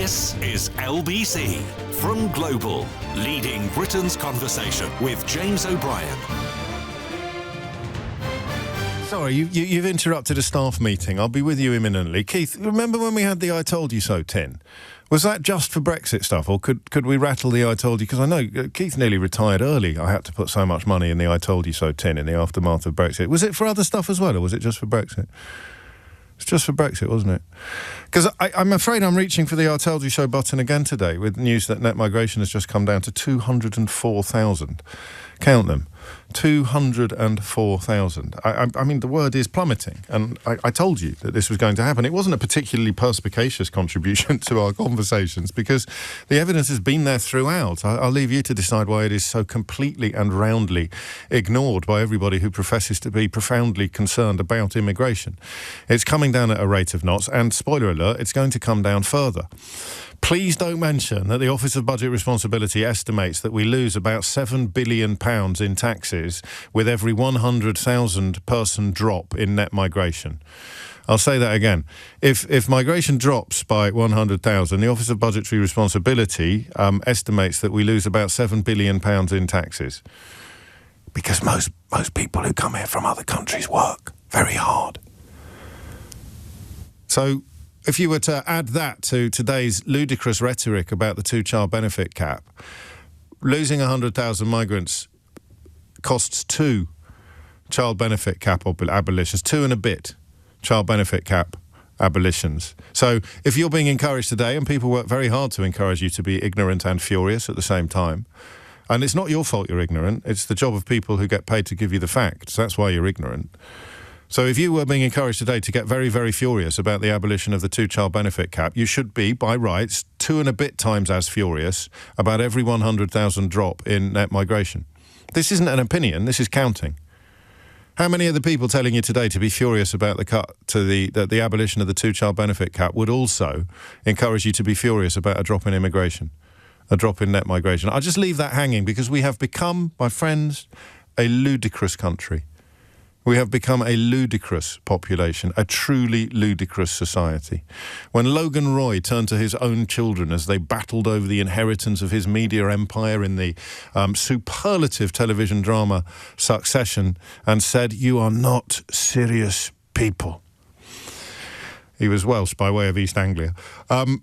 This is LBC from Global, leading Britain's conversation with James O'Brien. Sorry, you've interrupted a staff meeting. I'll be with you imminently. Keith, remember when we had the I told you so tin? Was that just for Brexit stuff, or could we rattle the I told you? Because I know Keith nearly retired early. I had to put so much money in the I told you so tin in the aftermath of Brexit. Was it for other stuff as well, or was it just for Brexit? It's just for Brexit, wasn't it? Because I'm afraid I'm reaching for the I told you so button again today with news that net migration has just come down to 204,000. Count them. 204,000. I mean, the word is plummeting, and I told you that this was going to happen. It wasn't a particularly perspicacious contribution to our conversations because the evidence has been there throughout. I'll leave you to decide why it is so completely and roundly ignored by everybody who professes to be profoundly concerned about immigration. It's coming down at a rate of knots, and spoiler alert, it's going to come down further. Please don't mention that the Office of Budget Responsibility estimates that we lose about £7 billion in taxes with every 100,000 person drop in net migration. I'll say that again. If migration drops by 100,000, the Office of Budgetary Responsibility estimates that we lose about £7 billion in taxes. Because most people who come here from other countries work very hard. So if you were to add that to today's ludicrous rhetoric about the two-child benefit cap, losing 100,000 migrants costs 2 child benefit cap abolitions, 2 and a bit child benefit cap abolitions. So if you're being encouraged today, and people work very hard to encourage you to be ignorant and furious at the same time, and it's not your fault you're ignorant, it's the job of people who get paid to give you the facts. That's why you're ignorant. So if you were being encouraged today to get very, very furious about the abolition of the two-child benefit cap, you should be, by rights, 2 and a bit times as furious about every 100,000 drop in net migration. This isn't an opinion, this is counting. How many of the people telling you today to be furious about the cut to the abolition of the two-child benefit cap would also encourage you to be furious about a drop in immigration, a drop in net migration? I'll just leave that hanging because we have become, my friends, a ludicrous country. We have become a ludicrous population, a truly ludicrous society. When Logan Roy turned to his own children as they battled over the inheritance of his media empire in the superlative television drama Succession and said, "You are not serious people." He was Welsh by way of East Anglia.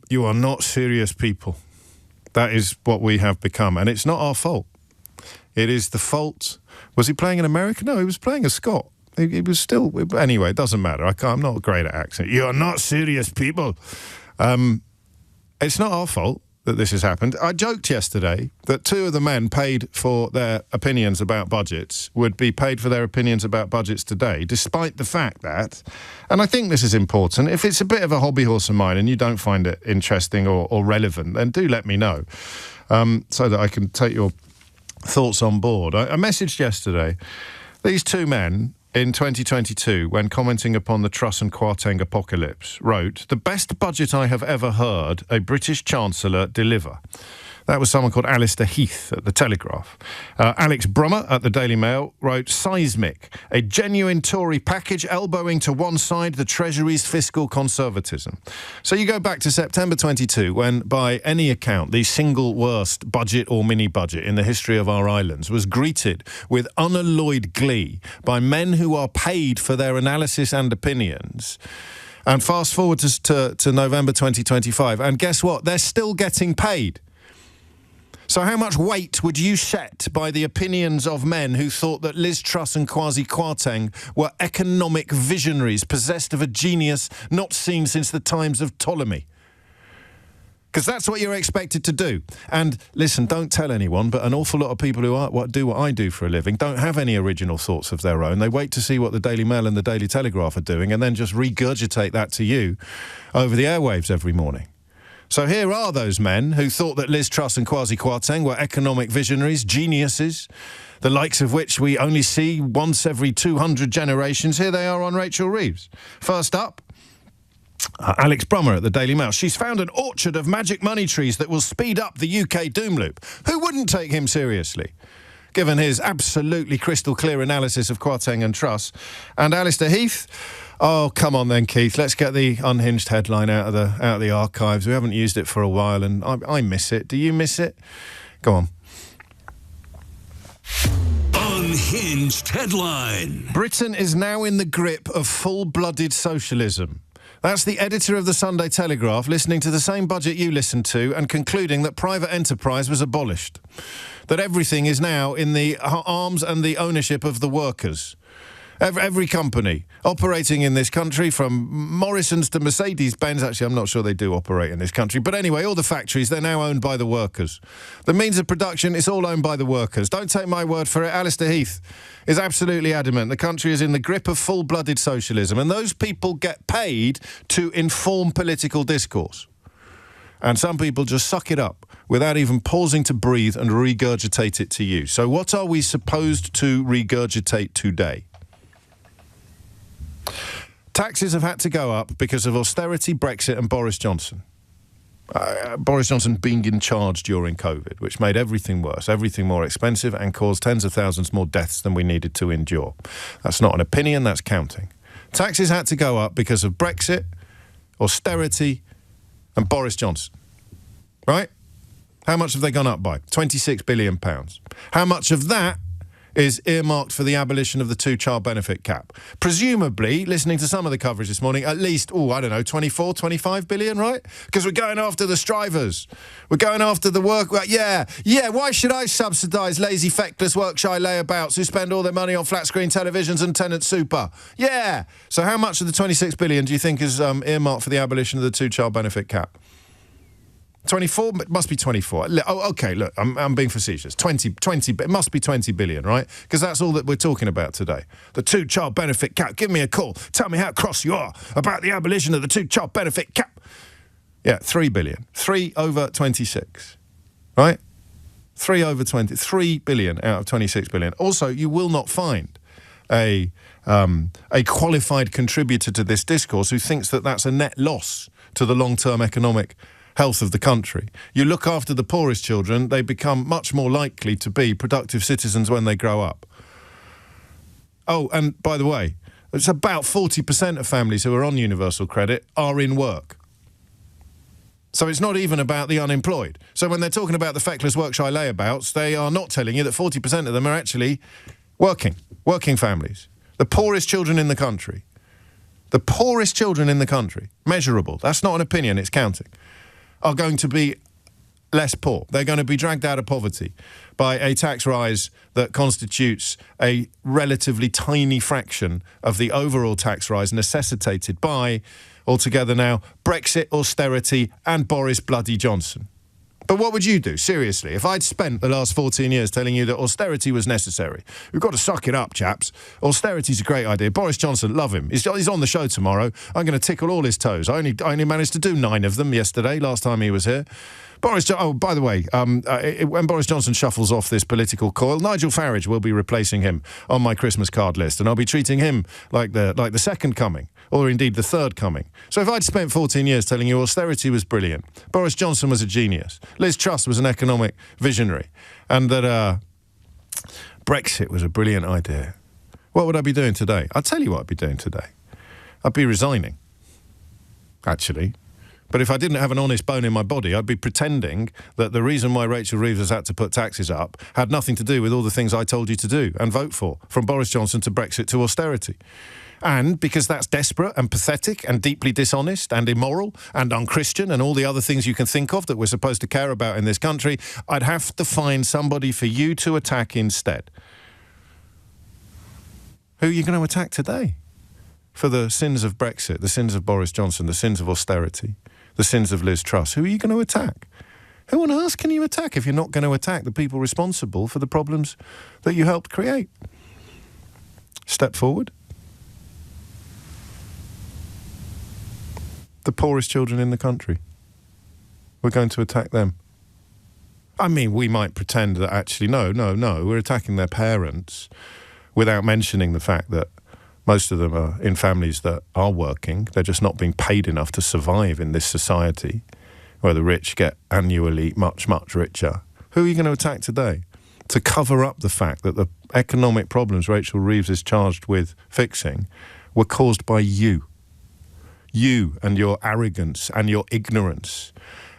You are not serious people. That is what we have become, and it's not our fault. It is the fault. Was he playing an American? No, he was playing a Scot. He was still... Anyway, it doesn't matter. I'm not great at accent. You're not serious people. It's not our fault that this has happened. I joked yesterday that 2 of the men paid for their opinions about budgets would be paid for their opinions about budgets today, despite the fact that, and I think this is important, if it's a bit of a hobby horse of mine and you don't find it interesting or relevant, then do let me know so that I can take your thoughts on board. I messaged yesterday these 2 men in 2022, when commenting upon the Truss and Kwarteng apocalypse, wrote, "The best budget I have ever heard a British Chancellor deliver." That was someone called Alistair Heath at The Telegraph. Alex Brummer at the Daily Mail wrote, "Seismic, a genuine Tory package elbowing to one side the Treasury's fiscal conservatism." So you go back to September 22, when, by any account, the single worst budget or mini-budget in the history of our islands was greeted with unalloyed glee by men who are paid for their analysis and opinions. And fast forward to November 2025, and guess what? They're still getting paid. So how much weight would you set by the opinions of men who thought that Liz Truss and Kwasi Kwarteng were economic visionaries possessed of a genius not seen since the times of Ptolemy? Because that's what you're expected to do. And listen, don't tell anyone, but an awful lot of people who do what I do for a living don't have any original thoughts of their own. They wait to see what the Daily Mail and the Daily Telegraph are doing and then just regurgitate that to you over the airwaves every morning. So here are those men who thought that Liz Truss and Kwasi Kwarteng were economic visionaries, geniuses, the likes of which we only see once every 200 generations. Here they are on Rachel Reeves. First up, Alex Brummer at the Daily Mail. "She's found an orchard of magic money trees that will speed up the UK doom loop." Who wouldn't take him seriously, given his absolutely crystal clear analysis of Kwarteng and Truss? And Alistair Heath, Oh, come on then, Keith. Let's get the unhinged headline out of the archives. We haven't used it for a while, and I miss it. Do you miss it? Go on. Unhinged headline. Britain is now in the grip of full-blooded socialism. That's the editor of the Sunday Telegraph listening to the same budget you listened to and concluding that private enterprise was abolished. That everything is now in the arms and the ownership of the workers. Every company operating in this country, from Morrison's to Mercedes-Benz, actually I'm not sure they do operate in this country, but anyway, all the factories, they're now owned by the workers. The means of production, it's all owned by the workers. Don't take my word for it. Alistair Heath is absolutely adamant. The country is in the grip of full-blooded socialism, and those people get paid to inform political discourse. And some people just suck it up without even pausing to breathe and regurgitate it to you. So what are we supposed to regurgitate today? Taxes have had to go up because of austerity, Brexit and Boris Johnson. Boris Johnson being in charge during COVID, which made everything worse, everything more expensive and caused tens of thousands more deaths than we needed to endure. That's not an opinion, that's counting. Taxes had to go up because of Brexit, austerity and Boris Johnson. Right? How much have they gone up by? £26 billion. How much of that is earmarked for the abolition of the two-child benefit cap? Presumably, listening to some of the coverage this morning, at least, 25 billion, right? Because we're going after the strivers. We're going after the work. Yeah, why should I subsidise lazy, feckless, work-shy layabouts who spend all their money on flat-screen televisions and tenant super? Yeah. So how much of the 26 billion do you think is earmarked for the abolition of the two-child benefit cap? 24? It must be 24. Oh, okay, look, I'm being facetious. 20, it must be 20 billion, right? Because that's all that we're talking about today. The two-child benefit cap. Give me a call. Tell me how cross you are about the abolition of the two-child benefit cap. Yeah, 3 billion. 3 over 26, right? 3 over 20. 3 billion out of 26 billion. Also, you will not find a qualified contributor to this discourse who thinks that that's a net loss to the long-term economic health of the country. You look after the poorest children, they become much more likely to be productive citizens when they grow up. Oh, and by the way, it's about 40% of families who are on universal credit are in work. So it's not even about the unemployed. So when they're talking about the feckless work-shy layabouts, they are not telling you that 40% of them are actually working families. The poorest children in the country. The poorest children in the country, measurable, that's not an opinion, it's counting, are going to be less poor. They're going to be dragged out of poverty by a tax rise that constitutes a relatively tiny fraction of the overall tax rise necessitated by, altogether now, Brexit, austerity and Boris bloody Johnson. But what would you do, seriously, if I'd spent the last 14 years telling you that austerity was necessary? We've got to suck it up, chaps. Austerity's a great idea. Boris Johnson, love him. He's on the show tomorrow. I'm going to tickle all his toes. I only managed to do 9 of them yesterday, last time he was here. By the way, when Boris Johnson shuffles off this political coil, Nigel Farage will be replacing him on my Christmas card list, and I'll be treating him like the second coming, or indeed the third coming. So if I'd spent 14 years telling you austerity was brilliant, Boris Johnson was a genius, Liz Truss was an economic visionary, and that Brexit was a brilliant idea, what would I be doing today? I'll tell you what I'd be doing today. I'd be resigning, actually. But if I didn't have an honest bone in my body, I'd be pretending that the reason why Rachel Reeves has had to put taxes up had nothing to do with all the things I told you to do and vote for, from Boris Johnson to Brexit to austerity. And because that's desperate and pathetic and deeply dishonest and immoral and unchristian and all the other things you can think of that we're supposed to care about in this country, I'd have to find somebody for you to attack instead. Who are you going to attack today? For the sins of Brexit, the sins of Boris Johnson, the sins of austerity, the sins of Liz Truss. Who are you going to attack? Who on earth can you attack if you're not going to attack the people responsible for the problems that you helped create? Step forward. The poorest children in the country. We're going to attack them. I mean, we might pretend that actually, no, we're attacking their parents without mentioning the fact that most of them are in families that are working. They're just not being paid enough to survive in this society where the rich get annually much, much richer. Who are you going to attack today? To cover up the fact that the economic problems Rachel Reeves is charged with fixing were caused by you. You and your arrogance and your ignorance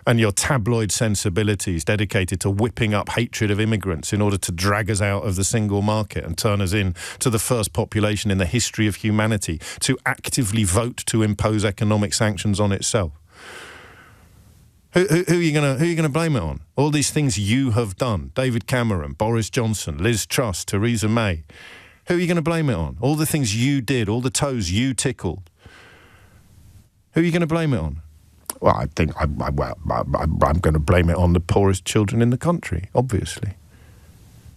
and your tabloid sensibilities dedicated to whipping up hatred of immigrants in order to drag us out of the single market and turn us in to the first population in the history of humanity to actively vote to impose economic sanctions on itself. Who are you going to blame it on? All these things you have done. David Cameron, Boris Johnson, Liz Truss, Theresa May. Who are you going to blame it on? All the things you did, all the toes you tickled. Who are you going to blame it on? Well, I think I'm going to blame it on the poorest children in the country, obviously,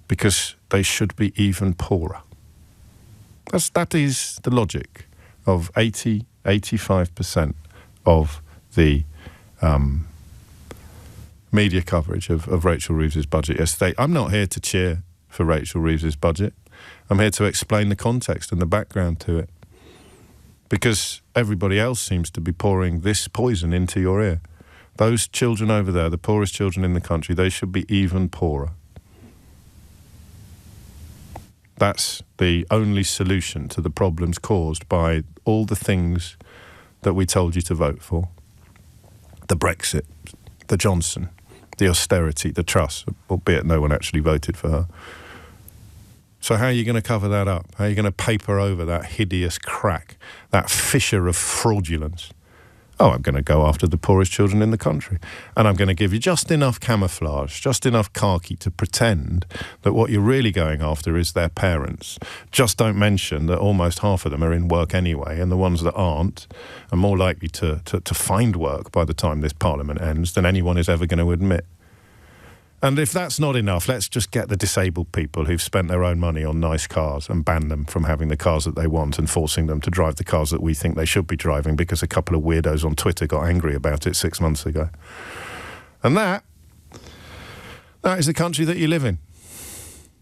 because they should be even poorer. That is the logic of 85% of the media coverage of Rachel Reeves's budget yesterday. I'm not here to cheer for Rachel Reeves's budget. I'm here to explain the context and the background to it, because everybody else seems to be pouring this poison into your ear. Those children over there, the poorest children in the country, they should be even poorer. That's the only solution to the problems caused by all the things that we told you to vote for. The Brexit, the Johnson, the austerity, the Truss, albeit no one actually voted for her. So how are you going to cover that up? How are you going to paper over that hideous crack, that fissure of fraudulence? Oh, I'm going to go after the poorest children in the country. And I'm going to give you just enough camouflage, just enough khaki to pretend that what you're really going after is their parents. Just don't mention that almost half of them are in work anyway, and the ones that aren't are more likely to find work by the time this parliament ends than anyone is ever going to admit. And if that's not enough, let's just get the disabled people who've spent their own money on nice cars and ban them from having the cars that they want and forcing them to drive the cars that we think they should be driving because a couple of weirdos on Twitter got angry about it 6 months ago. And that is the country that you live in.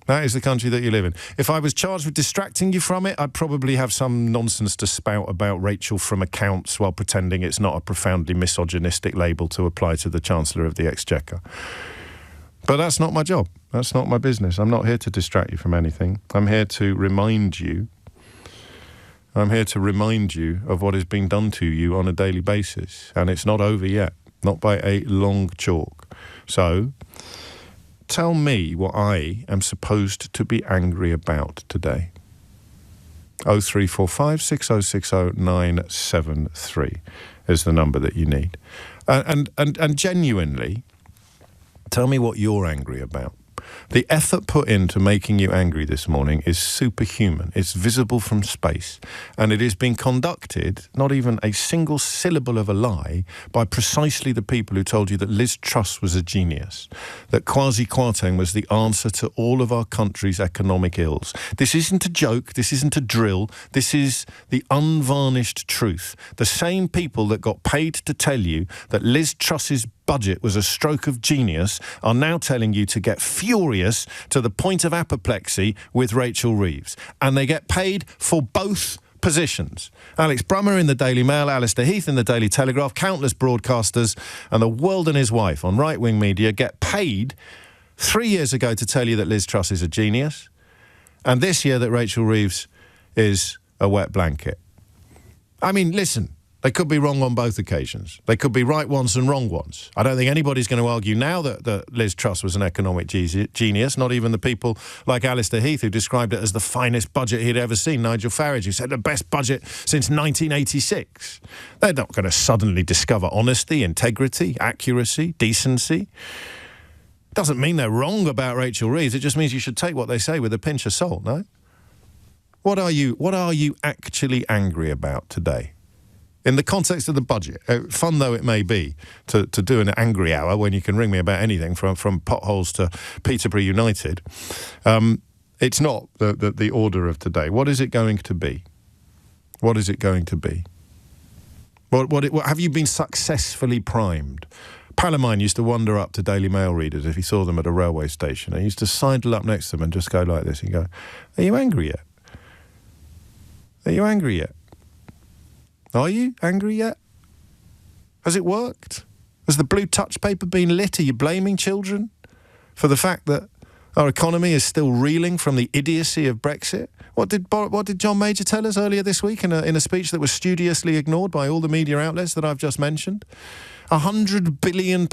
That is the country that you live in. If I was charged with distracting you from it, I'd probably have some nonsense to spout about Rachel from accounts while pretending it's not a profoundly misogynistic label to apply to the Chancellor of the Exchequer. But that's not my job. That's not my business. I'm not here to distract you from anything. I'm here to remind you. I'm here to remind you of what is being done to you on a daily basis. And it's not over yet. Not by a long chalk. So, tell me what I am supposed to be angry about today. 0345 6060 973 is the number that you need. And genuinely, tell me what you're angry about. The effort put into making you angry this morning is superhuman. It's visible from space. And it is being conducted, not even a single syllable of a lie, by precisely the people who told you that Liz Truss was a genius, that Kwasi Kwarteng was the answer to all of our country's economic ills. This isn't a joke. This isn't a drill. This is the unvarnished truth. The same people that got paid to tell you that Liz Truss's budget was a stroke of genius are now telling you to get furious to the point of apoplexy with Rachel Reeves. And they get paid for both positions. Alex Brummer in the Daily Mail, Alistair Heath in the Daily Telegraph, countless broadcasters and the world and his wife on right-wing media get paid 3 years ago to tell you that Liz Truss is a genius, and this year that Rachel Reeves is a wet blanket. I mean, listen, they could be wrong on both occasions. They could be right once and wrong once. I don't think anybody's going to argue now that Liz Truss was an economic genius, not even the people like Alistair Heath, who described it as the finest budget he'd ever seen, Nigel Farage, who said the best budget since 1986. They're not going to suddenly discover honesty, integrity, accuracy, decency. Doesn't mean they're wrong about Rachel Reeves. It just means you should take what they say with a pinch of salt, no? What are you actually angry about today? In the context of the budget, fun though it may be to do an angry hour when you can ring me about anything from potholes to Peterborough United, it's not the order of today. What is it going to be? What is it going to be? What have you been successfully primed? Pal of mine used to wander up to Daily Mail readers if he saw them at a railway station. He used to sidle up next to them and just go like this and go, "Are you angry yet? Are you angry yet? Are you angry yet? Has it worked? Has the blue touch paper been lit? Are you blaming children for the fact that Our economy is still reeling from the idiocy of Brexit. What did John Major tell us earlier this week in a speech that was studiously ignored by all the media outlets that I've just mentioned? £100 billion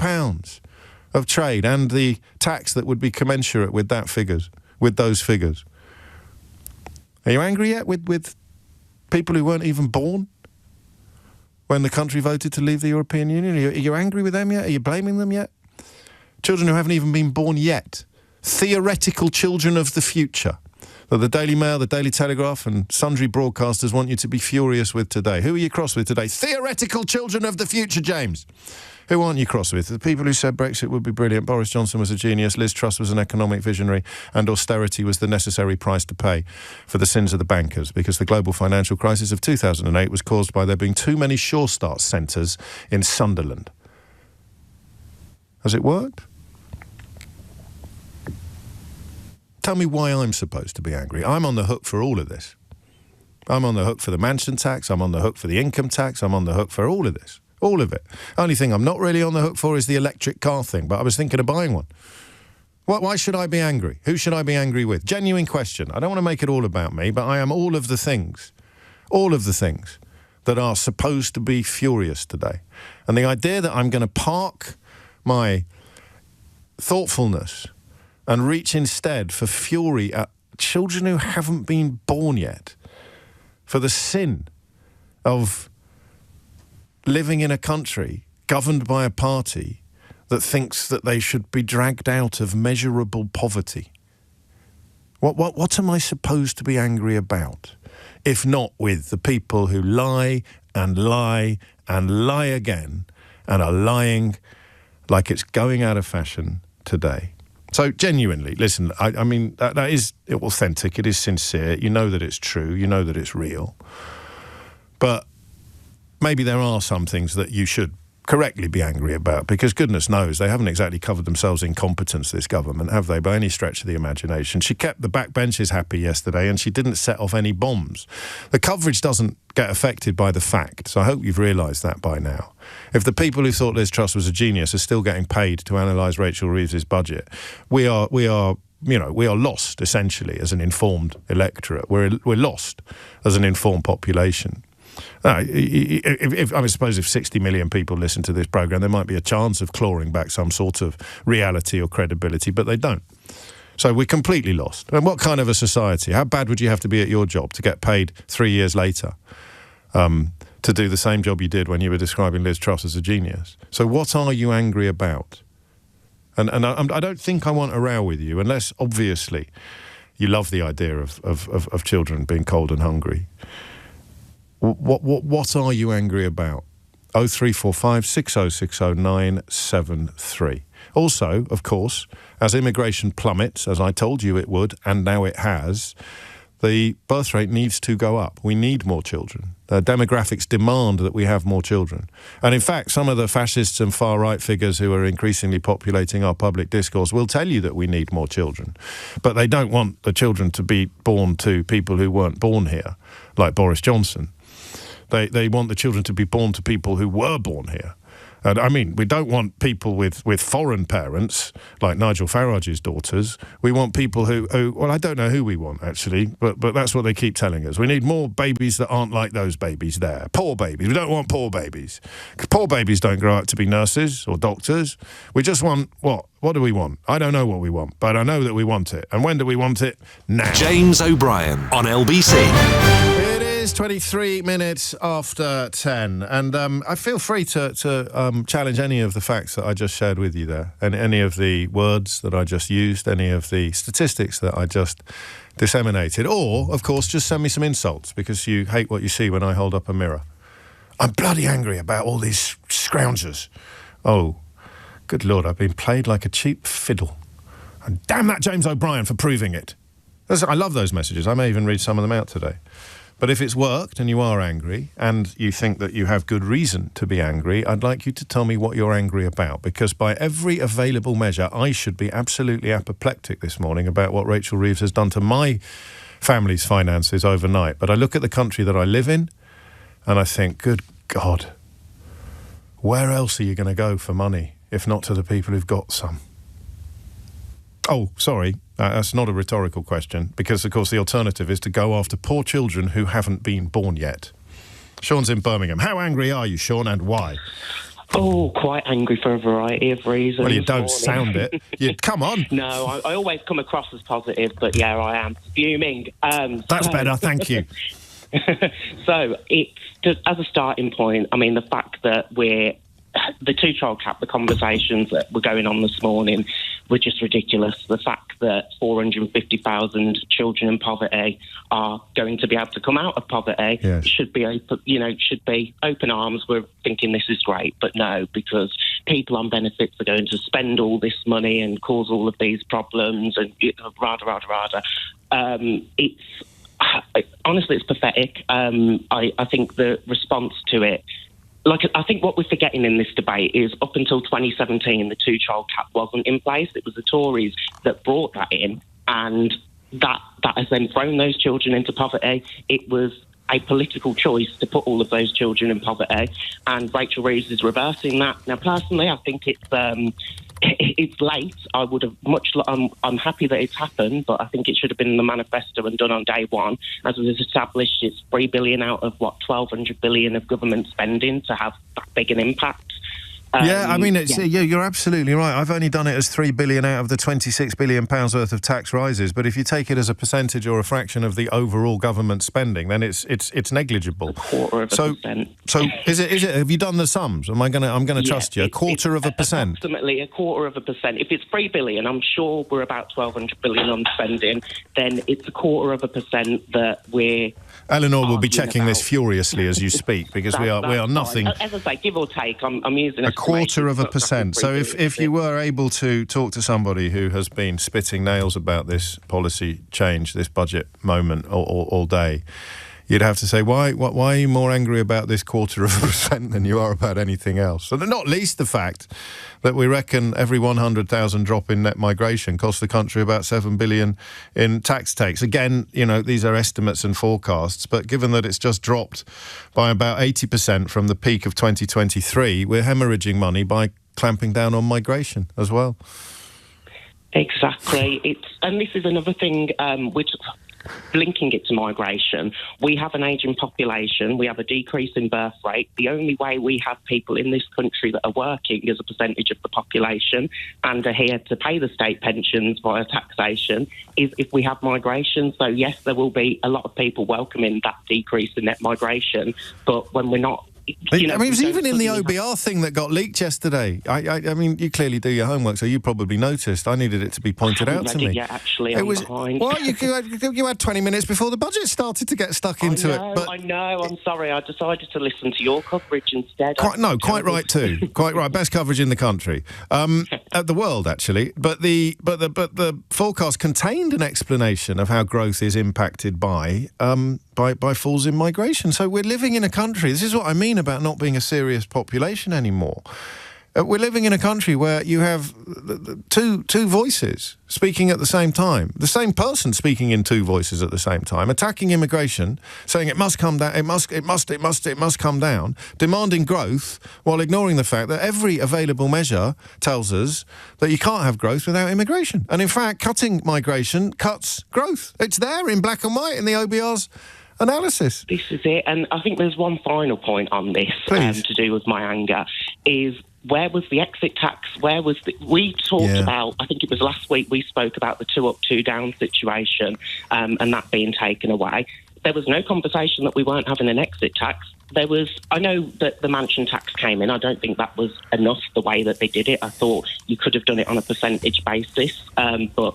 of trade and the tax that would be commensurate with those figures. Are you angry yet with people who weren't even born when the country voted to leave the European Union? Are you angry with them yet? Are you blaming them yet? Children who haven't even been born yet. Theoretical children of the future that the Daily Mail, the Daily Telegraph and sundry broadcasters want you to be furious with today. Who are you cross with today? Theoretical children of the future, James. Who aren't you cross with? The people who said Brexit would be brilliant. Boris Johnson was a genius. Liz Truss was an economic visionary. And austerity was the necessary price to pay for the sins of the bankers, because the global financial crisis of 2008 was caused by there being too many Sure Start centres in Sunderland. Has it worked? Tell me why I'm supposed to be angry. I'm on the hook for all of this. I'm on the hook for the mansion tax. I'm on the hook for the income tax. I'm on the hook for all of this. All of it. Only thing I'm not really on the hook for is the electric car thing, but I was thinking of buying one. Why should I be angry? Who should I be angry with? Genuine question. I don't want to make it all about me, but I am all of the things that are supposed to be furious today. And the idea that I'm going to park my thoughtfulness and reach instead for fury at children who haven't been born yet, for the sin of living in a country governed by a party that thinks that they should be dragged out of measurable poverty. What am I supposed to be angry about, if not with the people who lie and lie and lie again and are lying like it's going out of fashion today? So genuinely, listen, I mean, that is authentic, it is sincere, you know that it's true, you know that it's real. But maybe there are some things that you should correctly be angry about, because goodness knows they haven't exactly covered themselves in competence, this government, have they, by any stretch of the imagination. She kept the backbenchers happy yesterday and she didn't set off any bombs. The coverage doesn't get affected by the facts. I hope you've realised that by now. If the people who thought Liz Truss was a genius are still getting paid to analyse Rachel Reeves's budget, we are lost, essentially, as an informed electorate. We're lost as an informed population. I suppose if 60 million people listen to this programme, there might be a chance of clawing back some sort of reality or credibility, but they don't. So we're completely lost. And what kind of a society? How bad would you have to be at your job to get paid 3 years later to do the same job you did when you were describing Liz Truss as a genius? So what are you angry about? And I don't think I want a row with you, unless, obviously, you love the idea of children being cold and hungry. What are you angry about? 0345 6060 973. Also, of course, as immigration plummets, as I told you it would, and now it has, the birth rate needs to go up. We need more children. Demographics demand that we have more children. And in fact, some of the fascists and far-right figures who are increasingly populating our public discourse will tell you that we need more children. But they don't want the children to be born to people who weren't born here, like Boris Johnson. They want the children to be born to people who were born here. And I mean, we don't want people with foreign parents, like Nigel Farage's daughters. We want people who well, I don't know who we want, actually, but that's what they keep telling us. We need more babies that aren't like those babies there. Poor babies. We don't want poor babies. Poor babies don't grow up to be nurses or doctors. We just want what? What do we want? I don't know what we want, but I know that we want it. And when do we want it? Now. James O'Brien on LBC. It is 23 minutes after 10, and I feel free to challenge any of the facts that I just shared with you there, and any of the words that I just used, any of the statistics that I just disseminated, or, of course, just send me some insults, because you hate what you see when I hold up a mirror. I'm bloody angry about all these scroungers. Oh, good Lord, I've been played like a cheap fiddle. And damn that James O'Brien for proving it. I love those messages. I may even read some of them out today. But if it's worked and you are angry and you think that you have good reason to be angry, I'd like you to tell me what you're angry about, because by every available measure, I should be absolutely apoplectic this morning about what Rachel Reeves has done to my family's finances overnight. But I look at the country that I live in and I think, good God, where else are you going to go for money if not to the people who've got some? Oh, sorry, that's not a rhetorical question, because, of course, the alternative is to go after poor children who haven't been born yet. Sean's in Birmingham. How angry are you, Sean, and why? Oh, quite angry for a variety of reasons. Well, you don't sound it. Come on. No, I always come across as positive, but yeah, I am fuming. That's better, thank you. So, it's just, as a starting point, I mean, the fact that the two-child cap, the conversations that were going on this morning were just ridiculous. The fact that 450,000 children in poverty are going to be able to come out of poverty should be open arms. We're thinking this is great, but no, because people on benefits are going to spend all this money and cause all of these problems and honestly, it's pathetic. I think the response to it, I think what we're forgetting in this debate is up until 2017, the two-child cap wasn't in place. It was the Tories that brought that in, and that has then thrown those children into poverty. It was a political choice to put all of those children in poverty, and Rachel Reeves is reversing that. Now, personally, I think it's late. I would have I'm happy that it's happened, but I think it should have been in the manifesto and done on day one. As was established, it's $3 billion out of 1,200 billion of government spending to have that big an impact. You're absolutely right. I've only done it as $3 billion out of the £26 billion worth of tax rises. But if you take it as a percentage or a fraction of the overall government spending, then it's negligible. 0.25%. So is it? Have you done the sums? I'm gonna trust you. 0.25%. Approximately 0.25%. If it's $3 billion, I'm sure we're about 1,200 billion on spending. Then it's 0.25% that we're. Eleanor will be checking this furiously as you speak, because we are nothing. As I say, give or take, I'm using a 0.25%. So if you were able to talk to somebody who has been spitting nails about this policy change, this budget moment all day, you'd have to say, why are you more angry about this 0.25% than you are about anything else? And not least the fact that we reckon every 100,000 drop in net migration costs the country about $7 billion in tax takes. Again, these are estimates and forecasts, but given that it's just dropped by about 80% from the peak of 2023, we're hemorrhaging money by clamping down on migration as well. Exactly. And this is another thing which... linking it to migration, we have an ageing population, we have a decrease in birth rate. The only way we have people in this country that are working as a percentage of the population and are here to pay the state pensions via taxation is if we have migration. So yes, there will be a lot of people welcoming that decrease in net migration, but when we're not... it was even in the OBR thing that got leaked yesterday. I mean, you clearly do your homework, so you probably noticed. I needed it to be pointed out to me. Yeah, actually, I'm behind. Well, you had 20 minutes before the budget started to get stuck into it. But I know. I'm sorry. I decided to listen to your coverage instead. Quite right too. Quite right. Best coverage in the country, the world actually. But the forecast contained an explanation of how growth is impacted by falls in migration. So we're living in a country. This is what I mean about not being a serious population anymore. We're living in a country where you have two voices speaking at the same time. The same person speaking in two voices at the same time, attacking immigration, saying it must come down, it must come down, demanding growth while ignoring the fact that every available measure tells us that you can't have growth without immigration. And in fact, cutting migration cuts growth. It's there in black and white in the OBR's analysis. This is it. And I think there's one final point on this to do with my anger, is where was the exit tax? We talked about, I think it was last week, we spoke about the 2 up, 2 down situation and that being taken away. There was no conversation that we weren't having an exit tax. I know that the mansion tax came in. I don't think that was enough the way that they did it. I thought you could have done it on a percentage basis, but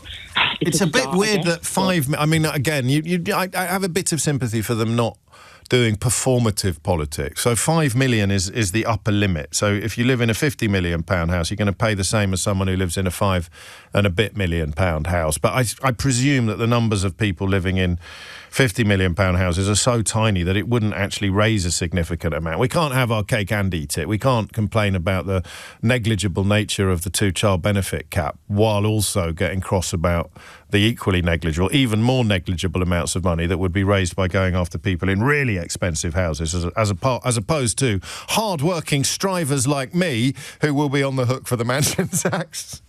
it's a bit weird that I mean, again, I have a bit of sympathy for them not doing performative politics. So 5 million is the upper limit. So if you live in a £50 million house, you're going to pay the same as someone who lives in a £5 and a bit million house. But I presume that the numbers of people living in £50 million houses are so tiny that it wouldn't actually raise a significant amount. We can't have our cake and eat it. We can't complain about the negligible nature of the two-child benefit cap while also getting cross about the equally negligible, even more negligible amounts of money that would be raised by going after people in really expensive houses as opposed to hard-working strivers like me who will be on the hook for the mansion tax.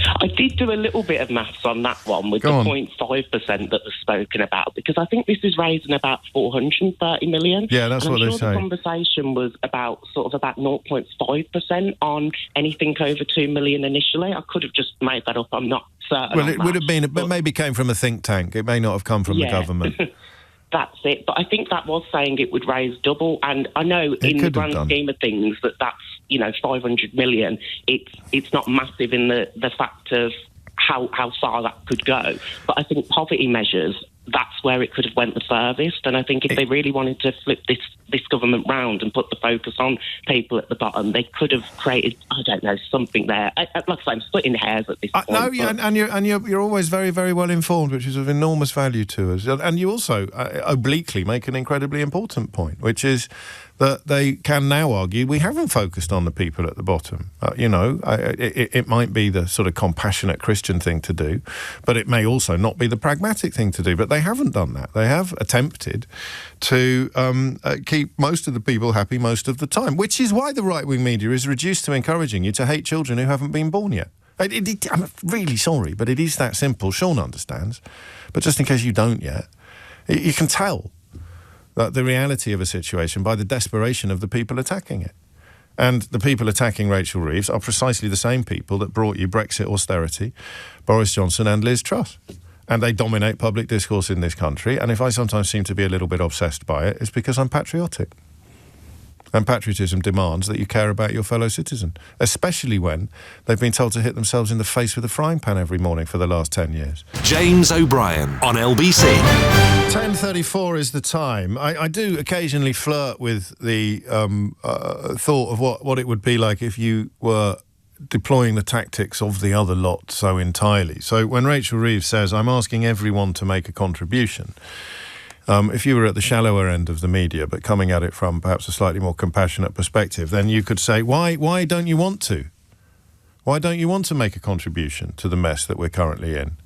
I did do a little bit of maths on that one with the 0.5% that was spoken about, because I think this is raising about 430 million. Yeah, that's what they say. The conversation was about 0.5% on anything over 2 million initially. I could have just made that up. I'm not certain. Well, it would have been, but maybe came from a think tank. It may not have come from the government. That's it. But I think that was saying it would raise double. And I know in the grand scheme of things that's, 500 million. It's not massive in the fact of how far that could go. But I think poverty measures, that's where it could have went the furthest. And I think if they really wanted to flip this government round and put the focus on people at the bottom, they could have created, something there. Like I say, I'm splitting hairs at this point. No, you're always very, very well informed, which is of enormous value to us. And you also obliquely make an incredibly important point, which is that they can now argue we haven't focused on the people at the bottom. It might be the sort of compassionate Christian thing to do, but it may also not be the pragmatic thing to do. But they haven't done that. They have attempted to keep most of the people happy most of the time, which is why the right-wing media is reduced to encouraging you to hate children who haven't been born yet. I'm really sorry, but it is that simple. Sean understands. But just in case you don't yet, you can tell the reality of a situation by the desperation of the people attacking it. And the people attacking Rachel Reeves are precisely the same people that brought you Brexit austerity, Boris Johnson and Liz Truss. And they dominate public discourse in this country. And if I sometimes seem to be a little bit obsessed by it, it's because I'm patriotic. And patriotism demands that you care about your fellow citizen, especially when they've been told to hit themselves in the face with a frying pan every morning for the last 10 years. James O'Brien on LBC. 10:34 is the time. I do occasionally flirt with the thought of what it would be like if you were deploying the tactics of the other lot so entirely. So when Rachel Reeves says, I'm asking everyone to make a contribution, if you were at the shallower end of the media, but coming at it from perhaps a slightly more compassionate perspective, then you could say, why don't you want to? Why don't you want to make a contribution to the mess that we're currently in?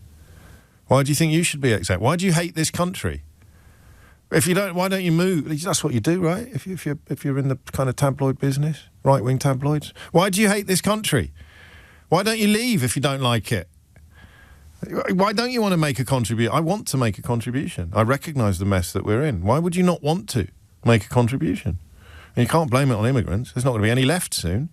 Why do you think you should be exempt? Why do you hate this country? If you don't, why don't you move? That's what you do, right? If you're in the kind of tabloid business, right-wing tabloids. Why do you hate this country? Why don't you leave if you don't like it? Why don't you want to make a contribution? I want to make a contribution. I recognise the mess that we're in. Why would you not want to make a contribution? And you can't blame it on immigrants. There's not going to be any left soon,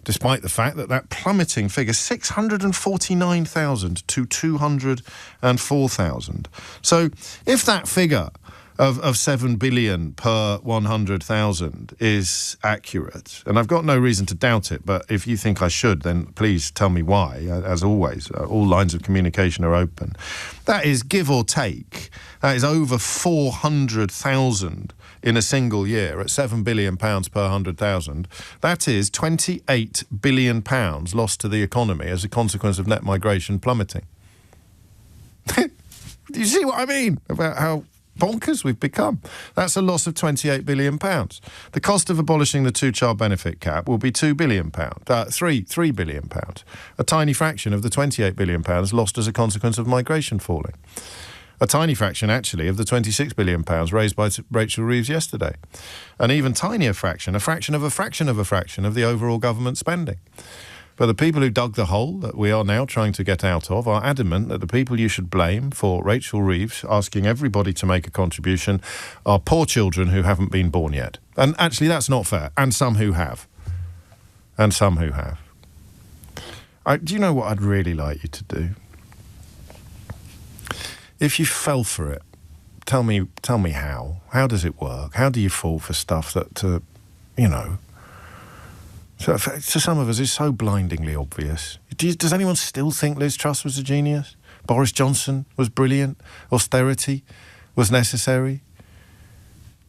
despite the fact that plummeting figure, 649,000 to 204,000. So if that figure of 7 billion per 100,000 is accurate, and I've got no reason to doubt it, but if you think I should, then please tell me why. As always, all lines of communication are open. That is, give or take, that is over 400,000 in a single year at £7 billion per 100,000. That is £28 billion lost to the economy as a consequence of net migration plummeting. Do you see what I mean about how bonkers we've become? That's a loss of £28 billion. The cost of abolishing the two-child benefit cap will be £2 billion, £3 billion, a tiny fraction of the £28 billion lost as a consequence of migration falling. A tiny fraction, actually, of the £26 billion raised by Rachel Reeves yesterday. An even tinier fraction, a fraction of a fraction of a fraction of the overall government spending. But the people who dug the hole that we are now trying to get out of are adamant that the people you should blame for Rachel Reeves asking everybody to make a contribution are poor children who haven't been born yet. And actually, that's not fair. And some who have. And some who have. Do you know what I'd really like you to do? If you fell for it, tell me how. How does it work? How do you fall for stuff that, So to some of us, it's so blindingly obvious. Does anyone still think Liz Truss was a genius? Boris Johnson was brilliant? Austerity was necessary?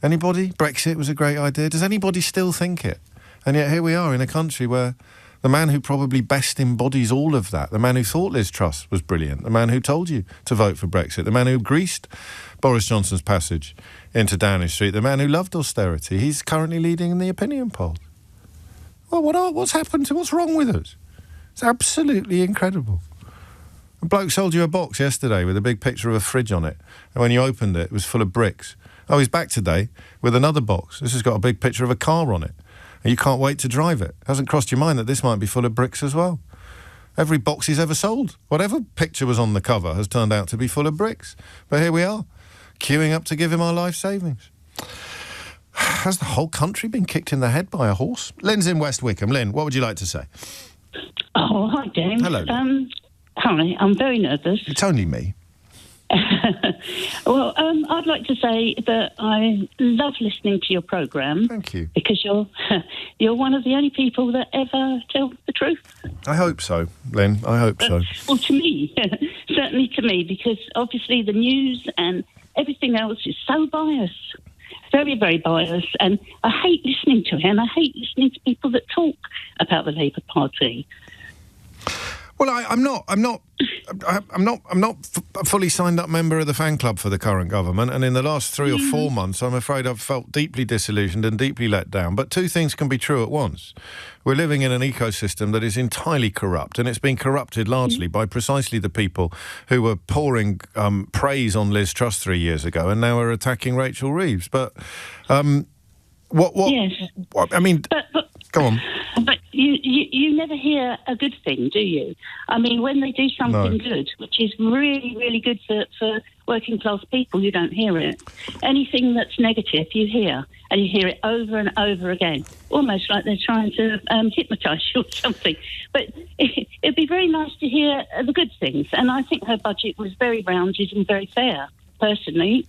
Anybody? Brexit was a great idea? Does anybody still think it? And yet here we are in a country where the man who probably best embodies all of that, the man who thought Liz Truss was brilliant, the man who told you to vote for Brexit, the man who greased Boris Johnson's passage into Downing Street, the man who loved austerity, he's currently leading in the opinion polls. Well, what's happened to what's wrong with us? It's absolutely incredible. A bloke sold you a box yesterday with a big picture of a fridge on it, and when you opened it, it was full of bricks. Oh, he's back today with another box. This has got a big picture of a car on it, and you can't wait to drive it. It hasn't crossed your mind that this might be full of bricks as well. Every box he's ever sold. Whatever picture was on the cover has turned out to be full of bricks. But here we are, queuing up to give him our life savings. Has the whole country been kicked in the head by a horse? Lynn's in West Wickham. Lynn, what would you like to say? Oh, hi, James. Hello. Hi, I'm very nervous. It's only me. Well, I'd like to say that I love listening to your programme. Thank you. Because you're one of the only people that ever tell the truth. I hope so, Lynn. I hope so. Well, to me, certainly to me, because obviously the news and everything else is so biased. Very, very biased, and I hate listening to him. I hate listening to people that talk about the Labour Party. Well, I'm not a fully signed up member of the fan club for the current government, and in the last 3 or 4 months, I'm afraid I've felt deeply disillusioned and deeply let down. But two things can be true at once. We're living in an ecosystem that is entirely corrupt, and it's been corrupted largely by precisely the people who were pouring praise on Liz Truss 3 years ago, and now are attacking Rachel Reeves. But Yes. I mean, but go on. But you never hear a good thing, do you? I mean, when they do something good, which is really, really good for working class people, you don't hear it. Anything that's negative, you hear, and you hear it over and over again, almost like they're trying to hypnotise you or something. But it'd be very nice to hear the good things, and I think her budget was very rounded and very fair, personally.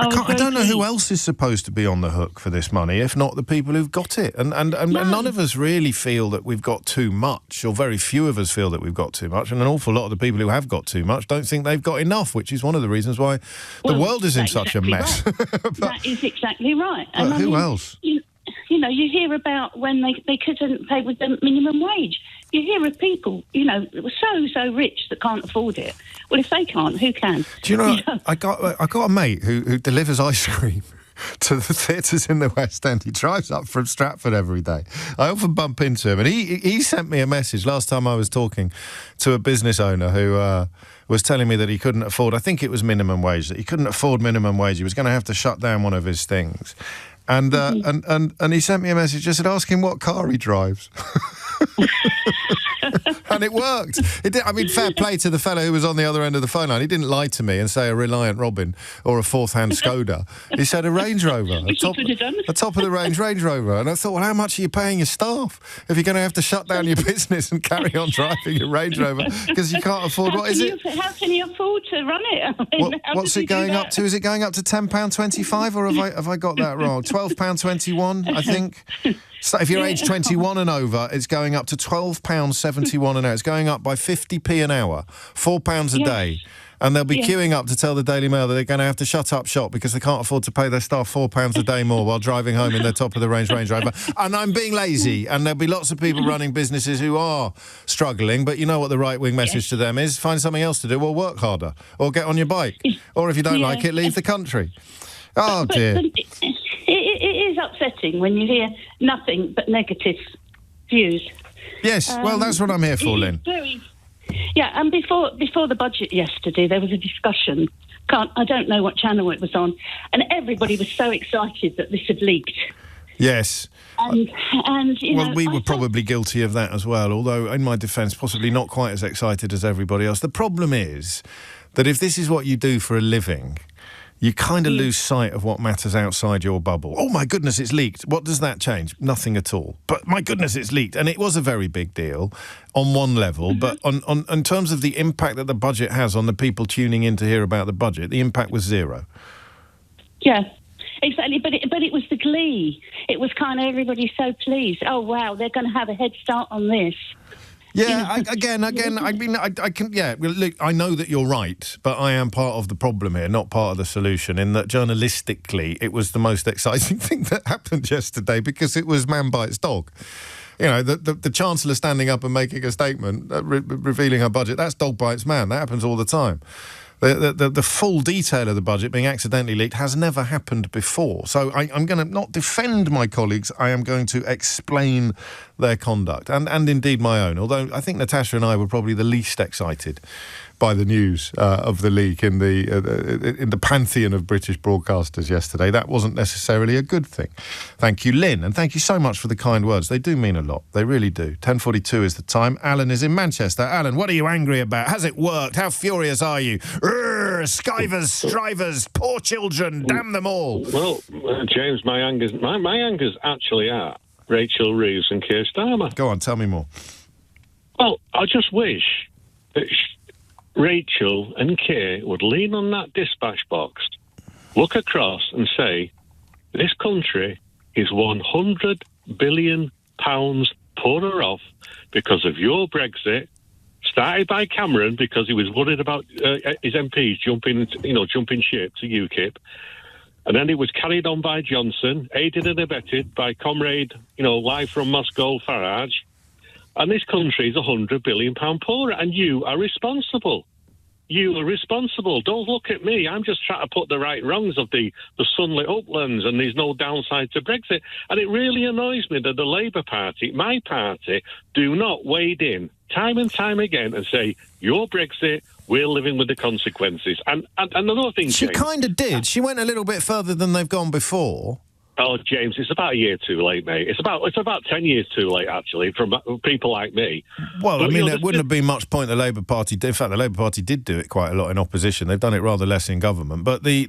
I don't know who else is supposed to be on the hook for this money, if not the people who've got it. And none of us really feel that we've got too much, or very few of us feel that we've got too much. And an awful lot of the people who have got too much don't think they've got enough, which is one of the reasons why the world is in such a mess. Right. That is exactly right. But who else? You know, you hear about when they couldn't pay with the minimum wage. You hear of people, so rich that can't afford it. Well, if they can't, who can? Do you know, I got a mate who delivers ice cream to the theatres in the West End. He drives up from Stratford every day. I often bump into him, and he sent me a message last time I was talking to a business owner who was telling me that he couldn't afford, I think it was minimum wage, that he couldn't afford minimum wage. He was going to have to shut down one of his things. And he sent me a message, just said, ask him what car he drives. And it worked. It did, I mean, fair play to the fellow who was on the other end of the phone line. He didn't lie to me and say a Reliant Robin or a fourth-hand Skoda. He said a Range Rover, a top-of-the-range Range Rover. And I thought, well, how much are you paying your staff if you're going to have to shut down your business and carry on driving your Range Rover because you can't afford, what is it? How can you afford to run it? I mean, what's it going up to? Is it going up to £10.25 or have I got that wrong? £12.21, I think. So if you're age 21 and over, it's going up to £12.71 an hour. It's going up by 50p an hour, £4 a day. And they'll be queuing up to tell the Daily Mail that they're going to have to shut up shop because they can't afford to pay their staff £4 a day more while driving home in their top-of-the-range Range Rover. And I'm being lazy, and there'll be lots of people running businesses who are struggling, but you know what the right-wing message to them is? Find something else to do, or work harder, or get on your bike. Or if you don't like it, leave the country. Oh, dear. But it is upsetting when you hear nothing but negative views. Yes, well, that's what I'm here for, Lynn. And before the budget yesterday, there was a discussion. I don't know what channel it was on, and everybody was so excited that this had leaked. Yes. And we were probably guilty of that as well, although, in my defence, possibly not quite as excited as everybody else. The problem is that if this is what you do for a living, you kind of lose sight of what matters outside your bubble. Oh, my goodness, it's leaked. What does that change? Nothing at all. But, my goodness, it's leaked. And it was a very big deal on one level. But on in terms of the impact that the budget has on the people tuning in to hear about the budget, the impact was zero. Yeah, exactly. But it was the glee. It was kind of everybody so pleased. Oh, wow, they're going to have a head start on this. Yeah, again, I mean, I can, look, I know that you're right, but I am part of the problem here, not part of the solution, in that journalistically it was the most exciting thing that happened yesterday because it was man bites dog. You know, the Chancellor standing up and making a statement, revealing her budget, that's dog bites man. That happens all the time. The full detail of the budget being accidentally leaked has never happened before. So I'm going to not defend my colleagues, I am going to explain their conduct, and indeed my own, although I think Natasha and I were probably the least excited by the news of the leak in the pantheon of British broadcasters yesterday. That wasn't necessarily a good thing. Thank you, Lynn, and thank you so much for the kind words. They do mean a lot. They really do. 10:42 is the time. Alan is in Manchester. Alan, what are you angry about? Has it worked? How furious are you? Skivers, strivers, poor children, damn them all. Well, James, my anger's actually at Rachel Reeves and Keir Starmer. Go on, tell me more. Well, I just wish that Rachel and Keir would lean on that dispatch box, look across and say, this country is £100 billion poorer off because of your Brexit, started by Cameron because he was worried about his MPs jumping ship to UKIP. And then it was carried on by Johnson, aided and abetted by comrade, live from Moscow, Farage. And this country is £100 billion poorer, and you are responsible. You are responsible. Don't look at me. I'm just trying to put the right wrongs of the sunlit uplands, and there's no downside to Brexit. And it really annoys me that the Labour Party, my party, do not wade in time and time again and say, your Brexit, we're living with the consequences. And another thing, she James, kind of did. She went a little bit further than they've gone before. Oh, James, it's about a year too late, mate. It's about 10 years too late, actually, from people like me. Well, but, there wouldn't have been much point the Labour Party did. In fact, the Labour Party did do it quite a lot in opposition. They've done it rather less in government. But the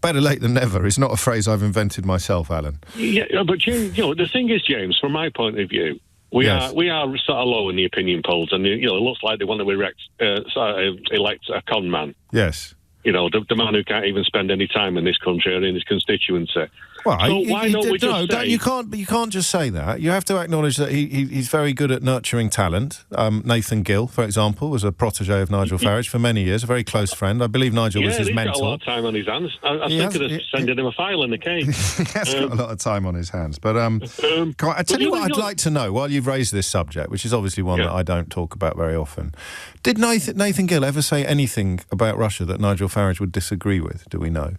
better late than never is not a phrase I've invented myself, Alan. Yeah, but James, the thing is, James, from my point of view, we are sort of low in the opinion polls, and it looks like they want to elect a con man. Yes. The man who can't even spend any time in this country or in his constituency. Well, so why don't we just say... You can't just say that. You have to acknowledge that he's very good at nurturing talent. Nathan Gill, for example, was a protégé of Nigel Farage for many years, a very close friend. I believe Nigel was his mentor. He's got a lot of time on his hands. I was thinking of sending him a file in the case. He has got a lot of time on his hands. But I tell you what I'd like to know, while you've raised this subject, which is obviously one that I don't talk about very often. Did Nathan Gill ever say anything about Russia that Nigel Farage would disagree with? Do we know?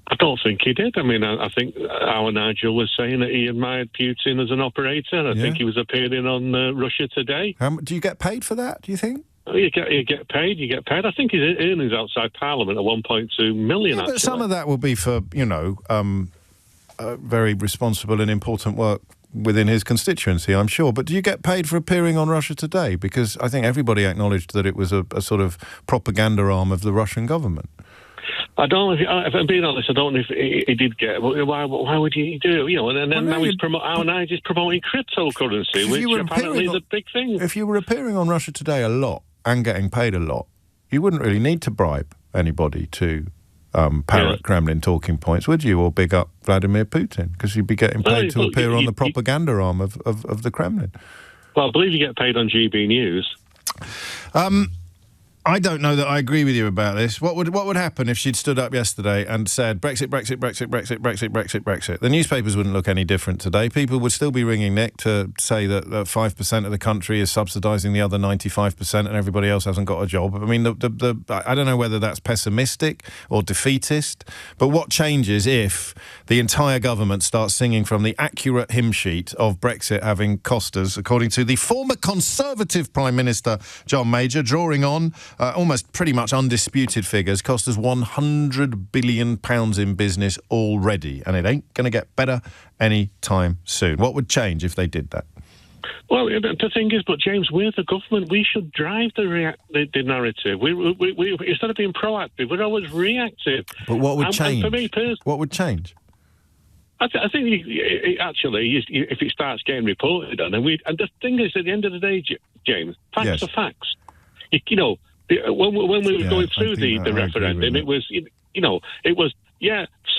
I don't think he did. I mean, I think our Nigel was saying that he admired Putin as an operator. I think he was appearing on Russia Today. Do you get paid for that, do you think? You get paid. I think his earnings outside Parliament are 1.2 million, actually. But some of that will be for, very responsible and important work within his constituency, I'm sure. But do you get paid for appearing on Russia Today? Because I think everybody acknowledged that it was a sort of propaganda arm of the Russian government. I don't know if I'm being honest, I don't know if he did get. Why would he do it? And then now he's promoting cryptocurrency, which apparently is a big thing. If you were appearing on Russia Today a lot and getting paid a lot, you wouldn't really need to bribe anybody to parrot Kremlin talking points, would you? Or big up Vladimir Putin, because you'd be getting paid to appear on the propaganda arm of the Kremlin. Well, I believe you get paid on GB News. I don't know that I agree with you about this. What would happen if she'd stood up yesterday and said Brexit, Brexit, Brexit, Brexit, Brexit, Brexit, Brexit? The newspapers wouldn't look any different today. People would still be ringing Nick to say that 5% of the country is subsidising the other 95% and everybody else hasn't got a job. I mean, I don't know whether that's pessimistic or defeatist, but what changes if the entire government starts singing from the accurate hymn sheet of Brexit having cost us, according to the former Conservative Prime Minister, John Major, drawing on almost pretty much undisputed figures, cost us £100 billion in business already, and it ain't going to get better any time soon. What would change if they did that? Well, the thing is, but James, we're the government. We should drive the narrative. We instead of being proactive, we're always reactive. But what would change? For me, what would change? I think actually, if it starts getting reported on, and the thing is, at the end of the day, James, facts are facts. When we were going through the referendum, it was,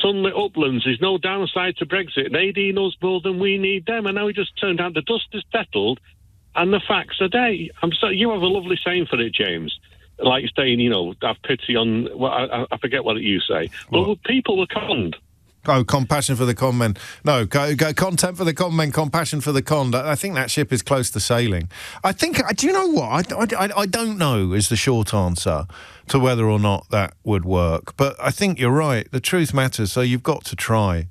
sunlit uplands, there's no downside to Brexit. They need us more than we need them. And now we just turned out the dust is settled and the facts are there. You have a lovely saying for it, James. Like saying, have pity on, I forget what you say. Well, people were conned. Oh, compassion for the con men. No, contempt for the con men, compassion for the con. I think that ship is close to sailing. Do you know what? I don't know is the short answer to whether or not that would work. But I think you're right. The truth matters, so you've got to try.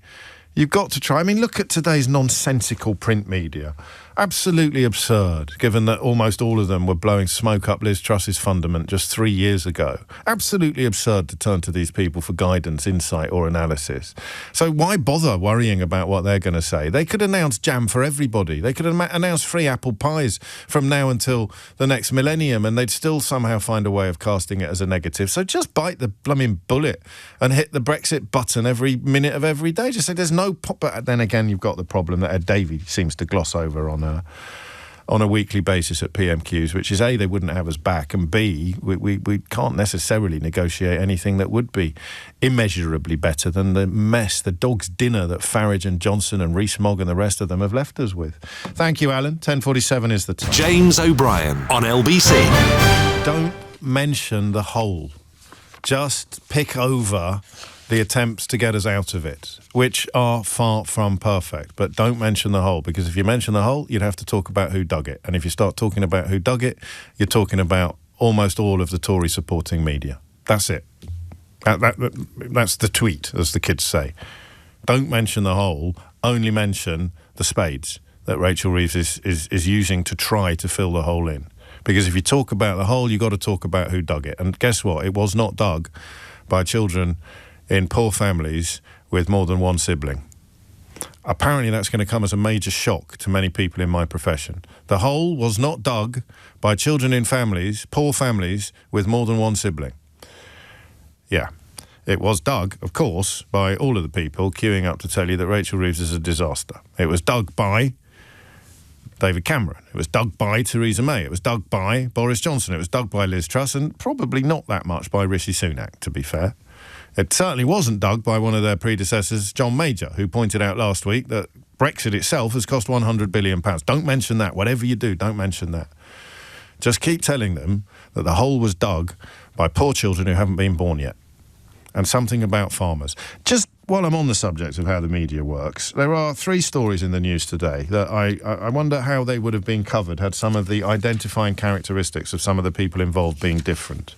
You've got to try. I mean, look at today's nonsensical print media. Absolutely absurd, given that almost all of them were blowing smoke up Liz Truss's fundament just 3 years ago. Absolutely absurd to turn to these people for guidance, insight or analysis. So why bother worrying about what they're going to say? They could announce jam for everybody. They could announce free apple pies from now until the next millennium, and they'd still somehow find a way of casting it as a negative. So just bite the blooming bullet and hit the Brexit button every minute of every day. Just say there's no... But then again, you've got the problem that Ed Davey seems to gloss over on a weekly basis at PMQs, which is A, they wouldn't have us back, and B, we can't necessarily negotiate anything that would be immeasurably better than the mess, the dog's dinner that Farage and Johnson and Rees-Mogg and the rest of them have left us with. Thank you, Alan. 10:47 is the time. James O'Brien on LBC. Don't mention the whole. Just pick over the attempts to get us out of it, which are far from perfect. But don't mention the whole, because if you mention the whole, you'd have to talk about who dug it. And if you start talking about who dug it, you're talking about almost all of the Tory supporting media. That's it. That's the tweet, as the kids say. Don't mention the whole, only mention the spades that Rachel Reeves is using to try to fill the hole in. Because if you talk about the whole, you've got to talk about who dug it. And guess what? It was not dug by children in poor families with more than one sibling. Apparently that's going to come as a major shock to many people in my profession. The hole was not dug by children in families, poor families, with more than one sibling. Yeah. It was dug, of course, by all of the people queuing up to tell you that Rachel Reeves is a disaster. It was dug by David Cameron. It was dug by Theresa May. It was dug by Boris Johnson. It was dug by Liz Truss, and probably not that much by Rishi Sunak, to be fair. It certainly wasn't dug by one of their predecessors, John Major, who pointed out last week that Brexit itself has cost £100 billion. Don't mention that. Whatever you do, don't mention that. Just keep telling them that the hole was dug by poor children who haven't been born yet. And something about farmers. Just while I'm on the subject of how the media works, there are 3 stories in the news today that I wonder how they would have been covered had some of the identifying characteristics of some of the people involved being different.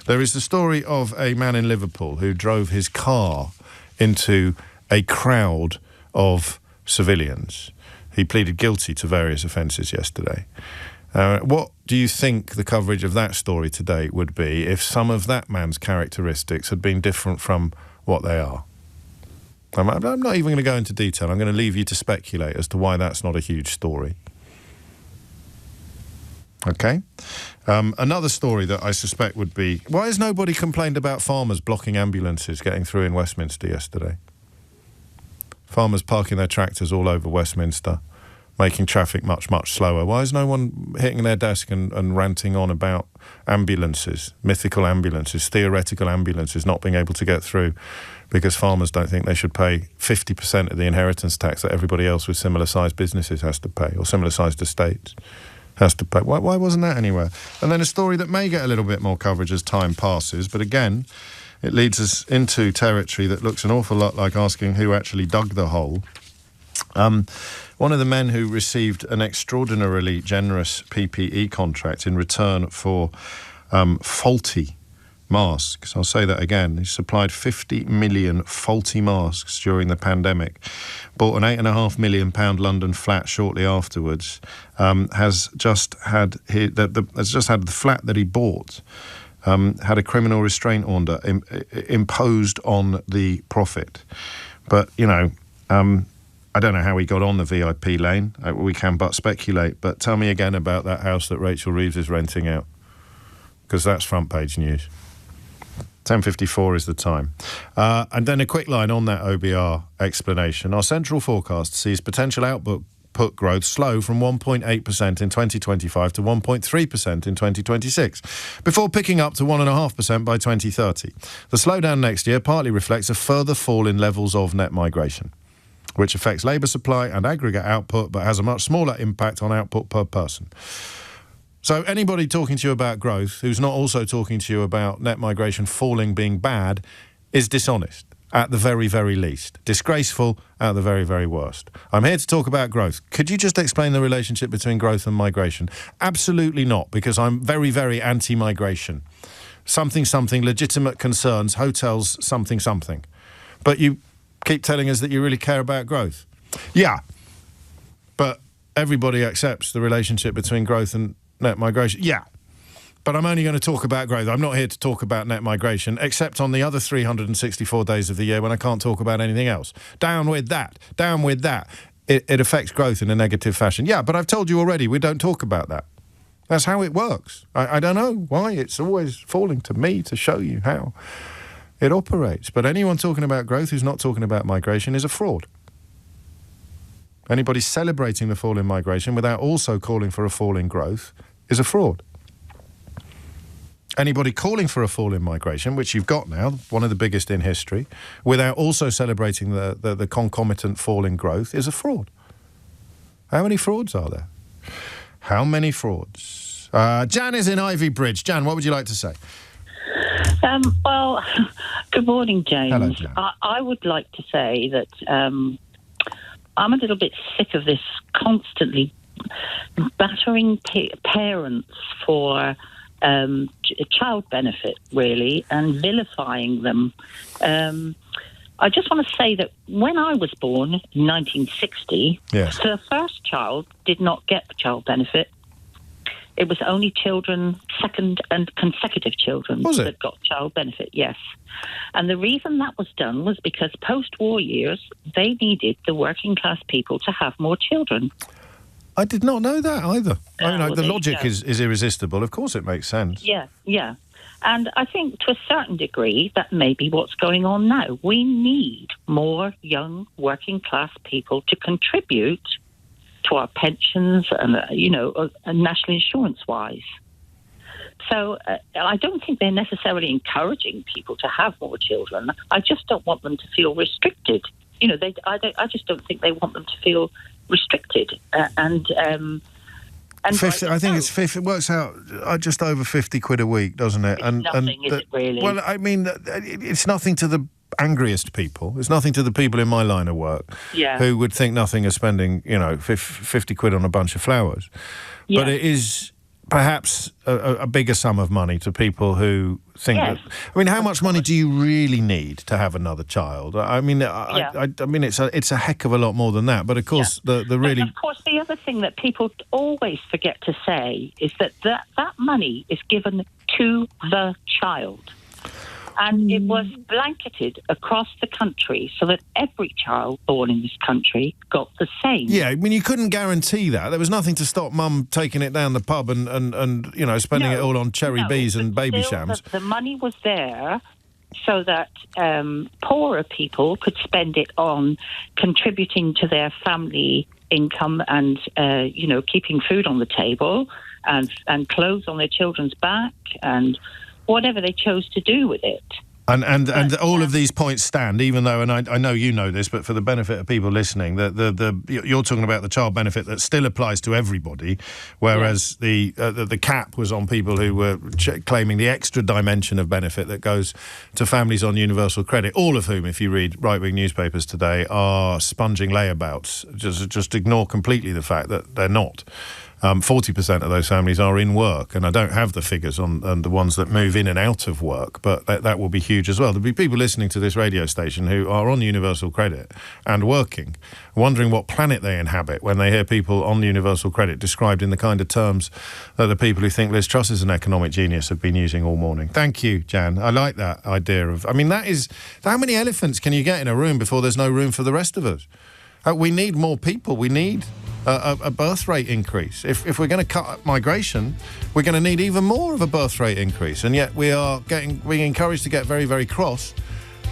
There is the story of a man in Liverpool who drove his car into a crowd of civilians. He pleaded guilty to various offences yesterday. What do you think the coverage of that story today would be if some of that man's characteristics had been different from what they are? I'm not even going to go into detail. I'm going to leave you to speculate as to why that's not a huge story. Okay? Another story that I suspect would be, why has nobody complained about farmers blocking ambulances getting through in Westminster yesterday? Farmers parking their tractors all over Westminster, making traffic much, much slower. Why is no one hitting their desk and ranting on about ambulances, mythical ambulances, theoretical ambulances not being able to get through because farmers don't think they should pay 50% of the inheritance tax that everybody else with similar-sized businesses has to pay, or similar-sized estates has to pay? Why wasn't that anywhere? And then a story that may get a little bit more coverage as time passes, but again, it leads us into territory that looks an awful lot like asking who actually dug the hole. One of the men who received an extraordinarily generous PPE contract in return for faulty masks. I'll say that again. He supplied 50 million faulty masks during the pandemic, bought an £8.5 million London flat shortly afterwards, has just had the flat that he bought had a criminal restraint order imposed on the profit. But, you know, I don't know how he got on the VIP lane. We can but speculate. But tell me again about that house that Rachel Reeves is renting out, because that's front page news. 10:54 is the time. And then a quick line on that OBR explanation. Our central forecast sees potential output growth slow from 1.8% in 2025 to 1.3% in 2026, before picking up to 1.5% by 2030. The slowdown next year partly reflects a further fall in levels of net migration, which affects labour supply and aggregate output, but has a much smaller impact on output per person. So anybody talking to you about growth who's not also talking to you about net migration falling being bad is dishonest, at the very, very least. Disgraceful, at the very, very worst. I'm here to talk about growth. Could you just explain the relationship between growth and migration? Absolutely not, because I'm very, very anti-migration. Something, legitimate concerns, hotels, something. But you keep telling us that you really care about growth. Yeah, but everybody accepts the relationship between growth and net migration. Yeah, but I'm only going to talk about growth. I'm not here to talk about net migration, except on the other 364 days of the year when I can't talk about anything else. Down with that. Down with that. It affects growth in a negative fashion. Yeah, but I've told you already, we don't talk about that. That's how it works. I don't know why it's always falling to me to show you how it operates. But anyone talking about growth who's not talking about migration is a fraud. Anybody celebrating the fall in migration without also calling for a fall in growth is a fraud. Anybody calling for a fall in migration, which you've got now, one of the biggest in history, without also celebrating the concomitant fall in growth is a fraud. How many frauds are there? How many frauds? Jan is in Ivy Bridge. Jan, what would you like to say? Well, good morning, James. Hello, Jan. I would like to say that I'm a little bit sick of this constantly battering parents for child benefit, really, and vilifying them. I just want to say that when I was born in 1960, yes, the first child did not get the child benefit. It was only children, second and consecutive children that got child benefit, yes. And the reason that was done was because post-war years, they needed the working class people to have more children. I did not know that either. The logic is irresistible. Of course it makes sense. Yeah. And I think to a certain degree that may be what's going on now. We need more young working class people to contribute to our pensions and, national insurance-wise. So I don't think they're necessarily encouraging people to have more children. I just don't want them to feel restricted. I just don't think they want them to feel restricted. And 50, I think it's 50. It works out just over 50 quid a week, doesn't it? It's nothing, is it really? Well, I mean, it's nothing to the angriest people. It's nothing to the people in my line of work who would think nothing of spending, 50 quid on a bunch of flowers. Yeah. But it is perhaps a bigger sum of money to people who think that. I mean, how much money do you really need to have another child? I mean, I mean, it's a heck of a lot more than that. But of course, the really. But of course, the other thing that people always forget to say is that money is given to the child. And it was blanketed across the country so that every child born in this country got the same. Yeah, I mean, you couldn't guarantee that. There was nothing to stop Mum taking it down the pub and spending it all on cherry bees and baby shams. The money was there so that poorer people could spend it on contributing to their family income and, keeping food on the table and clothes on their children's back and whatever they chose to do with it. And all of these points stand, even though, and I know you know this, but for the benefit of people listening, you're talking about the child benefit that still applies to everybody, whereas the cap was on people who were claiming the extra dimension of benefit that goes to families on universal credit, all of whom, if you read right-wing newspapers today, are sponging layabouts. Just ignore completely the fact that they're not. 40% of those families are in work, and I don't have the figures on the ones that move in and out of work, but that will be huge as well. There'll be people listening to this radio station who are on universal credit and working, wondering what planet they inhabit when they hear people on universal credit described in the kind of terms that the people who think Liz Truss is an economic genius have been using all morning. Thank you, Jan. I like that idea of... I mean, that is... How many elephants can you get in a room before there's no room for the rest of us? We need more people. We need... a birth rate increase. If we're going to cut migration, we're going to need even more of a birth rate increase. And yet we're encouraged to get very, very cross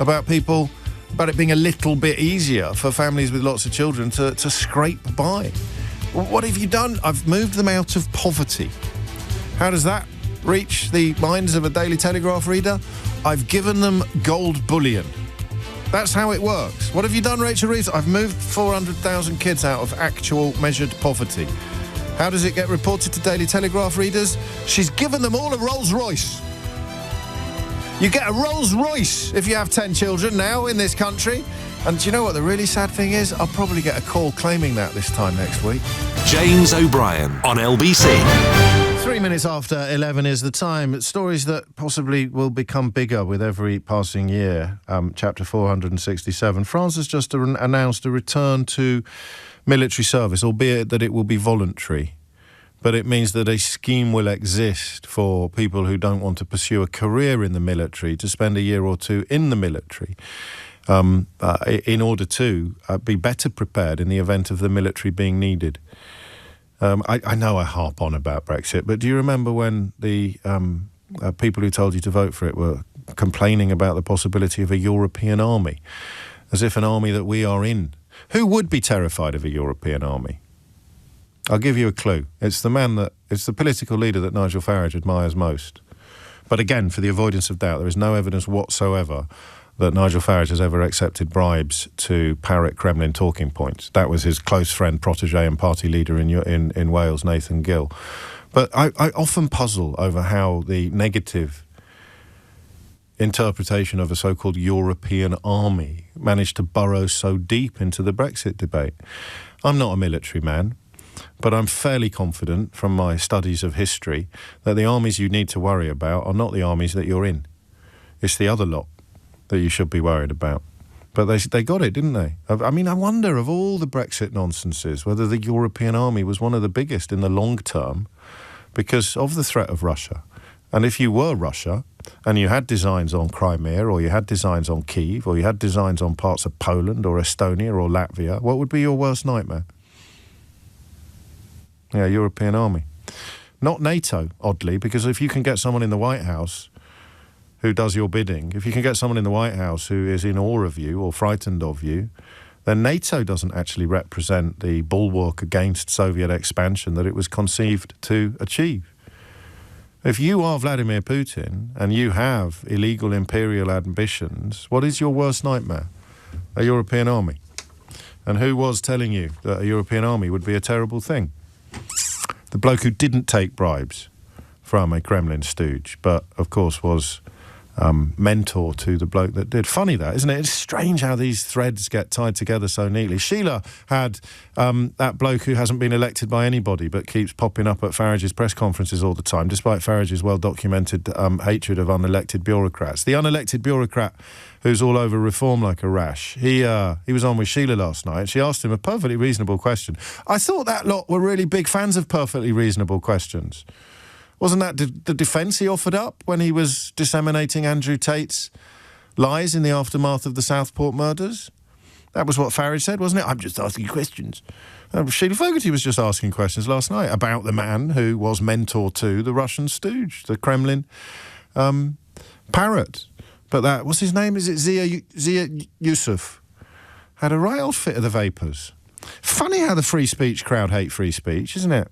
about it being a little bit easier for families with lots of children to scrape by. What have you done? I've moved them out of poverty. How does that reach the minds of a Daily Telegraph reader? I've given them gold bullion. That's how it works. What have you done, Rachel Reeves? I've moved 400,000 kids out of actual measured poverty. How does it get reported to Daily Telegraph readers? She's given them all a Rolls Royce. You get a Rolls Royce if you have 10 children now in this country. And do you know what the really sad thing is? I'll probably get a call claiming that this time next week. James O'Brien on LBC. 3 minutes after 11 is the time. Stories that possibly will become bigger with every passing year. Chapter 467. France has just announced a return to military service, albeit that it will be voluntary. But it means that a scheme will exist for people who don't want to pursue a career in the military to spend a year or two in the military in order to be better prepared in the event of the military being needed. I know I harp on about Brexit, but do you remember when the people who told you to vote for it were complaining about the possibility of a European army, as if an army that we are in? Who would be terrified of a European army? I'll give you a clue. It's the political leader that Nigel Farage admires most. But again, for the avoidance of doubt, there is no evidence whatsoever that Nigel Farage has ever accepted bribes to parrot Kremlin talking points. That was his close friend, protégé and party leader in Wales, Nathan Gill. But I often puzzle over how the negative interpretation of a so-called European army managed to burrow so deep into the Brexit debate. I'm not a military man, but I'm fairly confident from my studies of history that the armies you need to worry about are not the armies that you're in. It's the other lot that you should be worried about. But they got it, didn't they? I mean, I wonder, of all the Brexit nonsenses, whether the European army was one of the biggest in the long term because of the threat of Russia. And if you were Russia and you had designs on Crimea, or you had designs on Kyiv, or you had designs on parts of Poland or Estonia or Latvia, what would be your worst nightmare? Yeah, European army. Not NATO, oddly, because if you can get someone in the White House who does your bidding, if you can get someone in the White House who is in awe of you or frightened of you, then NATO doesn't actually represent the bulwark against Soviet expansion that it was conceived to achieve. If you are Vladimir Putin and you have illegal imperial ambitions, what is your worst nightmare? A European army. And who was telling you that a European army would be a terrible thing? The bloke who didn't take bribes from a Kremlin stooge, but of course was mentor to the bloke that did. Funny that, isn't it? It's strange how these threads get tied together so neatly. Sheila had that bloke who hasn't been elected by anybody but keeps popping up at Farage's press conferences all the time, despite Farage's well-documented hatred of unelected bureaucrats. The unelected bureaucrat who's all over reform like a rash. He was on with Sheila last night. She asked him a perfectly reasonable question. I thought that lot were really big fans of perfectly reasonable questions. Wasn't that the defence he offered up when he was disseminating Andrew Tate's lies in the aftermath of the Southport murders? That was what Farage said, wasn't it? I'm just asking questions. Sheila Fogarty was just asking questions last night about the man who was mentor to the Russian stooge, the Kremlin parrot. But that, what's his name? Is it Zia Yusuf? Had a right old fit of the vapours. Funny how the free speech crowd hate free speech, isn't it?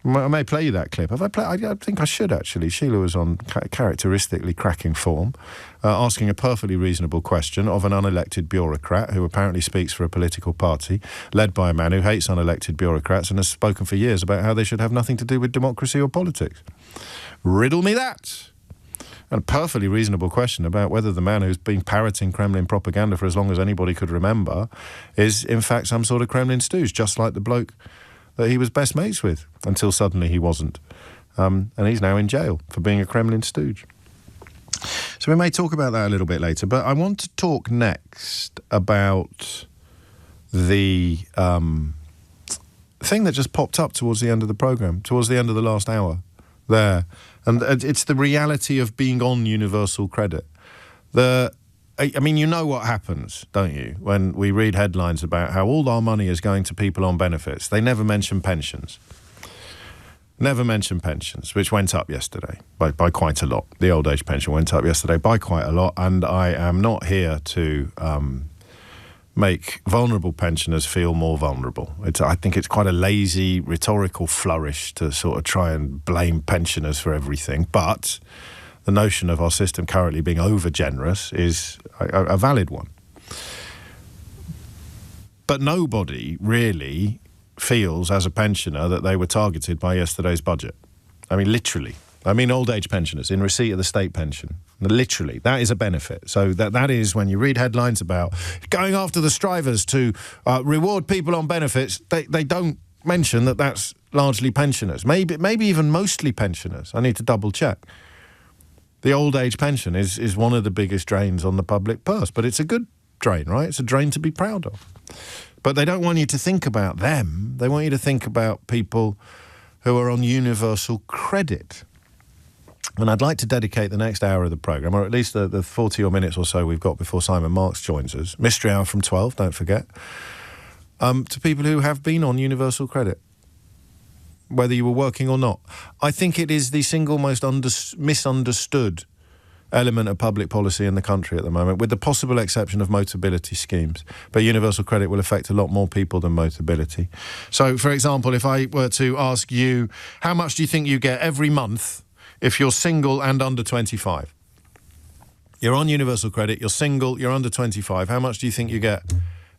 I may play you that clip. Have I played? I think I should, actually. Sheila was on characteristically cracking form, asking a perfectly reasonable question of an unelected bureaucrat who apparently speaks for a political party, led by a man who hates unelected bureaucrats and has spoken for years about how they should have nothing to do with democracy or politics. Riddle me that! And a perfectly reasonable question about whether the man who's been parroting Kremlin propaganda for as long as anybody could remember is, in fact, some sort of Kremlin stooge, just like the bloke that he was best mates with, until suddenly he wasn't. And he's now in jail for being a Kremlin stooge. So we may talk about that a little bit later, but I want to talk next about the thing that just popped up towards the end of the programme, towards the end of the last hour there. And it's the reality of being on universal credit. I mean, you know what happens, don't you, when we read headlines about how all our money is going to people on benefits. They never mention pensions. Never mention pensions, which went up yesterday by quite a lot. The old age pension went up yesterday by quite a lot, and I am not here to make vulnerable pensioners feel more vulnerable. I think it's quite a lazy rhetorical flourish to sort of try and blame pensioners for everything, but the notion of our system currently being over-generous is a valid one. But nobody really feels, as a pensioner, that they were targeted by yesterday's budget. I mean, literally. I mean, old age pensioners in receipt of the state pension. Literally, that is a benefit. So that is when you read headlines about going after the strivers to reward people on benefits, they don't mention that that's largely pensioners, maybe even mostly pensioners. I need to double check. The old age pension is one of the biggest drains on the public purse, but it's a good drain, right? It's a drain to be proud of. But they don't want you to think about them. They want you to think about people who are on universal credit. And I'd like to dedicate the next hour of the programme, or at least the 40 or minutes or so we've got before Simon Marks joins us, Mystery Hour from 12, don't forget, to people who have been on universal credit, whether you were working or not. I think it is the single most misunderstood element of public policy in the country at the moment, with the possible exception of Motability schemes. But universal credit will affect a lot more people than Motability. So, for example, if I were to ask you, how much do you think you get every month if you're single and under 25? You're on universal credit, you're single, you're under 25. How much do you think you get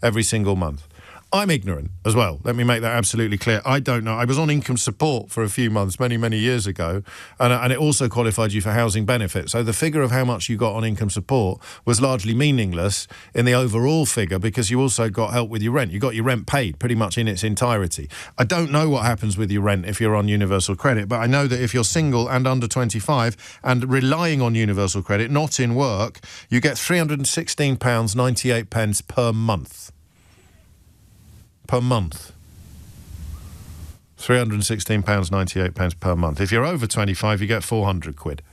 every single month? I'm ignorant as well. Let me make that absolutely clear. I don't know. I was on income support for a few months, many, many years ago, and it also qualified you for housing benefit. So the figure of how much you got on income support was largely meaningless in the overall figure, because you also got help with your rent. You got your rent paid pretty much in its entirety. I don't know what happens with your rent if you're on universal credit, but I know that if you're single and under 25 and relying on universal credit, not in work, you get £316.98 per month. Per month. £316.98 per month. If you're over 25, you get 400 quid.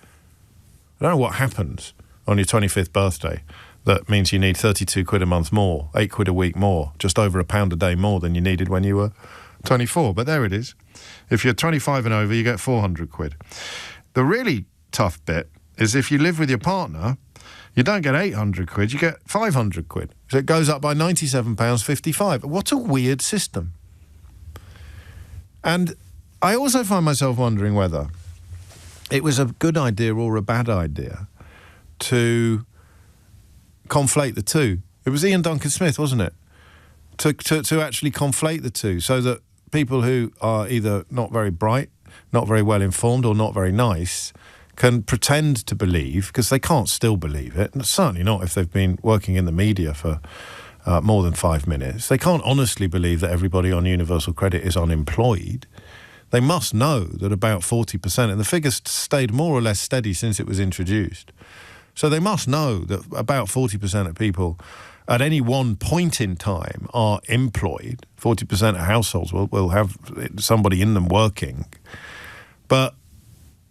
I don't know what happens on your 25th birthday that means you need 32 quid a month more, 8 quid a week more, just over £1 a day more than you needed when you were 24. But there it is. If you're 25 and over, you get 400 quid. The really tough bit is if you live with your partner, you don't get 800 quid, you get 500 quid. So it goes up by £97.55. What a weird system. And I also find myself wondering whether it was a good idea or a bad idea to conflate the two. It was Ian Duncan Smith, wasn't it? To actually conflate the two, so that people who are either not very bright, not very well informed, or not very nice can pretend to believe, because they can't still believe it, and certainly not if they've been working in the media for more than 5 minutes. They can't honestly believe that everybody on universal credit is unemployed. They must know that about 40%, and the figure's stayed more or less steady since it was introduced. So they must know that about 40% of people at any one point in time are employed. 40% of households will have somebody in them working. But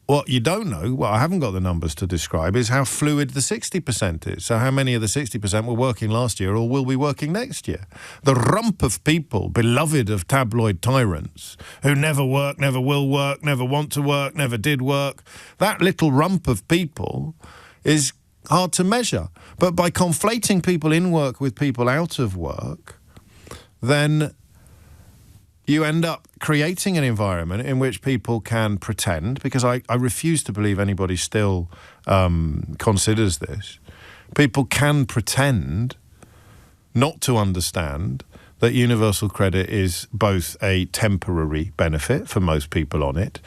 what you don't know, well, I haven't got the numbers to describe, is how fluid the 60% is. So how many of the 60% were working last year or will be working next year? The rump of people, beloved of tabloid tyrants, who never work, never will work, never want to work, never did work, that little rump of people is hard to measure. But by conflating people in work with people out of work, then you end up creating an environment in which people can pretend, because I refuse to believe anybody still considers this. People can pretend not to understand that universal credit is both a temporary benefit for most people on it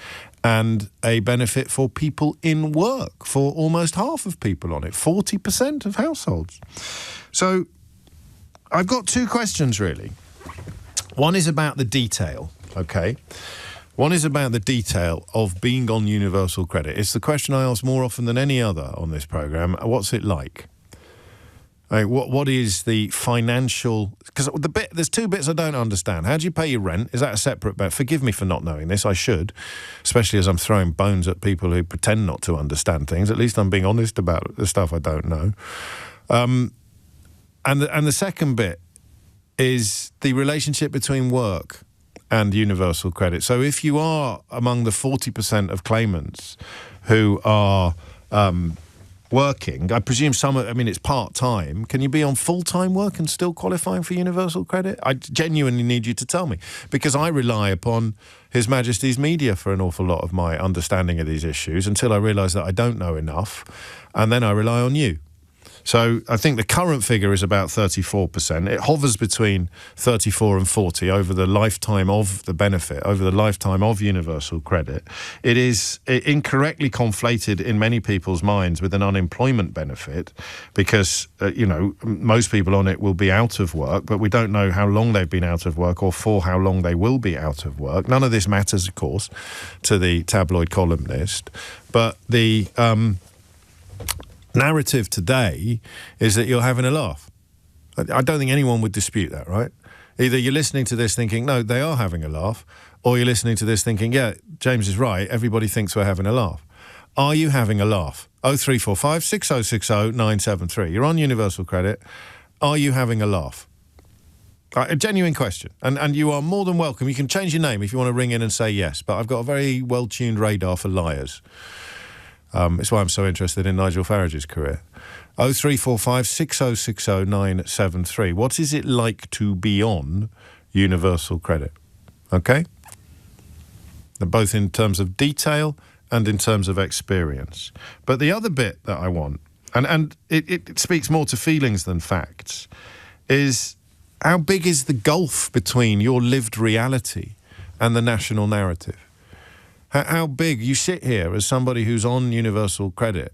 and a benefit for people in work, for almost half of people on it, 40% of households. So I've got two questions, really. One is about the detail, okay? One is about the detail of being on universal credit. It's the question I ask more often than any other on this programme. What's it like? What is the financial... Because there's two bits I don't understand. How do you pay your rent? Is that a separate bet? Forgive me for not knowing this. I should, especially as I'm throwing bones at people who pretend not to understand things. At least I'm being honest about the stuff I don't know. And the second bit is the relationship between work and universal credit. So if you are among the 40% of claimants who are working, I presume it's part-time, can you be on full-time work and still qualifying for universal credit? I genuinely need you to tell me, because I rely upon His Majesty's media for an awful lot of my understanding of these issues until I realise that I don't know enough, and then I rely on you. So I think the current figure is about 34%. It hovers between 34 and 40 over the lifetime of the benefit, over the lifetime of universal credit. It is incorrectly conflated in many people's minds with an unemployment benefit because, most people on it will be out of work, but we don't know how long they've been out of work or for how long they will be out of work. None of this matters, of course, to the tabloid columnist. But the narrative today is that you're having a laugh. I don't think anyone would dispute that, right? Either you're listening to this thinking, no, they are having a laugh, or you're listening to this thinking, yeah, James is right, everybody thinks we're having a laugh. Are you having a laugh? 0345 6060 973. You're on universal credit. Are you having a laugh? A genuine question. And you are more than welcome. You can change your name if you want to ring in and say yes, but I've got a very well-tuned radar for liars. It's why I'm so interested in Nigel Farage's career. 0345 6060 973. What is it like to be on universal credit? Okay? Both in terms of detail and in terms of experience. But the other bit that I want, and it speaks more to feelings than facts, is how big is the gulf between your lived reality and the national narrative? How big? You sit here as somebody who's on universal credit,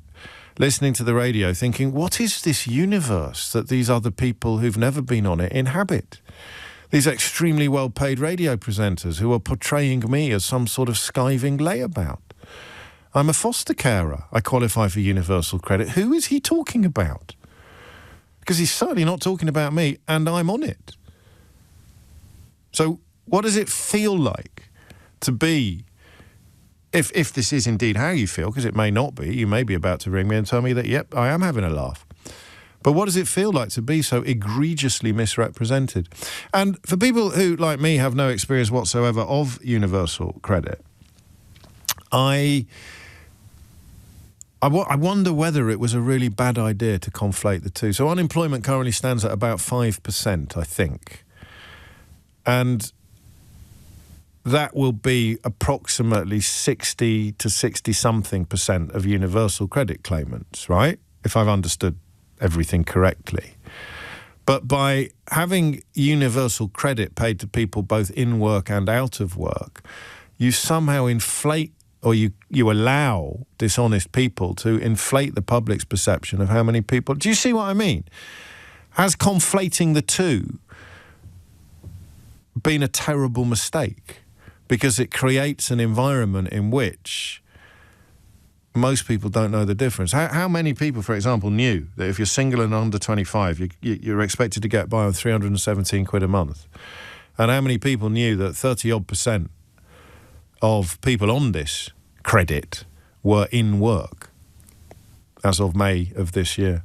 listening to the radio, thinking, what is this universe that these other people who've never been on it inhabit? These extremely well-paid radio presenters who are portraying me as some sort of skiving layabout. I'm a foster carer. I qualify for universal credit. Who is he talking about? Because he's certainly not talking about me, and I'm on it. So what does it feel like to be, if this is indeed how you feel, because it may not be, you may be about to ring me and tell me that, yep, I am having a laugh. But what does it feel like to be so egregiously misrepresented? And for people who, like me, have no experience whatsoever of universal credit, I wonder whether it was a really bad idea to conflate the two. So unemployment currently stands at about 5%, I think. And that will be approximately 60 to 60-something% of universal credit claimants, right? If I've understood everything correctly. But by having universal credit paid to people both in work and out of work, you somehow inflate, or you allow dishonest people to inflate the public's perception of how many people... Do you see what I mean? Has conflating the two been a terrible mistake? Because it creates an environment in which most people don't know the difference. How many people, for example, knew that if you're single and under 25, you're expected to get by on 317 quid a month? And how many people knew that 30-odd% of people on this credit were in work as of May of this year?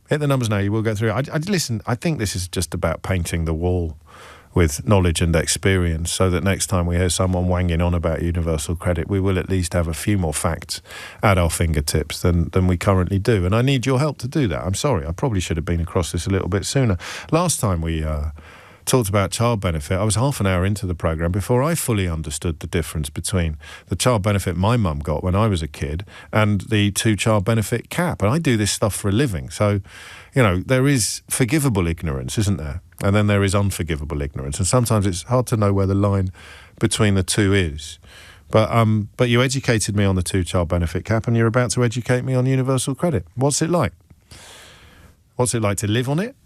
Hit the numbers now, you will go through it. Listen, I think this is just about painting the wall with knowledge and experience, so that next time we hear someone wanging on about universal credit, we will at least have a few more facts at our fingertips than we currently do. And I need your help to do that. I'm sorry, I probably should have been across this a little bit sooner. Last time we talked about child benefit, I was half an hour into the programme before I fully understood the difference between the child benefit my mum got when I was a kid and the 2 child benefit cap. And I do this stuff for a living. So, there is forgivable ignorance, isn't there? And then there is unforgivable ignorance. And sometimes it's hard to know where the line between the two is. But you educated me on the 2 child benefit cap, and you're about to educate me on universal credit. What's it like? What's it like to live on it?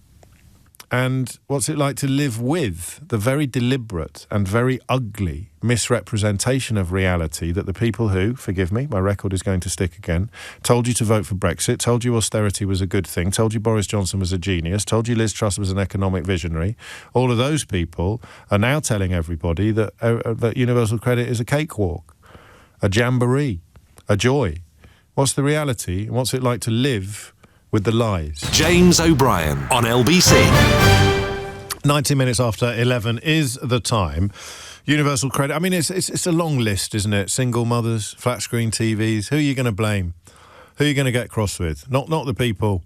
And what's it like to live with the very deliberate and very ugly misrepresentation of reality that the people who, forgive me, my record is going to stick again, told you to vote for Brexit, told you austerity was a good thing, told you Boris Johnson was a genius, told you Liz Truss was an economic visionary, all of those people are now telling everybody that universal credit is a cakewalk, a jamboree, a joy. What's the reality, and what's it like to live with the lies? James O'Brien on LBC. 90 minutes after 11 is the time. Universal credit. I mean, it's a long list, isn't it? Single mothers, flat screen TVs. Who are you going to blame? Who are you going to get cross with? Not the people.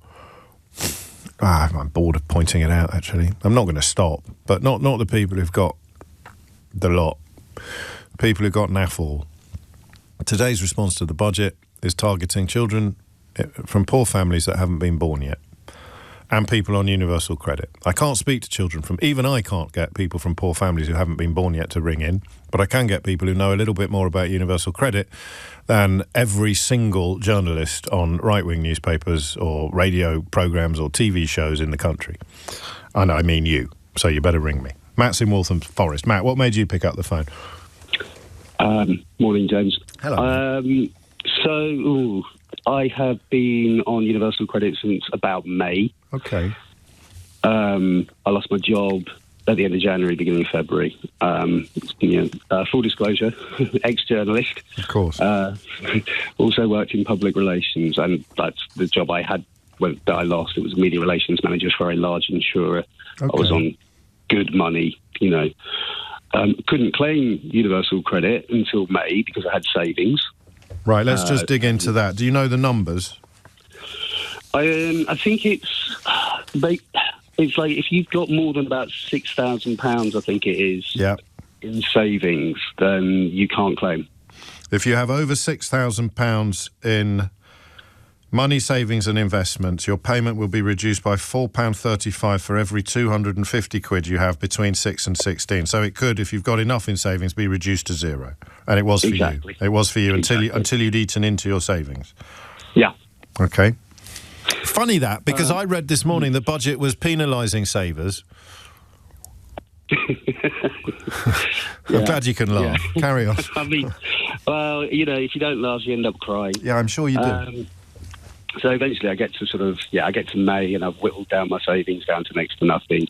I'm bored of pointing it out, actually. I'm not going to stop. But not the people who've got the lot. People who've got naff all. Today's response to the budget is targeting children from poor families that haven't been born yet. and people on universal credit. I can't speak to children even I can't get people from poor families who haven't been born yet to ring in, but I can get people who know a little bit more about universal credit than every single journalist on right-wing newspapers or radio programmes or TV shows in the country. And I mean you, so you better ring me. Matt's in Waltham Forest. Matt, what made you pick up the phone? Morning, James. Hello. I have been on universal credit since about May. Okay. I lost my job at the end of January, beginning of February. Full disclosure, ex-journalist. Of course. Also worked in public relations, and that's the job I had that I lost. It was media relations manager for a large insurer. Okay. I was on good money, couldn't claim universal credit until May because I had savings. Right, let's just dig into that. Do you know the numbers? I think it's like if you've got more than about £6,000, I think it is, in savings, then you can't claim. If you have over £6,000 in money, savings and investments, your payment will be reduced by £4.35 for every 250 quid you have between 6 and 16. So it could, if you've got enough in savings, be reduced to zero. And it was for you. It was for you until you'd eaten into your savings. Yeah. Okay. Funny that, because I read this morning the budget was penalising savers. I'm glad you can laugh. Yeah. Carry on. I mean, well, if you don't laugh, you end up crying. Yeah, I'm sure you do. So eventually I get to May and I've whittled down my savings down to next to nothing,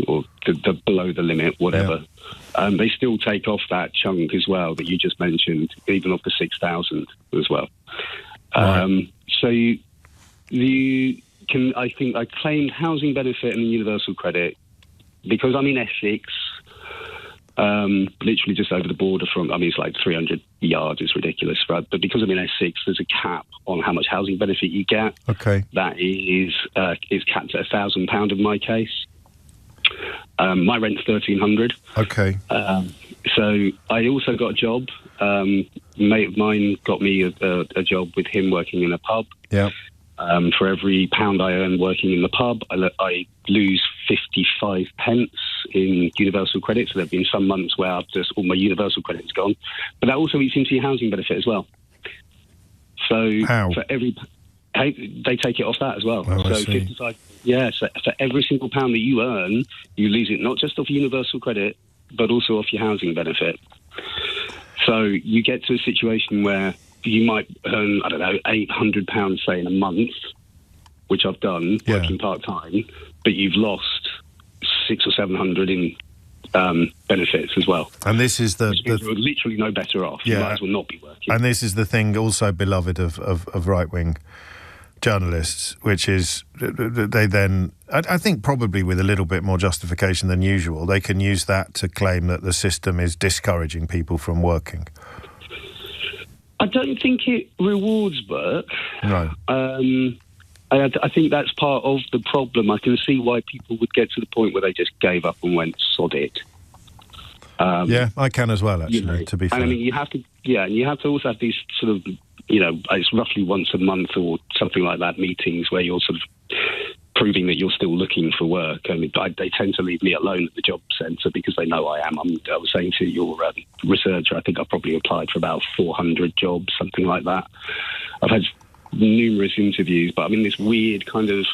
or the below the limit, whatever. Yeah. They still take off that chunk as well that you just mentioned, even off the 6,000 as well. Right. So you can, I think I claimed housing benefit and universal credit because I'm in Essex, literally just over the border it's like 300 yards, it's ridiculous, right? But because I'm in Essex, there's a cap on how much housing benefit you get. Okay. That is capped at £1,000 in my case. My rent's £1,300. Okay. So I also got a job. A mate of mine got me a job with him working in a pub. Yeah. For every £1 I earn working in the pub, I lose 55 pence in universal credit. So there have been some months where all my universal credit's gone. But that also eats into your housing benefit as well. So how? They take it off that as well. Oh, so 55. Yeah. So for every single £1 that you earn, you lose it not just off universal credit, but also off your housing benefit. So you get to a situation where you might earn, I don't know, £800, say, in a month, which I've done, working part-time, but you've lost 600 or 700 in benefits as well. And this is you're literally no better off. You might as well not be working. And this is the thing also beloved of right-wing journalists, which is they then, I think probably with a little bit more justification than usual, they can use that to claim that the system is discouraging people from working. I don't think it rewards work. No. I think that's part of the problem. I can see why people would get to the point where they just gave up and went, sod it. I can as well, actually, to be fair. And I mean, you have to also have these sort of, it's roughly once a month or something like that, meetings where you're sort of proving that you're still looking for work. I mean, they tend to leave me alone at the job centre because they know I am. I was saying to your researcher, I think I've probably applied for about 400 jobs, something like that. I've had numerous interviews, but I'm in this weird kind of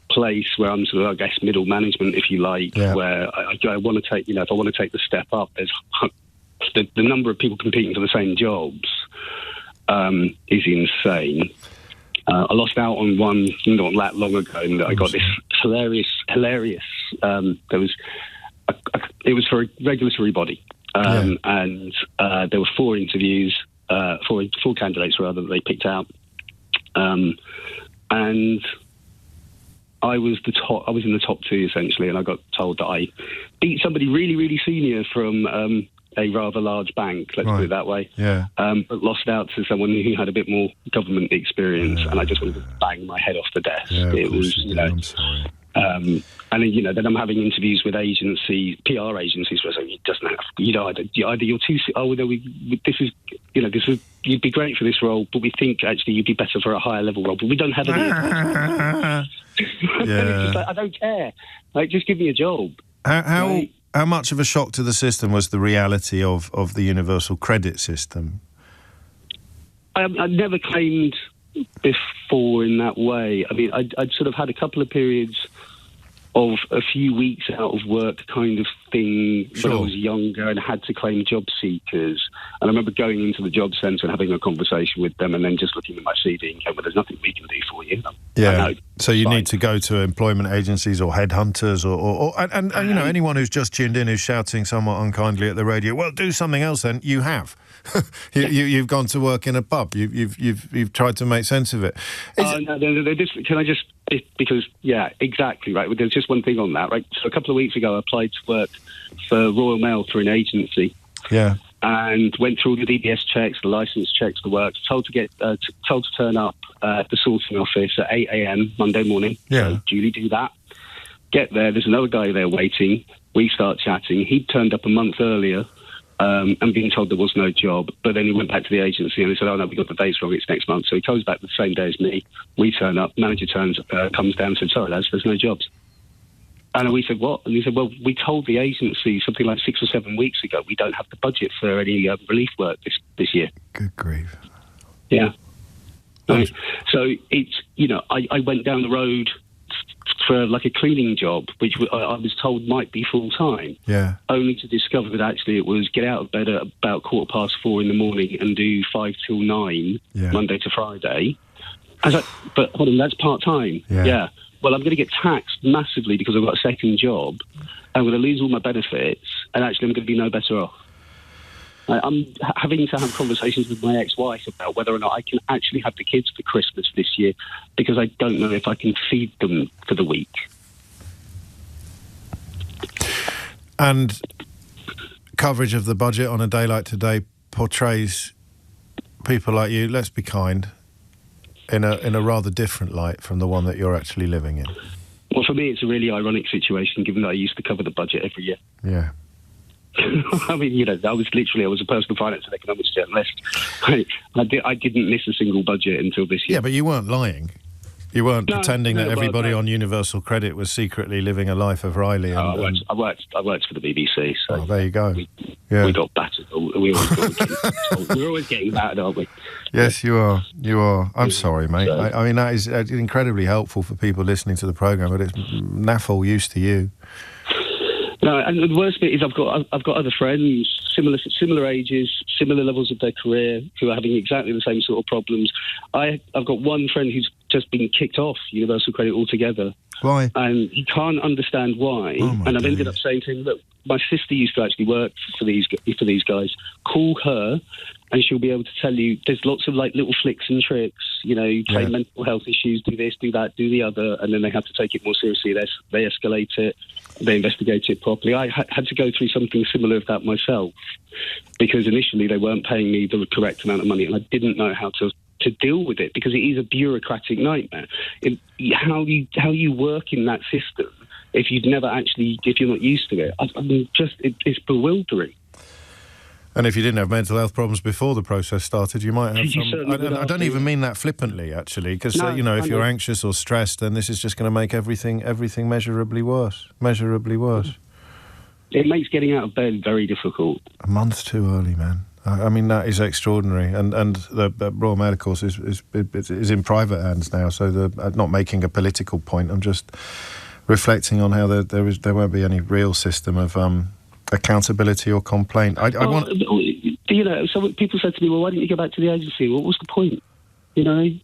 place where I'm sort of, I guess, middle management, if you like, where I want to take, if I want to take the step up, there's the number of people competing for the same jobs is insane. I lost out on one not that long ago, and I got this hilarious. It was for a regulatory body, and there were four candidates rather that they picked out, and I was in the top two essentially, and I got told that I beat somebody really, really senior from a rather large bank, let's put it that way. Yeah. But lost out to someone who had a bit more government experience, and I just wanted to bang my head off the desk. Yeah, it was, I'm sorry. And then, then I'm having interviews with PR agencies, where I say, it doesn't have, either you're too, you'd be great for this role, but we think actually you'd be better for a higher level role, but we don't have any. Yeah. It's just like, I don't care. Like, just give me a job. How much of a shock to the system was the reality of the universal credit system? I'd never claimed before in that way. I mean, I'd sort of had a couple of periods of a few weeks out of work kind of thing when I was younger and had to claim job seekers. And I remember going into the job centre and having a conversation with them and then just looking at my CV and going, well, there's nothing we can do for you. Yeah. So you need to go to employment agencies or headhunters and anyone who's just tuned in who's shouting somewhat unkindly at the radio, well, do something else then. You have. You've gone to work in a pub. You've tried to make sense of it. Can I just... Because, yeah, exactly, right. There's just one thing on that, right? So a couple of weeks ago, I applied to work for Royal Mail through an agency. Yeah. And went through all the DBS checks, the licence checks, the work. Told to turn up at the sorting office at 8 a.m. Monday morning. Yeah. So duly do that. Get there. There's another guy there waiting. We start chatting. He'd turned up a month earlier. And being told there was no job, but then he went back to the agency and they said, oh no, we got the dates wrong, it's next month. So he comes back the same day as me. We turn up, manager comes down and said, sorry lads, there's no jobs. And we said, what? And he said, well, we told the agency something like 6 or 7 weeks ago we don't have the budget for any relief work this year. Good grief. Yeah. Right. So it's, I went down the road for like a cleaning job, which I was told might be full-time, only to discover that actually it was get out of bed at about 4:15 in the morning and do 5 till 9, Monday to Friday. I was like, but hold on, that's part-time. Yeah. Well, I'm going to get taxed massively because I've got a second job. I'm going to lose all my benefits, and actually I'm going to be no better off. I'm having to have conversations with my ex-wife about whether or not I can actually have the kids for Christmas this year because I don't know if I can feed them for the week. And coverage of the budget on a day like today portrays people like you, let's be kind, in a rather different light from the one that you're actually living in. Well, for me, it's a really ironic situation given that I used to cover the budget every year. Yeah. I mean, I was a personal finance and economics journalist. I didn't miss a single budget until this year. Yeah, but you weren't lying. You weren't pretending that everybody on universal credit was secretly living a life of Riley. I worked for the BBC. So there you go. We got battered. We're always getting battered, aren't we? Yes, you are. You are. I'm sorry, mate. So, I mean, that is incredibly helpful for people listening to the programme, but it's naff all use to you. No, and the worst bit is I've got other friends, similar ages, similar levels of their career, who are having exactly the same sort of problems. I've got one friend who's just been kicked off universal credit altogether. Why? And he can't understand why. And I've ended up saying to him, look, my sister used to actually work for these guys. Call her, and she'll be able to tell you. There's lots of like little flicks and tricks. You say mental health issues, do this, do that, do the other, and then they have to take it more seriously. They escalate it. They investigate it properly. I had to go through something similar to that myself because initially they weren't paying me the correct amount of money, and I didn't know how to deal with it because it is a bureaucratic nightmare. How you work in that system if you're not used to it. It's bewildering. And if you didn't have mental health problems before the process started, you might have some... I don't even mean that flippantly, actually, because, if you're anxious or stressed, then this is just going to make everything measurably worse. It makes getting out of bed very difficult. A month too early, man. I mean, that is extraordinary. And the Royal Mail, of course, is in private hands now, so they're not making a political point. I'm just reflecting on how there won't be any real system of... accountability or complaint. So people said to me, well, why didn't you go back to the agency? What was the point? They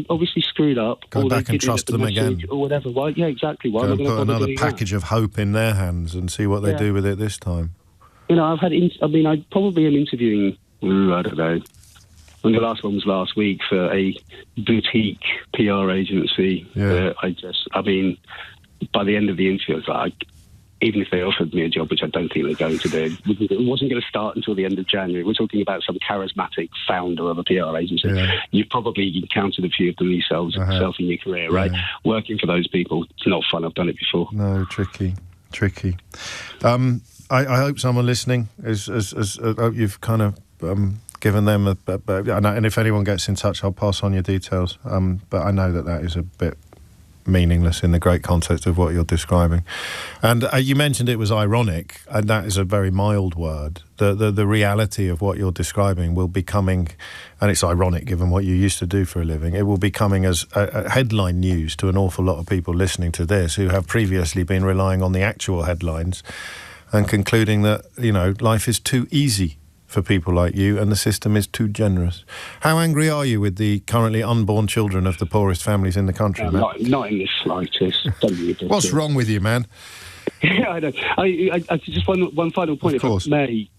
obviously screwed up. Go back and trust them again. Or whatever. Why? Yeah, exactly. Why? Go and put another package of hope in their hands and see what they do with it this time. I probably am interviewing, I don't know, and the last one was last week for a boutique PR agency. Yeah. By the end of the interview, I was like, even if they offered me a job, which I don't think they're going to do, it wasn't going to start until the end of January. We're talking about some charismatic founder of a PR agency. Yeah. You've probably encountered a few of them yourself in your career, right? Yeah. Working for those people, it's not fun. I've done it before. No, tricky. I hope someone listening is you've kind of given them and if anyone gets in touch, I'll pass on your details. But I know that is a bit meaningless in the great context of what you're describing. And you mentioned it was ironic, and that is a very mild word. The reality of what you're describing will be coming, and it's ironic given what you used to do for a living, it will be coming as a headline news to an awful lot of people listening to this who have previously been relying on the actual headlines and concluding that, life is too easy for people like you and the system is too generous. How angry are you with the currently unborn children of the poorest families in the country, man? Not in the slightest. What's wrong with you, man? Yeah, I know. I just one final point, if I may.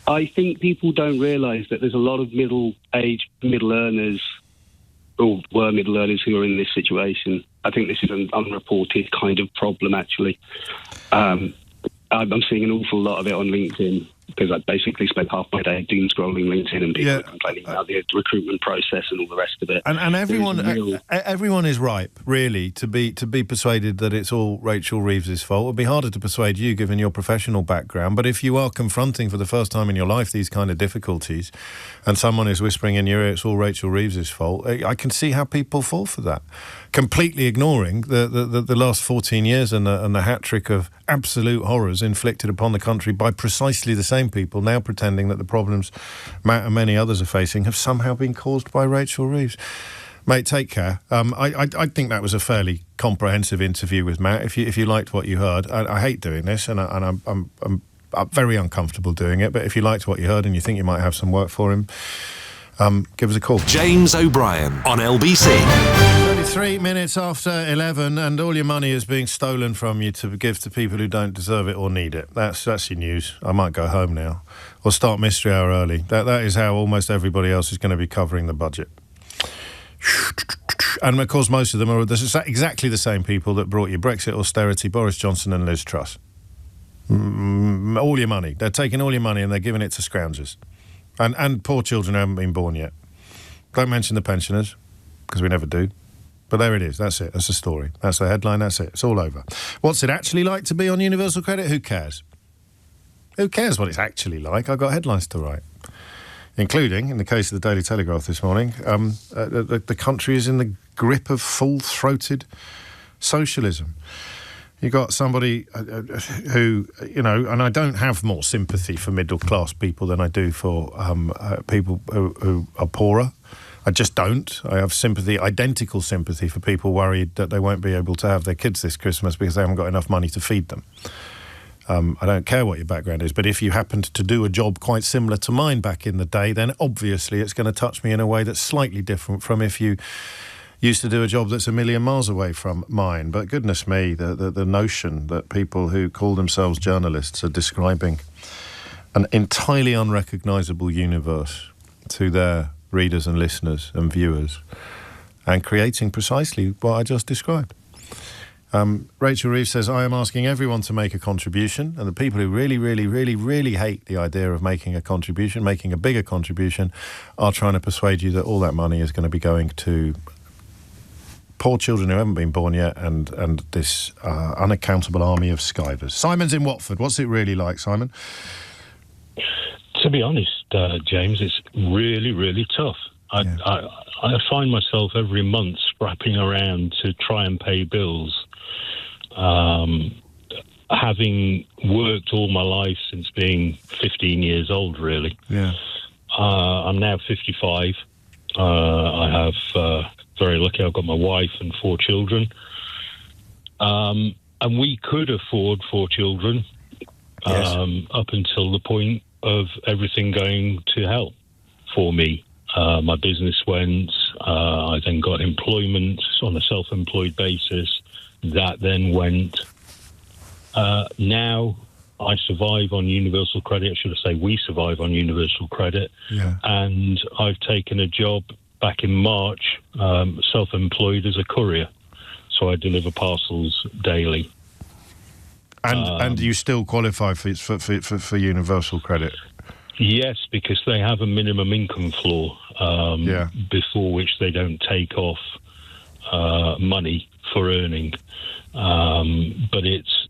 I think people don't realise that there's a lot of middle earners, or were middle earners, who are in this situation. I think this is an unreported kind of problem, actually. I'm seeing an awful lot of it on LinkedIn, because I basically spent half my day doom scrolling LinkedIn and people complaining about the recruitment process and all the rest of it. And everyone is ripe, really, to be persuaded that it's all Rachel Reeves' fault. It would be harder to persuade you, given your professional background. But if you are confronting for the first time in your life these kind of difficulties, and someone is whispering in your ear, it's all Rachel Reeves' fault, I can see how people fall for that, completely ignoring the last 14 years and the hat-trick of absolute horrors inflicted upon the country by precisely the same people now pretending that the problems Matt and many others are facing have somehow been caused by Rachel Reeves. Mate, take care. I think that was a fairly comprehensive interview with Matt. If you liked what you heard, I hate doing this, and I'm very uncomfortable doing it, but if you liked what you heard and you think you might have some work for him, give us a call. James O'Brien on LBC. 33 minutes after 11, and all your money is being stolen from you to give to people who don't deserve it or need it. That's your news. I might go home now, or start Mystery Hour early. That is how almost everybody else is going to be covering the budget. And of course, most of them are exactly the same people that brought you Brexit, austerity, Boris Johnson and Liz Truss. All your money. They're taking all your money and they're giving it to scroungers. And poor children who haven't been born yet. Don't mention the pensioners, because we never do. But there it is. That's it. That's the story. That's the headline. That's it. It's all over. What's it actually like to be on universal credit? Who cares? Who cares what it's actually like? I've got headlines to write. Including, in the case of the Daily Telegraph this morning, the country is in the grip of full-throated socialism. You got somebody who, and I don't have more sympathy for middle-class people than I do for people who are poorer. I just don't. I have identical sympathy for people worried that they won't be able to have their kids this Christmas because they haven't got enough money to feed them. I don't care what your background is, but if you happened to do a job quite similar to mine back in the day, then obviously it's going to touch me in a way that's slightly different from if you used to do a job that's a million miles away from mine. But goodness me, the notion that people who call themselves journalists are describing an entirely unrecognisable universe to their readers and listeners and viewers and creating precisely what I just described. Rachel Reeves says, I am asking everyone to make a contribution, and the people who really, really, really, really hate the idea of making a contribution, making a bigger contribution, are trying to persuade you that all that money is going to be going to poor children who haven't been born yet and this unaccountable army of skivers. Simon's in Watford. What's it really like, Simon? To be honest, James, it's really, really tough. I find myself every month scrapping around to try and pay bills. Having worked all my life since being 15 years old, really. Yeah. I'm now 55. I have, very lucky, I've got my wife and 4 children. And we could afford 4 children up until the point of everything going to hell for me. My business went. I then got employment on a self-employed basis. That then went. Now I survive on universal credit. Should I say we survive on universal credit? Yeah. And I've taken a job back in March, self-employed as a courier. So I deliver parcels daily. And you still qualify for universal credit? Yes, because they have a minimum income floor before which they don't take off money for earning. But it's...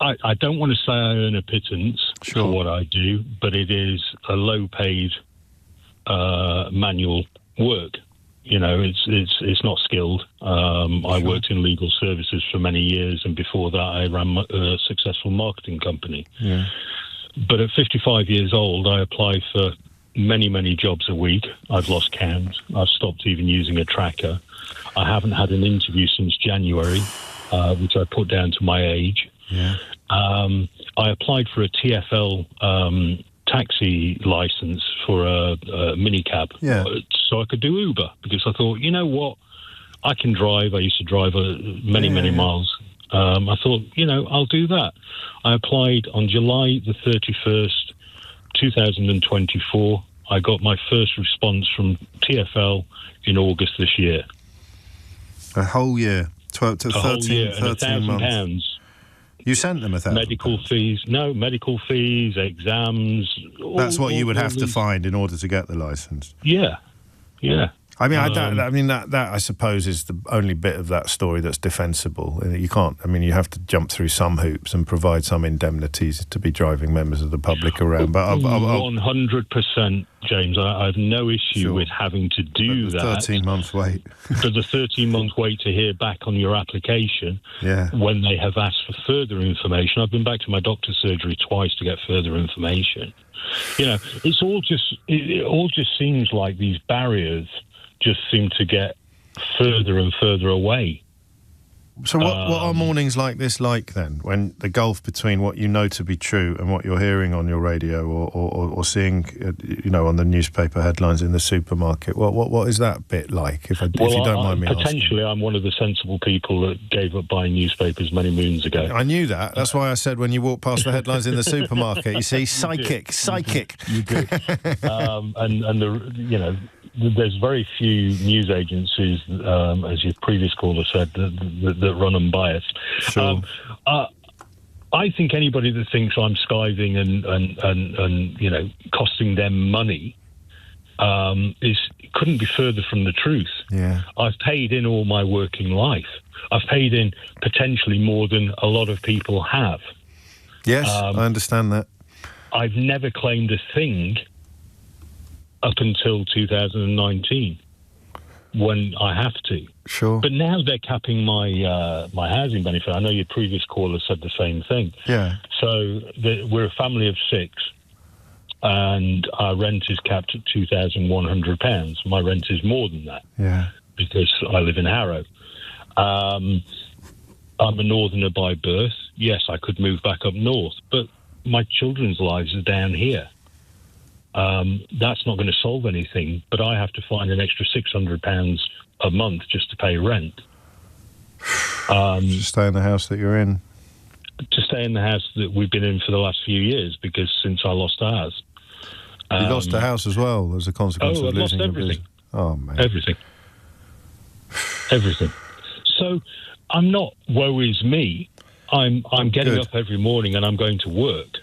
I don't want to say I earn a pittance for what I do, but it is a low-paid manual work. You know, it's not skilled. I worked in legal services for many years, and before that I ran a successful marketing company. Yeah. But at 55 years old, I apply for many, many jobs a week. I've lost count. I've stopped even using a tracker. I haven't had an interview since January, which I put down to my age. Yeah. I applied for a TfL taxi license for a minicab, so I could do Uber, because I thought, you know what, I can drive. I used to drive many miles. I thought, you know, I'll do that. I applied on July the 31st, 2024. I got my first response from TfL in August this year. A whole year, 12 to 13 months. £1,000. You sent them £1,000? Medical fees, exams. That's what you would have to find in order to get the licence. Yeah. I mean, that I suppose is the only bit of that story that's defensible. You can't. I mean, you have to jump through some hoops and provide some indemnities to be driving members of the public around. But 100%, James. I have no issue with having to do that. 13-month wait. For the 13-month wait to hear back on your application. Yeah. When they have asked for further information, I've been back to my doctor's surgery twice to get further information. You know, it all just seems like these barriers just seem to get further and further away. So what are mornings like this like then, when the gulf between what you know to be true and what you're hearing on your radio or seeing, you know, on the newspaper headlines in the supermarket? What is that bit like, if you don't mind me asking? Potentially, I'm one of the sensible people that gave up buying newspapers many moons ago. I knew that. That's why I said when you walk past the headlines in the supermarket, you see, psychic. You did. And you know, there's very few news agencies, as your previous caller said, that run unbiased. Sure. I think anybody that thinks I'm skiving and you know, costing them money couldn't be further from the truth. Yeah. I've paid in all my working life. I've paid in potentially more than a lot of people have. Yes, I understand that. I've never claimed a thing up until 2019, when I have to. Sure. But now they're capping my housing benefit. I know your previous caller said the same thing. Yeah. So we're a family of 6, and our rent is capped at £2,100. My rent is more than that. Yeah. Because I live in Harrow. I'm a northerner by birth. Yes, I could move back up north, but my children's lives are down here. That's not going to solve anything, but I have to find an extra £600 a month just to pay rent. To stay in the house that you're in? To stay in the house that we've been in for the last few years, because since I lost ours. You lost the house as well as a consequence of losing your business? Oh, man. Everything. So I'm not woe is me. I'm getting up every morning and I'm going to work.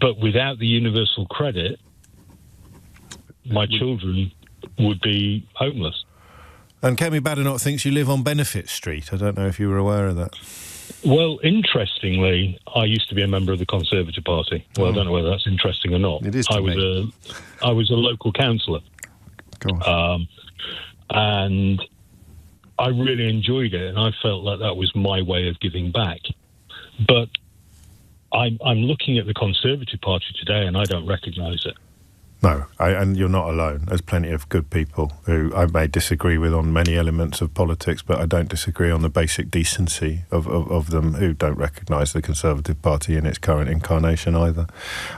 But without the universal credit, my children would be homeless. And Kemi Badenoch thinks you live on Benefit Street. I don't know if you were aware of that. Well, interestingly, I used to be a member of the Conservative Party. Well, I don't know whether that's interesting or not. It is to me. I was a local councillor. And I really enjoyed it, and I felt like that was my way of giving back. But I'm looking at the Conservative Party today, and I don't recognise it. No, and you're not alone. There's plenty of good people who I may disagree with on many elements of politics, but I don't disagree on the basic decency of them who don't recognise the Conservative Party in its current incarnation either.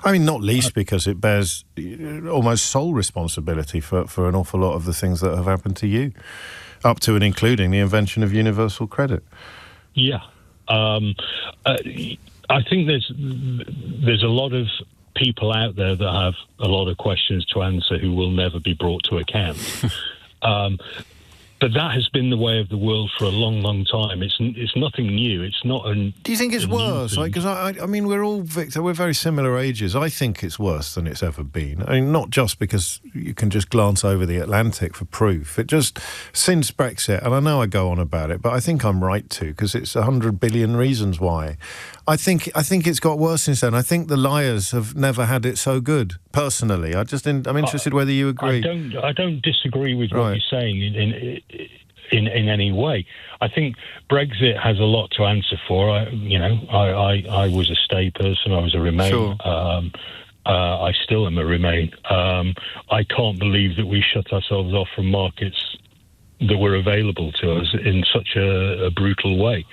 I mean, not least because it bears almost sole responsibility for an awful lot of the things that have happened to you, up to and including the invention of universal credit. Yeah. I think there's a lot of people out there that have a lot of questions to answer who will never be brought to account. But that has been the way of the world for a long, long time. It's nothing new. It's not an... Do you think it's worse? Because I mean, we're all, Victor, we're very similar ages. I think it's worse than it's ever been. I mean, not just because you can just glance over the Atlantic for proof. It just, since Brexit, and I know I go on about it, but I think I'm right to, because it's 100 billion reasons why. I think it's got worse since then. I think the liars have never had it so good, personally. I'm interested whether you agree. I don't disagree with what you're saying in any way. I think Brexit has a lot to answer for. I was a stay person. I was a Remain. Sure. I still am a Remain. I can't believe that we shut ourselves off from markets that were available to us in such a brutal way.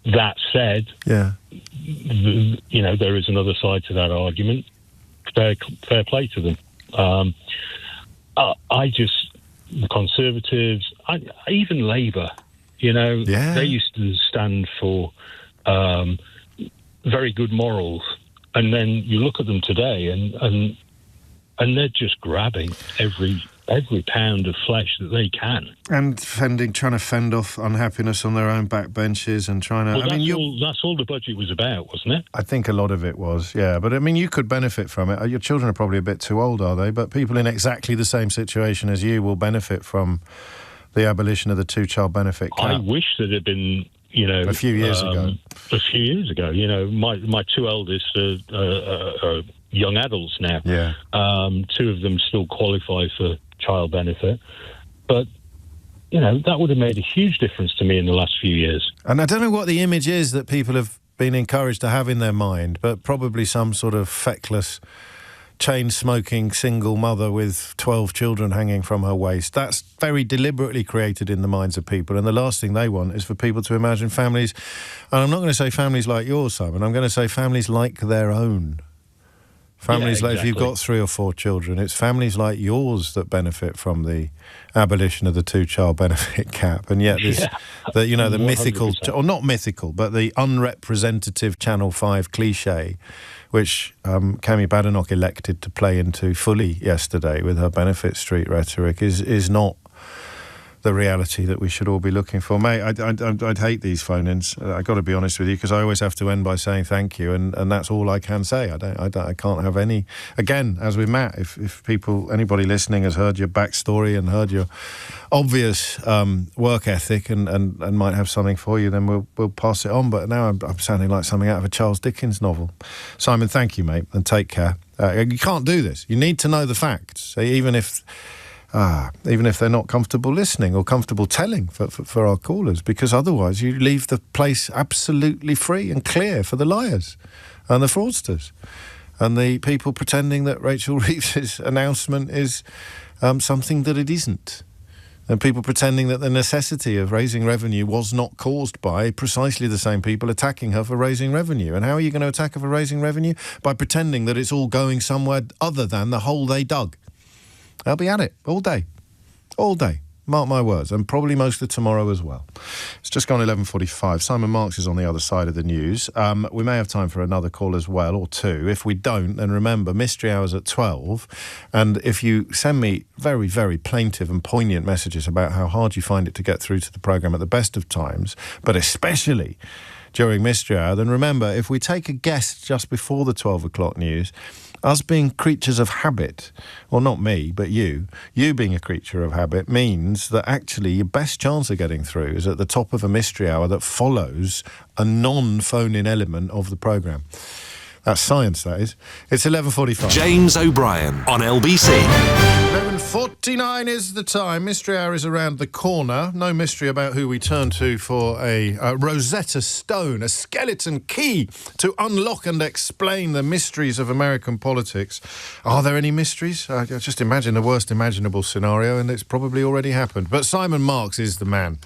That said, there is another side to that argument. Fair play to them. The Conservatives, even Labour, they used to stand for very good morals, and then you look at them today, and they're just grabbing every pound of flesh that they can, and trying to fend off unhappiness on their own backbenches, and trying to. Well, that's all the budget was about, wasn't it? I think a lot of it was, yeah. But I mean, you could benefit from it. Your children are probably a bit too old, are they? But people in exactly the same situation as you will benefit from the abolition of the two-child benefit cap. I wish that it had been, a few years ago. A few years ago, my two eldest are young adults now. Yeah. Two of them still qualify for child benefit, but that would have made a huge difference to me in the last few years. And I don't know what the image is that people have been encouraged to have in their mind, but probably some sort of feckless, chain-smoking single mother with 12 children hanging from her waist. That's very deliberately created in the minds of people, and the last thing they want is for people to imagine families, and I'm not going to say families like yours, Simon, I'm going to say families like their own. Families like, if you've got 3 or 4 children, it's families like yours that benefit from the abolition of the two-child benefit cap, and yet the mythical, or not mythical, but the unrepresentative Channel 5 cliche, which Cami Badenoch elected to play into fully yesterday with her Benefit Street rhetoric, is not the reality that we should all be looking for. Mate, I'd hate these phone-ins. I've got to be honest with you, because I always have to end by saying thank you, and that's all I can say. I can't have any... Again, as with Matt, if anybody listening has heard your backstory and heard your obvious work ethic and might have something for you, then we'll pass it on. But now I'm sounding like something out of a Charles Dickens novel. Simon, thank you, mate, and take care. You can't do this. You need to know the facts, even if they're not comfortable listening or comfortable telling for our callers, because otherwise you leave the place absolutely free and clear for the liars and the fraudsters and the people pretending that Rachel Reeves's announcement is something that it isn't, and people pretending that the necessity of raising revenue was not caused by precisely the same people attacking her for raising revenue. And how are you going to attack her for raising revenue? By pretending that it's all going somewhere other than the hole they dug. They'll be at it all day. Mark my words, and probably most of tomorrow as well. It's just gone 11:45. Simon Marks is on the other side of the news. We may have time for another call as well, or two. If we don't, then remember, Mystery Hour's at 12. And if you send me very, very plaintive and poignant messages about how hard you find it to get through to the programme at the best of times, but especially during Mystery Hour, then remember, if we take a guest just before the 12 o'clock news, us being creatures of habit, well, not me, but you being a creature of habit, means that actually your best chance of getting through is at the top of a Mystery Hour that follows a non-phone-in element of the programme. That's science, that is. It's 11:45. James O'Brien on LBC. 11:49 is the time. Mystery Hour is around the corner. No mystery about who we turn to for a Rosetta Stone, a skeleton key to unlock and explain the mysteries of American politics. Are there any mysteries? I just imagine the worst imaginable scenario, and it's probably already happened. But Simon Marks is the man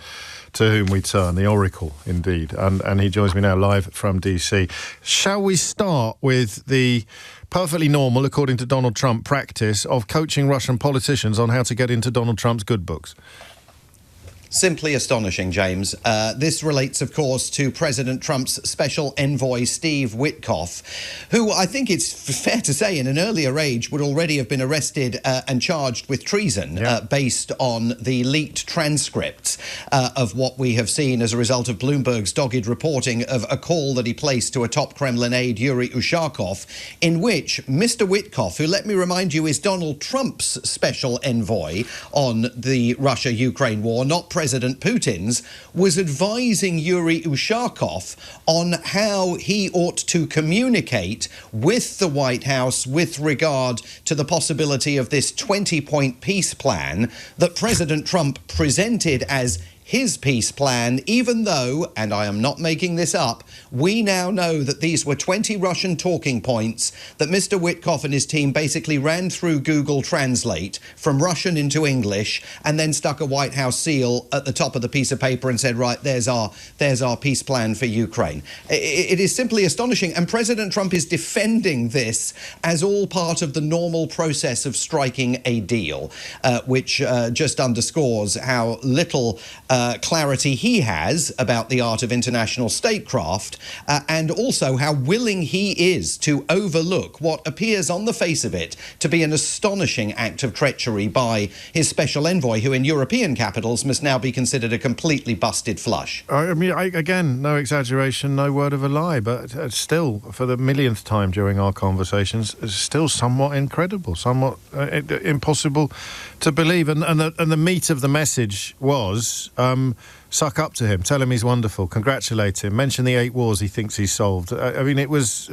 to whom we turn, the oracle, indeed. And he joins me now live from DC. Shall we start with the perfectly normal, according to Donald Trump, practice of coaching Russian politicians on how to get into Donald Trump's good books? Simply astonishing, James. This relates, of course, to President Trump's special envoy, Steve Witkoff, who I think it's fair to say in an earlier age would already have been arrested and charged with treason based on the leaked transcripts of what we have seen as a result of Bloomberg's dogged reporting of a call that he placed to a top Kremlin aide, Yuri Ushakov, in which Mr. Witkoff, who, let me remind you, is Donald Trump's special envoy on the Russia-Ukraine war, not President Putin's, was advising Yuri Ushakov on how he ought to communicate with the White House with regard to the possibility of this 20-point peace plan that President Trump presented as his peace plan, even though, and I am not making this up, we now know that these were 20 Russian talking points that Mr. Witkoff and his team basically ran through Google Translate from Russian into English and then stuck a White House seal at the top of the piece of paper and said, right, there's our peace plan for Ukraine. It is simply astonishing, and President Trump is defending this as all part of the normal process of striking a deal, which just underscores how little clarity he has about the art of international statecraft, and also how willing he is to overlook what appears on the face of it to be an astonishing act of treachery by his special envoy, who in European capitals must now be considered a completely busted flush. I mean, again, no exaggeration, no word of a lie, but still, for the millionth time during our conversations, it's still somewhat incredible, somewhat impossible to believe. And the meat of the message was suck up to him, tell him he's wonderful, congratulate him, mention the 8 wars he thinks he's solved. I mean, it was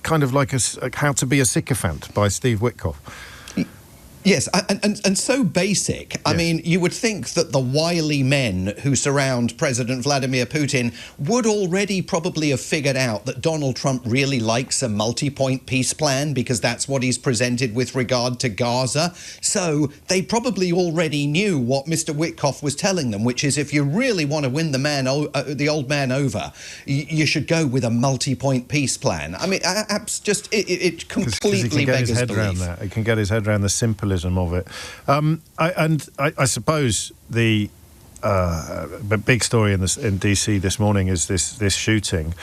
kind of like How to Be a Sycophant by Steve Witkoff. Yes, and so basic. Yes. I mean, you would think that the wily men who surround President Vladimir Putin would already probably have figured out that Donald Trump really likes a multi-point peace plan because that's what he's presented with regard to Gaza. So they probably already knew what Mr. Witkoff was telling them, which is if you really want to win the old man over, you should go with a multi-point peace plan. I mean, it completely beggars belief. He can get his head around the simple of it. I suppose the big story in DC this morning is this shooting.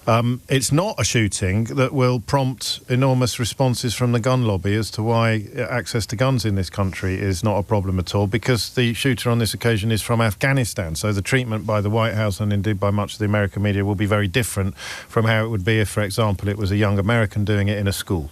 It's not a shooting that will prompt enormous responses from the gun lobby as to why access to guns in this country is not a problem at all, because the shooter on this occasion is from Afghanistan. So the treatment by the White House and indeed by much of the American media will be very different from how it would be if, for example, it was a young American doing it in a school.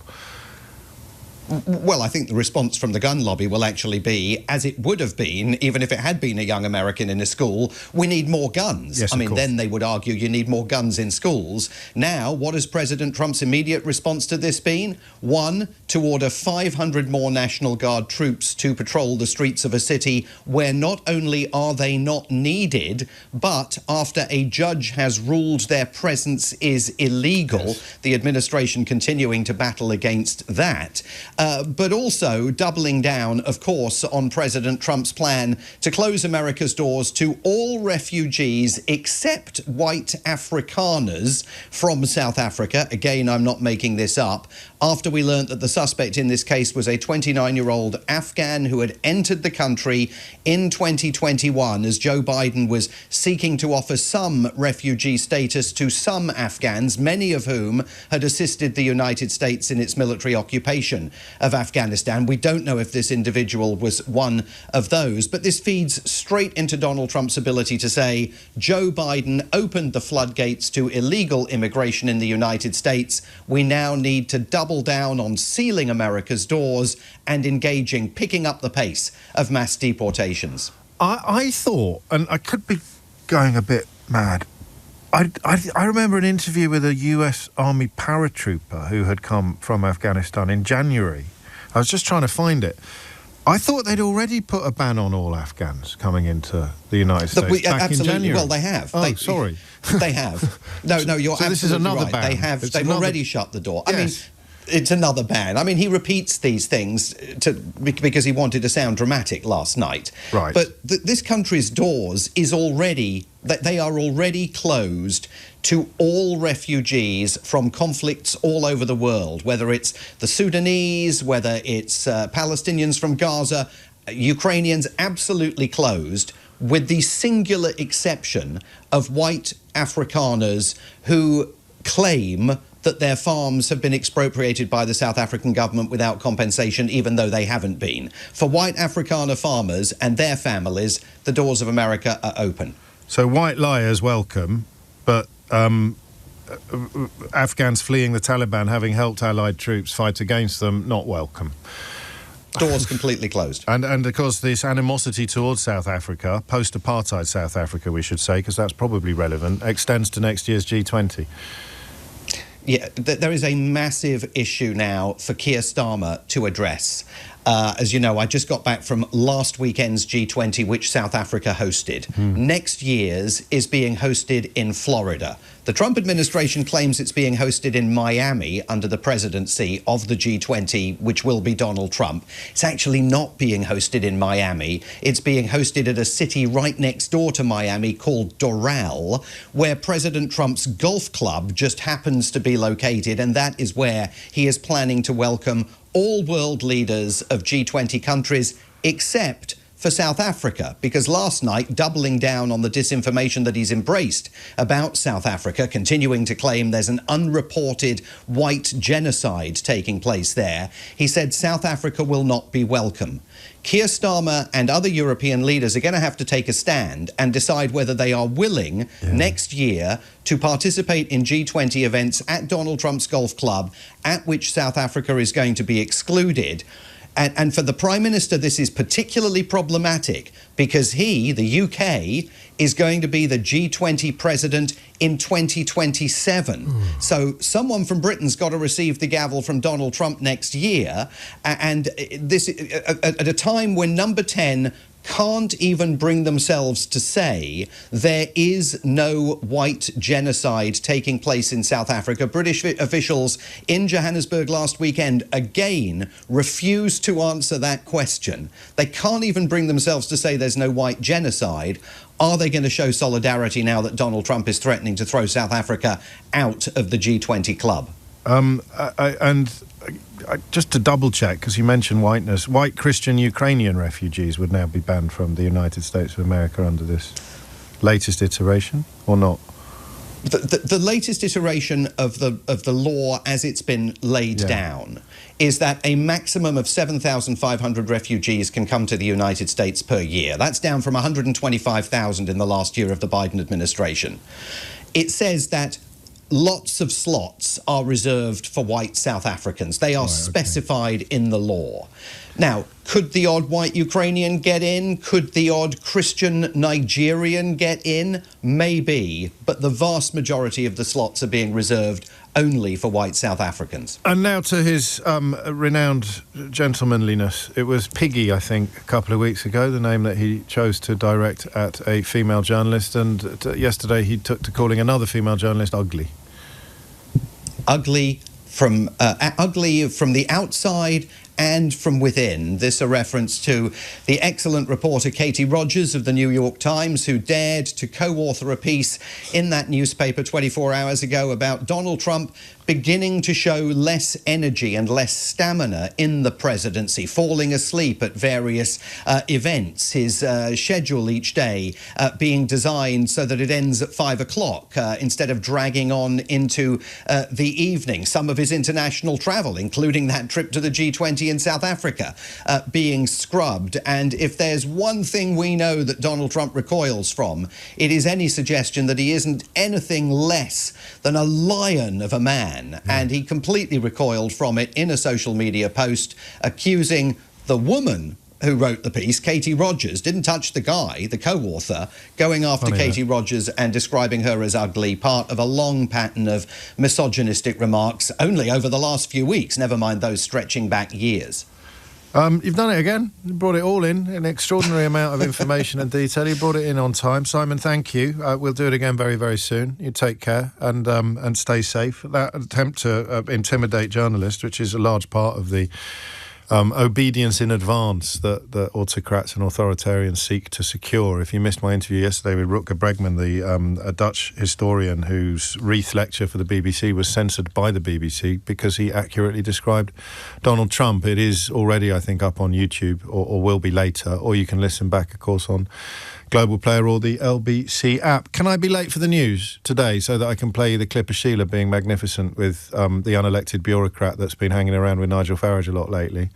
Well, I think the response from the gun lobby will actually be, as it would have been, even if it had been a young American in a school, we need more guns. Yes, I mean, then they would argue you need more guns in schools. Now, what has President Trump's immediate response to this been? 1, to order 500 more National Guard troops to patrol the streets of a city where not only are they not needed, but after a judge has ruled their presence is illegal, yes, the administration continuing to battle against that. But also doubling down, of course, on President Trump's plan to close America's doors to all refugees except white Afrikaners from South Africa. Again, I'm not making this up. After we learned that the suspect in this case was a 29-year-old Afghan who had entered the country in 2021 as Joe Biden was seeking to offer some refugee status to some Afghans, many of whom had assisted the United States in its military occupation of Afghanistan. We don't know if this individual was one of those, but this feeds straight into Donald Trump's ability to say Joe Biden opened the floodgates to illegal immigration in the United States. We now need to double down on sealing America's doors and picking up the pace of mass deportations. I thought, and I could be going a bit mad, I remember an interview with a US Army paratrooper who had come from Afghanistan in January. I was just trying to find it. I thought they'd already put a ban on all Afghans coming into the United States back in January. Well, they have. Oh, sorry. They have. No, you're so absolutely this is another right. ban. They've already shut the door. Yes. I mean, it's another ban. I mean, he repeats these things because he wanted to sound dramatic last night. Right. But this country's doors they are already closed to all refugees from conflicts all over the world, whether it's the Sudanese, whether it's Palestinians from Gaza, Ukrainians, absolutely closed. with the singular exception of white Afrikaners who claim that their farms have been expropriated by the South African government without compensation, even though they haven't been. For white Afrikaner farmers and their families, the doors of America are open. So white liars welcome, but Afghans fleeing the Taliban, having helped Allied troops fight against them, not welcome. Doors completely closed. And of course, this animosity towards South Africa, post-apartheid South Africa, we should say, because that's probably relevant, extends to next year's G20. Yeah, there is a massive issue now for Keir Starmer to address. As you know, I just got back from last weekend's G20, which South Africa hosted. Next year's is being hosted in Florida. The Trump administration claims it's being hosted in Miami under the presidency of the G20, which will be Donald Trump. It's actually not being hosted in Miami. It's being hosted at a city right next door to Miami called Doral, where President Trump's golf club just happens to be located, and that is where he is planning to welcome all world leaders of G20 countries except for South Africa, because last night, doubling down on the disinformation that he's embraced about South Africa, continuing to claim there's an unreported white genocide taking place there, he said South Africa will not be welcome. Keir Starmer and other European leaders are going to have to take a stand and decide whether they are willing next year to participate in G20 events at Donald Trump's golf club, at which South Africa is going to be excluded. And for the Prime Minister, this is particularly problematic because he, the UK, is going to be the G20 president in 2027. So someone from Britain's got to receive the gavel from Donald Trump next year. And this at a time when Number 10 can't even bring themselves to say there is no white genocide taking place in South Africa. British officials in Johannesburg last weekend again refused to answer that question. They can't even bring themselves to say there's no white genocide. Are they going to show solidarity now that Donald Trump is threatening to throw South Africa out of the G20 club? Just to double check, because you mentioned whiteness, white Christian Ukrainian refugees would now be banned from the United States of America under this latest iteration, or not? The latest iteration of the law as it's been laid down is that a maximum of 7,500 refugees can come to the United States per year. That's down from 125,000 in the last year of the Biden administration. It says that lots of slots are reserved for white South Africans. They are specified in the law. Now, could the odd white Ukrainian get in? Could the odd Christian Nigerian get in? Maybe, but the vast majority of the slots are being reserved only for white South Africans. And now to his renowned gentlemanliness. It was Piggy, I think, a couple of weeks ago, the name that he chose to direct at a female journalist, and yesterday he took to calling another female journalist ugly. Ugly from the outside and from within. This a reference to the excellent reporter Katie Rogers of the New York Times, who dared to co-author a piece in that newspaper 24 hours ago about Donald Trump beginning to show less energy and less stamina in the presidency, falling asleep at various events, his schedule each day being designed so that it ends at 5 o'clock instead of dragging on into the evening. Some of his international travel, including that trip to the G20 in South Africa, being scrubbed. And if there's one thing we know that Donald Trump recoils from, it is any suggestion that he isn't anything less than a lion of a man. And he completely recoiled from it in a social media post, accusing the woman who wrote the piece, Katie Rogers, didn't touch the guy, the co-author, going after Katie Rogers and describing her as ugly, part of a long pattern of misogynistic remarks only over the last few weeks, never mind those stretching back years. You've done it again. You brought it all in, an extraordinary amount of information and detail. You brought it in on time. Simon, thank you. We'll do it again very, very soon. You take care and stay safe. That attempt to intimidate journalists, which is a large part of the obedience in advance that the autocrats and authoritarians seek to secure. If you missed my interview yesterday with Rutger Bregman, a Dutch historian whose Reith lecture for the BBC was censored by the BBC because he accurately described Donald Trump, it is already, I think, up on YouTube or will be later, or you can listen back, of course, on Global Player or the LBC app. Can I be late for the news today so that I can play you the clip of Sheila being magnificent with the unelected bureaucrat that's been hanging around with Nigel Farage a lot lately?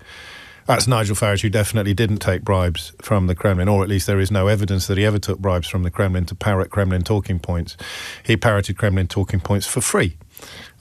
That's Nigel Farage, who definitely didn't take bribes from the Kremlin, or at least there is no evidence that he ever took bribes from the Kremlin to parrot Kremlin talking points. He parroted Kremlin talking points for free,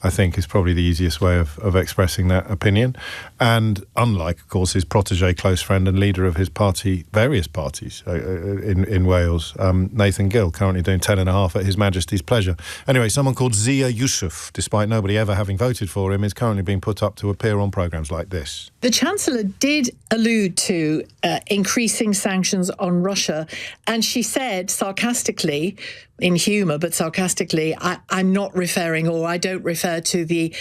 I think, is probably the easiest way of expressing that opinion. And unlike, of course, his protégé, close friend and leader of his party, various parties in Wales, Nathan Gill, currently doing 10.5 at His Majesty's pleasure. Anyway, someone called Zia Yusuf, despite nobody ever having voted for him, is currently being put up to appear on programmes like this. The Chancellor did allude to increasing sanctions on Russia, and she said sarcastically, in humour, but sarcastically, I'm not referring, or I don't refer to the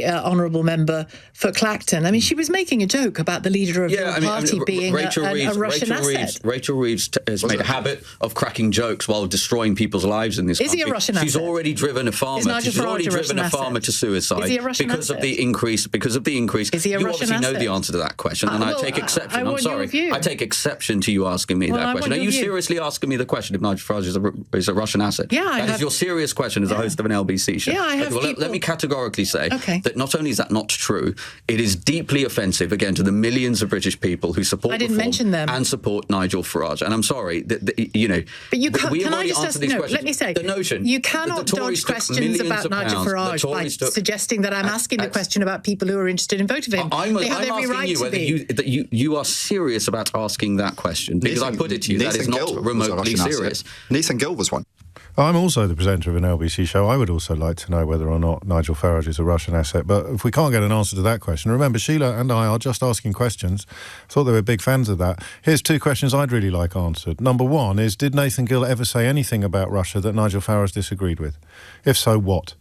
honourable member for Clacton. I mean, she was making a joke about the leader of your party being a Russian asset. Rachel Reeves has made a habit of cracking jokes while destroying people's lives in this country. Is he a Russian asset? She's already driven a farmer. She's already driven a farmer to suicide. Is he a Russian because asset? of the increase. Is he a you Russian obviously know asset? the answer to that question, and I take exception. I'm sorry. I take exception to you asking me that question. Are you seriously asking me the question if Nigel Farage is a Russian asset? Yeah, That is your serious question as a host of an LBC show. Yeah, I have let me categorically say that not only is that not true, it is deeply offensive, again, to the millions of British people who support reform and support Nigel Farage. And I'm sorry, you know... But you can't... We have can I already just answered these questions. Let me say, the notion you cannot dodge questions about Nigel Farage by suggesting that I'm asking the question about people who are interested in voting for him. They have every right to be. Whether you are serious about asking that question, because I put it to you, that is not remotely serious. Nathan Gill was one. I'm also the presenter of an LBC show. I would also like to know whether or not Nigel Farage is a Russian asset. But if we can't get an answer to that question, remember, Sheila and I are just asking questions. I thought they were big fans of that. Here's two questions I'd really like answered. Number one is, did Nathan Gill ever say anything about Russia that Nigel Farage disagreed with? If so, what?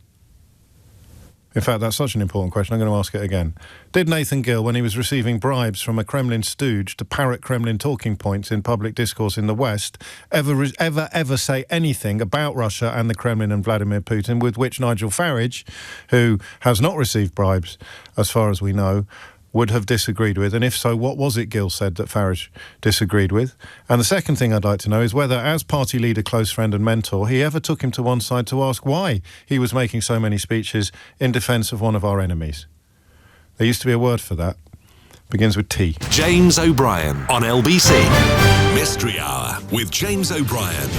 In fact, that's such an important question, I'm going to ask it again. Did Nathan Gill, when he was receiving bribes from a Kremlin stooge to parrot Kremlin talking points in public discourse in the West, ever say anything about Russia and the Kremlin and Vladimir Putin with which Nigel Farage, who has not received bribes, as far as we know, would have disagreed with? And if so, what was it Gill said that Farage disagreed with? And the second thing I'd like to know is whether, as party leader, close friend and mentor, he ever took him to one side to ask why he was making so many speeches in defence of one of our enemies. There used to be a word for that. Begins with T. James O'Brien on LBC. Mystery Hour with James O'Brien.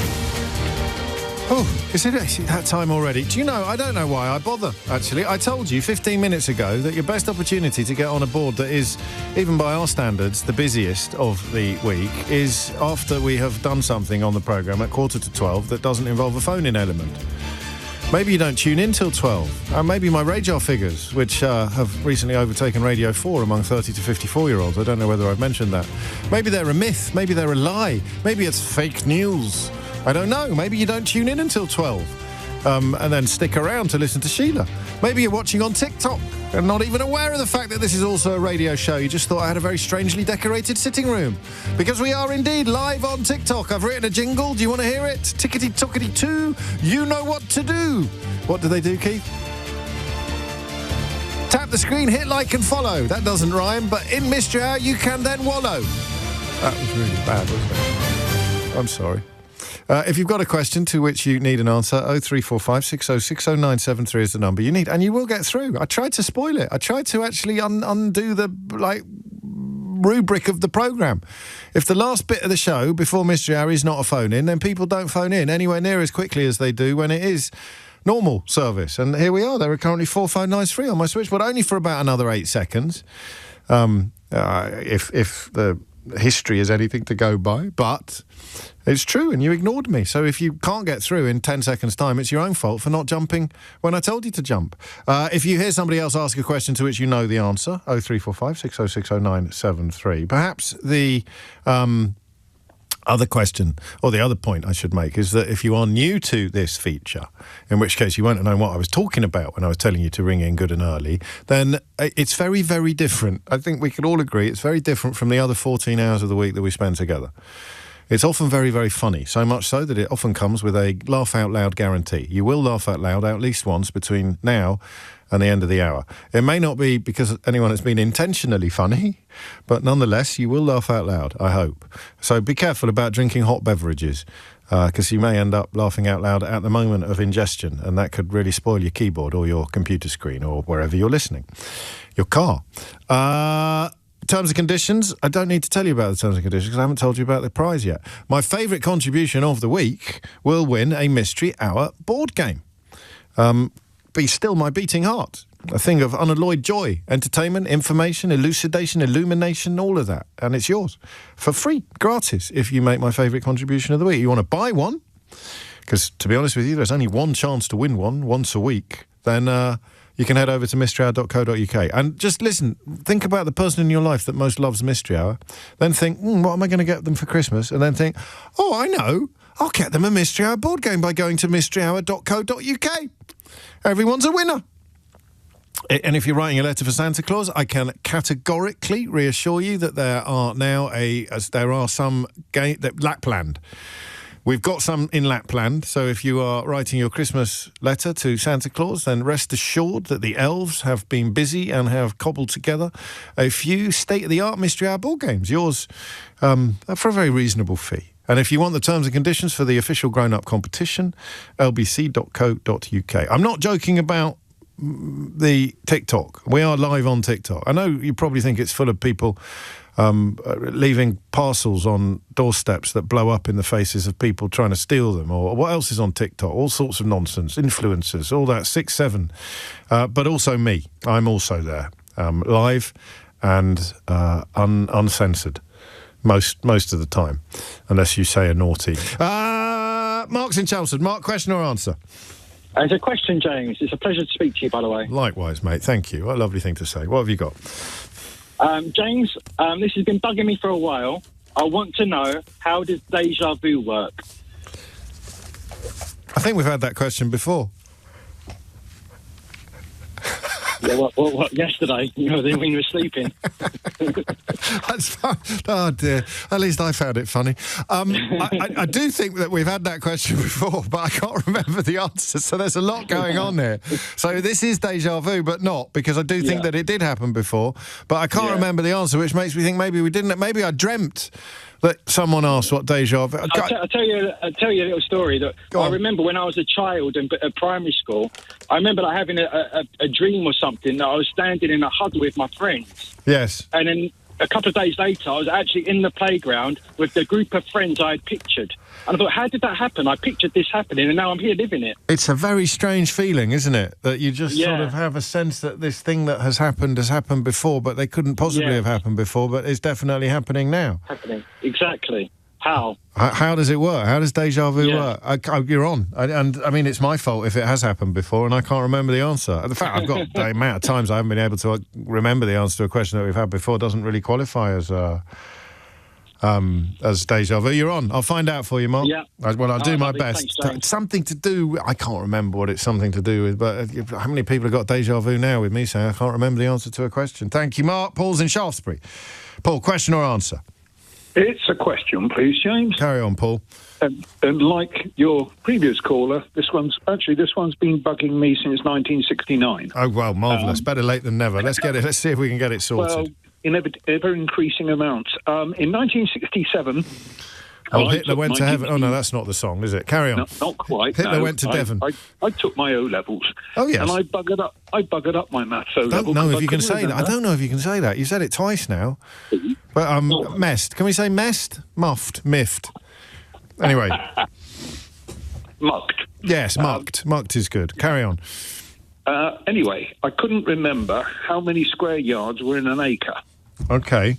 Oh, is it that time already? Do you know, I don't know why I bother, actually. I told you 15 minutes ago that your best opportunity to get on a board that is, even by our standards, the busiest of the week is after we have done something on the programme at 11:45 that doesn't involve a phone-in element. Maybe you don't tune in till 12. And maybe my radar figures, which have recently overtaken Radio 4 among 30 to 54-year-olds. I don't know whether I've mentioned that. Maybe they're a myth. Maybe they're a lie. Maybe it's fake news. I don't know. Maybe you don't tune in until 12 and then stick around to listen to Sheila. Maybe you're watching on TikTok and not even aware of the fact that this is also a radio show. You just thought I had a very strangely decorated sitting room. Because we are indeed live on TikTok. I've written a jingle. Do you want to hear it? Tickety-tockety-too. You know what to do. What do they do, Keith? Tap the screen, hit like and follow. That doesn't rhyme, but in Mystery Hour you can then wallow. That was really bad, wasn't it? I'm sorry. If you've got a question to which you need an answer, 0345 6060 973 is the number you need, and you will get through. I tried to spoil it. I tried to actually undo the rubric of the programme. If the last bit of the show before Mystery Hour is not a phone-in, then people don't phone in anywhere near as quickly as they do when it is normal service. And here we are. There are currently 4 phone lines free on my switchboard, only for about another 8 seconds. If the history is anything to go by, but it's true, and you ignored me. So if you can't get through in 10 seconds' time, it's your own fault for not jumping when I told you to jump. If you hear somebody else ask a question to which you know the answer, 0345 6060 973. Perhaps the other question, or the other point I should make, is that if you are new to this feature, in which case you won't have known what I was talking about when I was telling you to ring in good and early, then it's very, very different. I think we can all agree it's very different from the other 14 hours of the week that we spend together. It's often very, very funny, so much so that it often comes with a laugh out loud guarantee. You will laugh out loud at least once between now and the end of the hour. It may not be because anyone has been intentionally funny, but nonetheless, you will laugh out loud, I hope. So be careful about drinking hot beverages, because you may end up laughing out loud at the moment of ingestion, and that could really spoil your keyboard or your computer screen or wherever you're listening. Your car. Terms and conditions. I don't need to tell you about the terms and conditions because I haven't told you about the prize yet. My favourite contribution of the week will win a Mystery Hour board game. Be Still My Beating Heart. A thing of unalloyed joy, entertainment, information, elucidation, illumination, all of that. And it's yours for free, gratis, if you make my favourite contribution of the week. You want to buy one? Because, to be honest with you, there's only one chance to win one once a week. Then you can head over to mysteryhour.co.uk. And just listen, think about the person in your life that most loves Mystery Hour. Then think, what am I going to get them for Christmas? And then think, I know, I'll get them a Mystery Hour board game by going to mysteryhour.co.uk. Everyone's a winner. And if you're writing a letter for Santa Claus, I can categorically reassure you that there are some Lapland. We've got some in Lapland, so if you are writing your Christmas letter to Santa Claus, then rest assured that the elves have been busy and have cobbled together a few state-of-the-art Mystery Hour board games. Yours for a very reasonable fee. And if you want the terms and conditions for the official grown-up competition, lbc.co.uk. I'm not joking about the TikTok. We are live on TikTok. I know you probably think it's full of people leaving parcels on doorsteps that blow up in the faces of people trying to steal them, or what else is on TikTok? All sorts of nonsense, influencers, all that, 6, 7. But also me. I'm also there, live and uncensored. Most of the time, unless you say a naughty. Mark's in Chelmsford. Mark, question or answer? It's a question, James. It's a pleasure to speak to you, by the way. Likewise, mate. Thank you. What a lovely thing to say. What have you got? James, this has been bugging me for a while. I want to know, how does deja vu work? I think we've had that question before. Yeah, what yesterday, when you were sleeping. That's fine. Oh, dear. At least I found it funny. I do think that we've had that question before, but I can't remember the answer, so there's a lot going on here. So this is deja vu, but not, because I do think that it did happen before, but I can't remember the answer, which makes me think maybe we didn't. Maybe I dreamt that someone asked what deja vu... I'll tell you a little story that I remember when I was a child at primary school. I remember having a dream or something that I was standing in a huddle with my friends. Yes. And then a couple of days later, I was actually in the playground with the group of friends I had pictured. And I thought, how did that happen? I pictured this happening, and now I'm here living it. It's a very strange feeling, isn't it? That you just sort of have a sense that this thing that has happened before, but they couldn't possibly have happened before, but it's definitely happening now. Exactly. How? How does it work? How does deja vu work? You're on. And I mean, it's my fault if it has happened before and I can't remember the answer. The fact I've got the amount of times I haven't been able to remember the answer to a question that we've had before doesn't really qualify as deja vu. You're on. I'll find out for you, Mark. Yeah. Well, I'll do my best. Thanks, something to do... I can't remember what it's something to do with, but how many people have got deja vu now with me saying I can't remember the answer to a question? Thank you, Mark. Paul's in Shaftesbury. Paul, question or answer? It's a question, please, James. Carry on, Paul. And like your previous caller, this one's been bugging me since 1969. Oh, well, marvellous. Better late than never. Let's get it. Let's see if we can get it sorted. Well, in ever-increasing amounts. In 1967... Oh, Hitler went to heaven. Oh, no, that's not the song, is it? Carry on. No, not quite. Hitler went to Devon. I took my O-levels. Oh, yes. And I buggered up my maths O-level. I don't know if you can say that. I don't know if you can say that. You said it twice now. But, messed. Can we say messed? Muffed? Miffed? Anyway. Mucked. Yes, mucked. Mucked is good. Carry on. Anyway, I couldn't remember how many square yards were in an acre. Okay.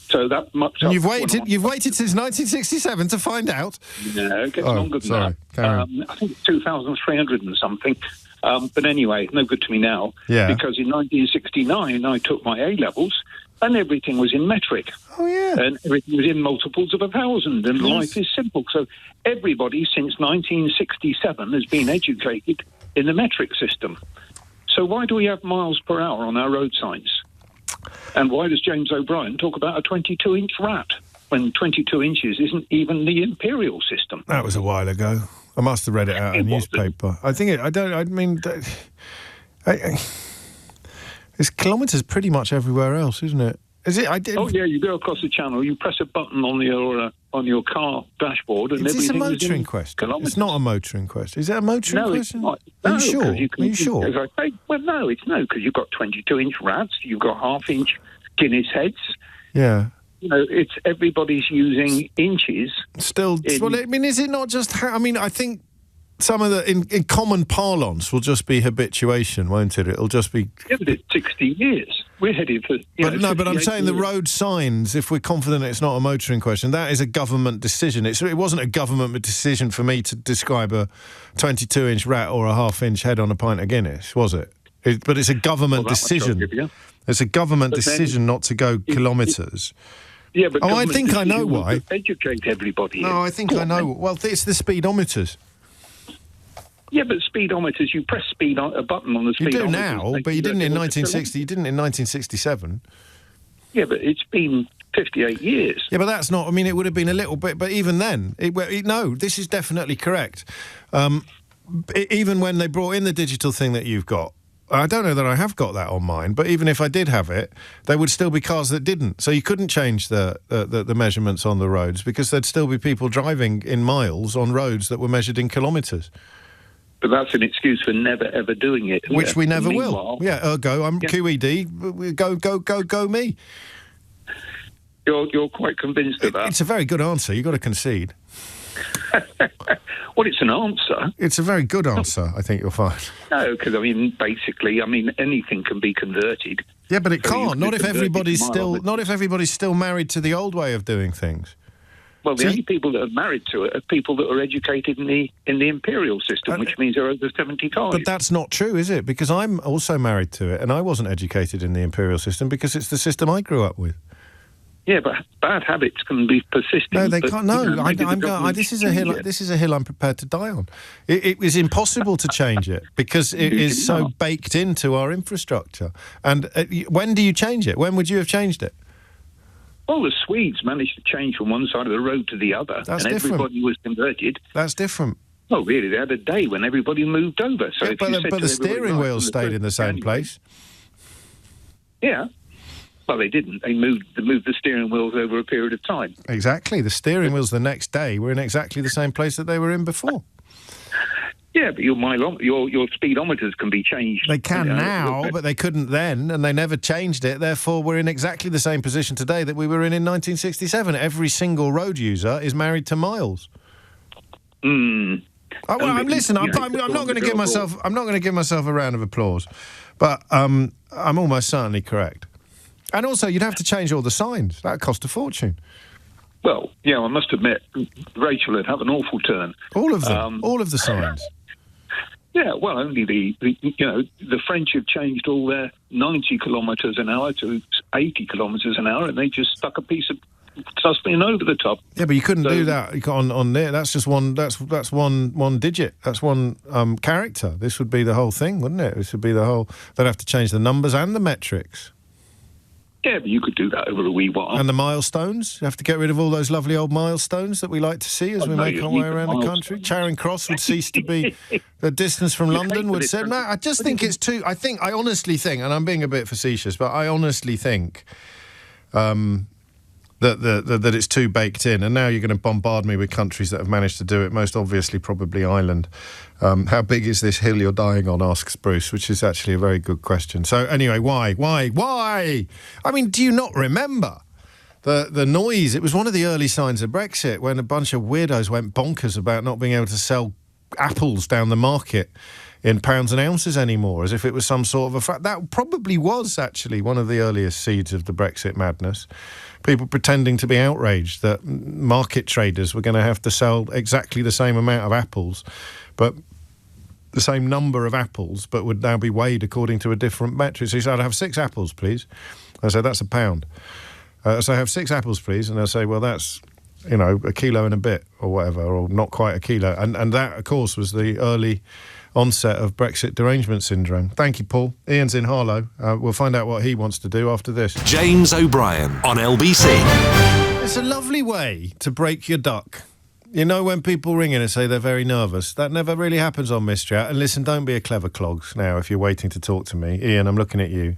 So that much. And you've waited since 1967 to find out? No, it gets longer than that. I think it's 2,300 and something. But anyway, no good to me now. Yeah. Because in 1969, I took my A-levels, and everything was in metric. Oh, yeah. And everything was in multiples of 1,000, and life is simple. So everybody since 1967 has been educated in the metric system. So why do we have miles per hour on our road signs? And why does James O'Brien talk about a 22-inch rat? when 22 inches isn't even the imperial system. That was a while ago. I must have read it out in a newspaper. It's kilometres pretty much everywhere else, isn't it? Is it? Oh yeah, you go across the channel, you press a button on your car dashboard, and is this everything a motoring question? Kilometres. It's not a motoring question. Is it a motoring question? No, it's Are not. you sure? Are you sure? Well, no, it's no, because you've got 22-inch rats, you've got half-inch Guinness heads. Yeah. You know, it's everybody's using inches. Still, well, I mean, is it not just? I think some of the in common parlance will just be habituation, won't it? It'll just be. Yeah, but it's 60 years. We're headed for. But I'm saying the road signs. If we're confident it's not a motoring question, that is a government decision. It wasn't a government decision for me to describe a 22-inch rat or a half-inch head on a pint of Guinness, was it? But it's a government decision. It's a government decision not to go kilometres. Yeah, but I think I know why. Educate everybody. No, I think I know. Well, it's the speedometers. Yeah, but speedometers, you press a button on the speedometer. You do now, but you didn't in 1960. You didn't in 1967. Yeah, but it's been 58 years. Yeah, but that's not. I mean, it would have been a little bit, but even then, no, this is definitely correct. Even when they brought in the digital thing that you've got. I don't know that I have got that on mine, but even if I did have it, there would still be cars that didn't. So you couldn't change the measurements on the roads because there'd still be people driving in miles on roads that were measured in kilometres. But that's an excuse for never, ever doing it. Which we never will. Yeah, ergo, I'm QED, go me. You're quite convinced of that? It's a very good answer. You've got to concede. Well, it's an answer. It's a very good answer, I think you'll find. No, because, basically, anything can be converted. Yeah, but it can't. Not if everybody's still married to the old way of doing things. Well, the only people that are married to it are people that are educated in the imperial system, which means they're over 75. But that's not true, is it? Because I'm also married to it, and I wasn't educated in the imperial system because it's the system I grew up with. Yeah, but bad habits can be persistent. No, they can't. No, this is a hill I'm prepared to die on. It is impossible to change it because it is so baked into our infrastructure. And when do you change it? When would you have changed it? Well, the Swedes managed to change from one side of the road to the other, That's and different. Everybody was converted. That's different. Oh, really? They had a day when everybody moved over. So yeah, but the steering wheel stayed in the same place. Yeah. Well, they didn't. They moved the steering wheels over a period of time. Exactly. The steering wheels the next day were in exactly the same place that they were in before. Yeah, but your speedometers can be changed. They can now, but they couldn't then, and they never changed it. Therefore, we're in exactly the same position today that we were in 1967. Every single road user is married to miles. Listen, I'm not going to give myself. I'm not going to give myself a round of applause, but I'm almost certainly correct. And also, you'd have to change all the signs. That would cost a fortune. Well, yeah, I must admit, Rachel would have an awful turn. All of them. All of the signs. Yeah, well, only the French have changed all their 90 kilometres an hour to 80 kilometres an hour, and they just stuck a piece of suspend over the top. Yeah, but you couldn't do that on there. That's just one. That's one digit. That's one character. This would be the whole thing, wouldn't it? This would be the whole. They'd have to change the numbers and the metrics. Yeah, but you could do that over a wee while. And the milestones? You have to get rid of all those lovely old milestones that we like to see as we make our way around the country. Charing Cross would cease to be the distance from London would say. No, I just think it's too. I honestly think, and I'm being a bit facetious, but I honestly think that it's too baked in. And now you're going to bombard me with countries that have managed to do it. Most obviously, probably Ireland. How big is this hill you're dying on, asks Bruce, which is actually a very good question. So anyway, why? I mean, do you not remember the noise? It was one of the early signs of Brexit when a bunch of weirdos went bonkers about not being able to sell apples down the market in pounds and ounces anymore, as if it was some sort of that probably was actually one of the earliest seeds of the Brexit madness. People pretending to be outraged that market traders were going to have to sell exactly the same amount of apples, but the same number of apples, but would now be weighed according to a different metric. So he said, I'd have 6 apples, please. I said, that's £1. So I have 6 apples, please. And I say, well, that's, a kilo and a bit or whatever, or not quite a kilo. And that, of course, was the early onset of Brexit derangement syndrome. Thank you, Paul. Ian's in Harlow. We'll find out what he wants to do after this. James O'Brien on LBC. It's a lovely way to break your duck. You know when people ring in and say they're very nervous? That never really happens on Mystery Hour. And listen, don't be a clever clogs now if you're waiting to talk to me. Ian, I'm looking at you.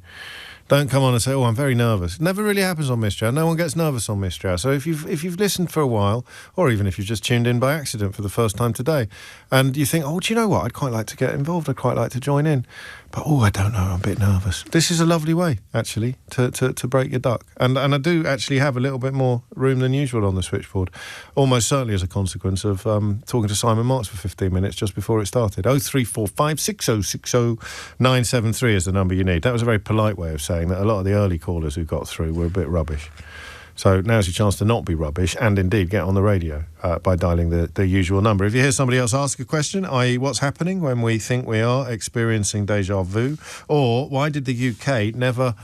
Don't come on and say, oh, I'm very nervous. It never really happens on Mystery Hour. No one gets nervous on Mystery Hour. So if you've listened for a while, or even if you've just tuned in by accident for the first time today, and you think, oh, do you know what? I'd quite like to get involved. I'd quite like to join in. But, oh, I don't know. I'm a bit nervous. This is a lovely way, actually, to break your duck. And I do actually have a little bit more room than usual on the switchboard, almost certainly as a consequence of talking to Simon Marks for 15 minutes just before it started. 0345 6060 973 is the number you need. That was a very polite way of saying that a lot of the early callers who got through were a bit rubbish. So now's your chance to not be rubbish and indeed get on the radio by dialing the usual number. If you hear somebody else ask a question, i.e. what's happening when we think we are experiencing déjà vu, or why did the UK never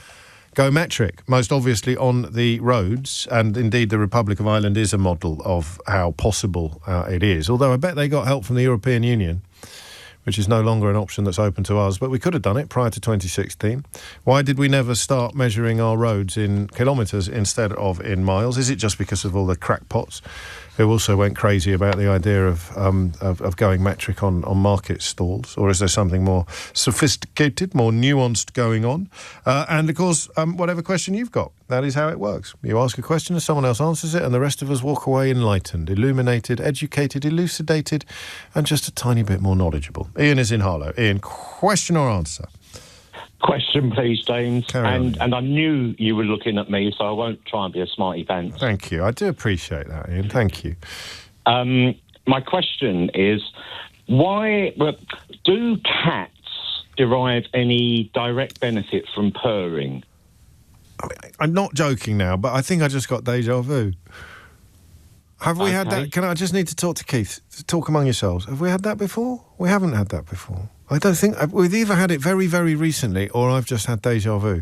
go metric, most obviously on the roads, and indeed the Republic of Ireland is a model of how possible it is, although I bet they got help from the European Union, which is no longer an option that's open to us, but we could have done it prior to 2016. Why did we never start measuring our roads in kilometres instead of in miles? Is it just because of all the crackpots who also went crazy about the idea of going metric on market stalls? Or is there something more sophisticated, more nuanced going on? And, of course, whatever question you've got, that is how it works. You ask a question and someone else answers it, and the rest of us walk away enlightened, illuminated, educated, elucidated, and just a tiny bit more knowledgeable. Ian is in Harlow. Ian, question or answer? Question, please, James. And I knew you were looking at me, so I won't try and be a smarty pants. Thank you. I do appreciate that, Ian. Thank you. My question is, why do cats derive any direct benefit from purring? I'm not joking now, but I think I just got déjà vu. Have we had that? I just need to talk to Keith. Talk among yourselves. Have we had that before? We haven't had that before. I don't think... We've either had it very, very recently, or I've just had déjà vu.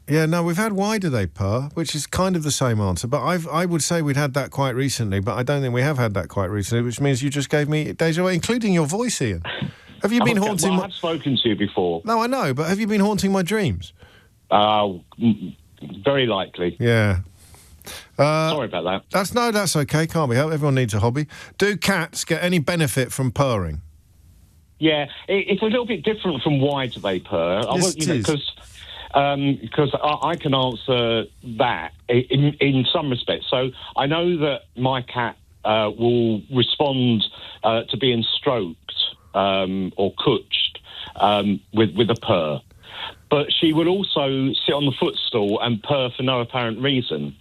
Yeah, no, we've had why do they purr, which is kind of the same answer, but I would say we'd had that quite recently, but I don't think we have had that quite recently, which means you just gave me déjà vu, including your voice, Ian. Have you been haunting... Well, I've spoken to you before. No, I know, but have you been haunting my dreams? Very likely. Yeah. Sorry about that. That's okay, can't be helped. Everyone needs a hobby. Do cats get any benefit from purring? Yeah, it's a little bit different from why do they purr. Because I can answer that in some respects. So I know that my cat will respond to being stroked or cooched with a purr. But she would also sit on the footstool and purr for no apparent reason.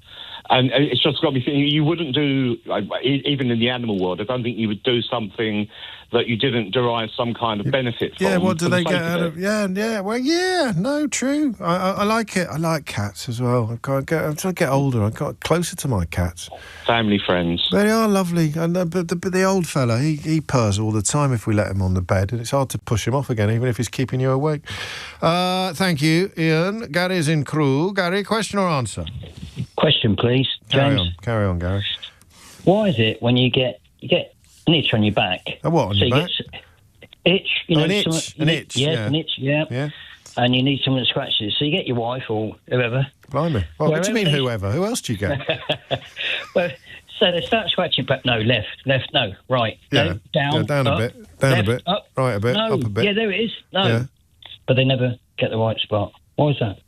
And it's just got me thinking, you wouldn't do, even in the animal world, I don't think you would do something that you didn't derive some kind of benefit from. Yeah, what do they get out of... Yeah, well, yeah, no, true. I like it. I like cats as well. As I get older, I got closer to my cats. Family friends. They are lovely. And but the old fella, he purrs all the time if we let him on the bed, and it's hard to push him off again, even if he's keeping you awake. Thank you, Ian. Gary's in Crewe. Gary, question or answer? Question, please, James. Carry on, Gary. Why is it when you get an itch on your back? A what on your back? Itch. An itch. Yeah, an itch. Yeah. And you need someone to scratch it. So you get your wife or whoever. Blimey. Well, what do you mean whoever? Who else do you get? Well, so they start scratching back. No, left, no, right. Yeah. No, down. Yeah, down up, a bit. Down left, a bit. Up. Right a bit. No. Up a bit. Yeah, there it is. No. Yeah. But they never get the right spot. Why is that?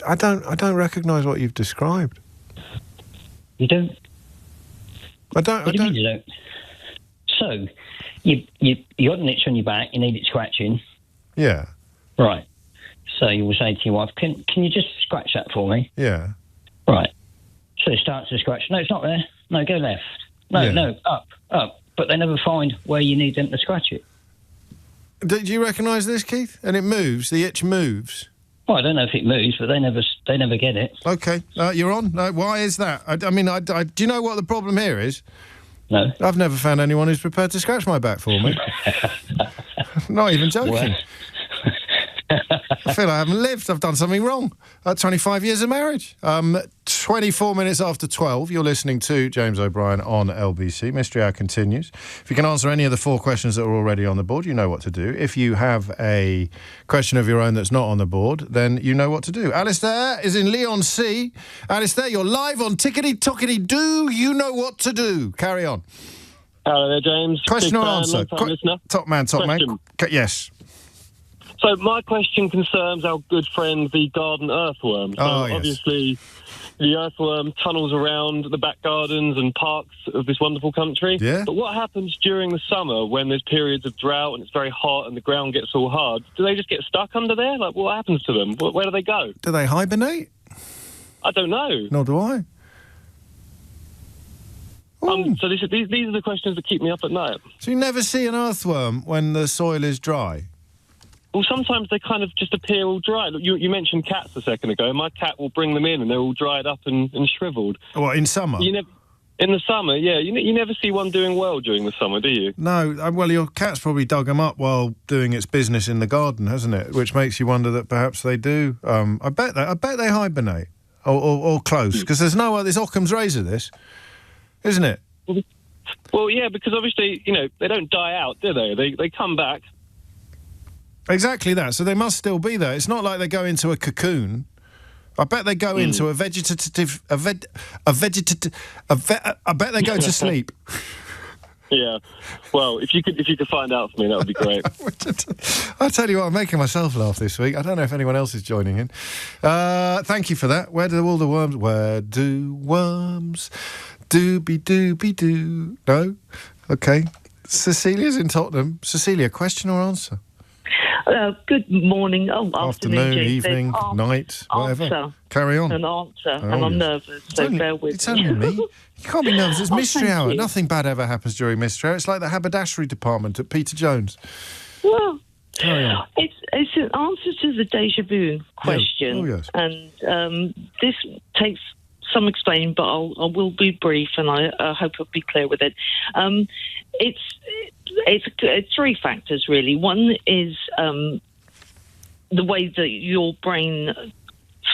I don't recognise what you've described. You don't? I don't. What do you mean you don't? So, you got an itch on your back, you need it scratching. Yeah. Right. So you will say to your wife, can you just scratch that for me? Yeah. Right. So it starts to scratch. No, it's not there. No, go left. No, up. But they never find where you need them to scratch it. Do you recognise this, Keith? And it moves. The itch moves. Well, I don't know if it moves, but they never get it. Okay, you're on. Why is that? I mean, do you know what the problem here is? No. I've never found anyone who's prepared to scratch my back for me. Not even joking. I feel I haven't lived. I've done something wrong. 25 years of marriage. 24 minutes after 12, you're listening to James O'Brien on LBC. Mystery Hour continues. If you can answer any of the 4 questions that are already on the board, you know what to do. If you have a question of your own that's not on the board, then you know what to do. Alistair is in Leon C. Alistair, you're live on Tickety Tockety Doo. You know what to do. Carry on. Hello there, James. Question or answer? Top man. Yes. So my question concerns our good friend, the garden earthworm. So obviously, the earthworm tunnels around the back gardens and parks of this wonderful country. Yeah. But what happens during the summer when there's periods of drought and it's very hot and the ground gets all hard? Do they just get stuck under there? Like, what happens to them? Where do they go? Do they hibernate? I don't know. Nor do I. So these are the questions that keep me up at night. So you never see an earthworm when the soil is dry? Well, sometimes they kind of just appear all dry. You mentioned cats a second ago. My cat will bring them in and they're all dried up and shriveled. What, in summer? In the summer, yeah. You never see one doing well during the summer, do you? No. Well, your cat's probably dug them up while doing its business in the garden, hasn't it? Which makes you wonder that perhaps they do. I bet they hibernate or close, because there's no other. It's Occam's razor, this, isn't it? Well, yeah, because obviously, they don't die out, do they? They come back. Exactly that. So they must still be there. It's not like they go into a cocoon. I bet they go into a vegetative. I bet they go to sleep. Yeah. Well, if you could find out for me, that would be great. I tell you what, I'm making myself laugh this week. I don't know if anyone else is joining in. Thank you for that. Where do all the worms? Where do worms? Dooby-dooby-doo. No? Okay. Cecilia's in Tottenham. Cecilia, question or answer? Good morning. Afternoon, evening, night, whatever. Answer. Carry on. An answer. And I'm nervous, so bear with me. It's only me. You can't be nervous. It's Mystery Hour. Nothing bad ever happens during Mystery Hour. It's like the haberdashery department at Peter Jones. Well, carry on. It's an answer to the déjà vu question. Oh, yes. And this takes some explaining, but I will be brief, and I hope I'll be clear with it. It's 3 factors, really. One is the way that your brain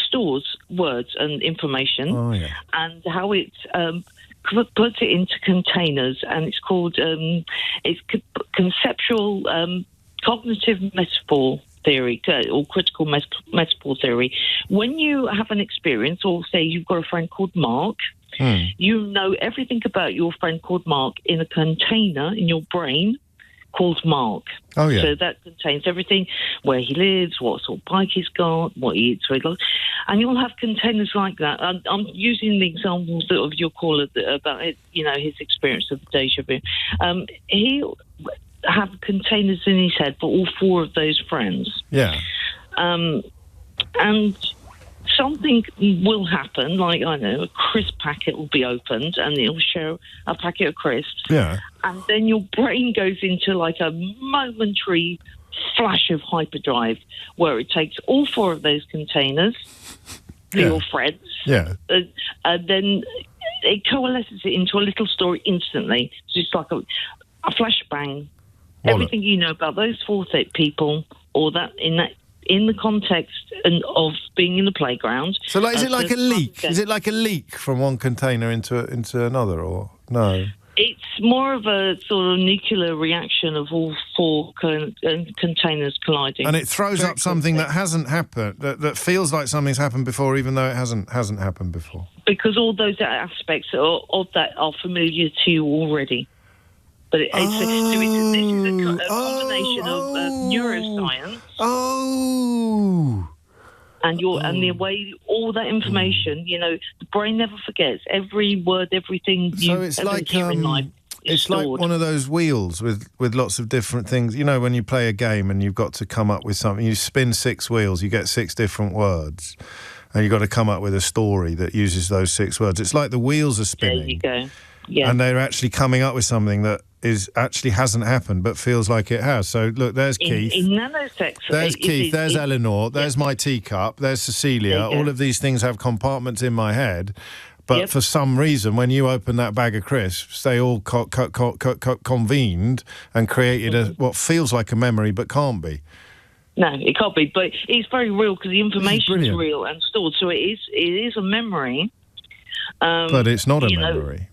stores words and information, and how it puts it into containers, and it's called conceptual cognitive metaphor theory, or critical metaphor theory. When you have an experience, or say you've got a friend called Mark, you know everything about your friend called Mark in a container in your brain called Mark. Oh, yeah. So that contains everything, where he lives, what sort of bike he's got, what he eats, where he goes. And you'll have containers like that. I'm using the examples of your caller about it, his experience of the déjà vu. He'll have containers in his head for all 4 of those friends. Yeah. And something will happen, like, I know, a crisp packet will be opened and it'll show a packet of crisps. Yeah. And then your brain goes into like a momentary flash of hyperdrive where it takes all 4 of those containers for your friends. Yeah. And then it coalesces it into a little story instantly. It's just like a flashbang. Everything you know about those 4 people, or in the context of being in the playground. So, is it like a leak? Is it like a leak from one container into another, or no? It's more of a sort of nuclear reaction of all 4 containers colliding. And it throws up something that hasn't happened, that feels like something's happened before, even though it hasn't happened before. Because all those aspects of that are familiar to you already. But this is a combination of neuroscience. And the way all that information, the brain never forgets. Every word, everything you ever hear in life. It's like one of those wheels with lots of different things. When you play a game and you've got to come up with something, you spin 6 wheels, you get 6 different words, and you've got to come up with a story that uses those 6 words. It's like the wheels are spinning. There you go. Yeah. And they're actually coming up with something that hasn't happened but feels like it has. So look, there's Keith. In nanoseconds. There's Keith. There's Eleanor. There's my teacup. There's Cecilia. All of these things have compartments in my head. But for some reason, when you open that bag of crisps, they all convened and created what feels like a memory but can't be. No, it can't be. But it's very real because the information is real and stored. So it is a memory But it's not a memory.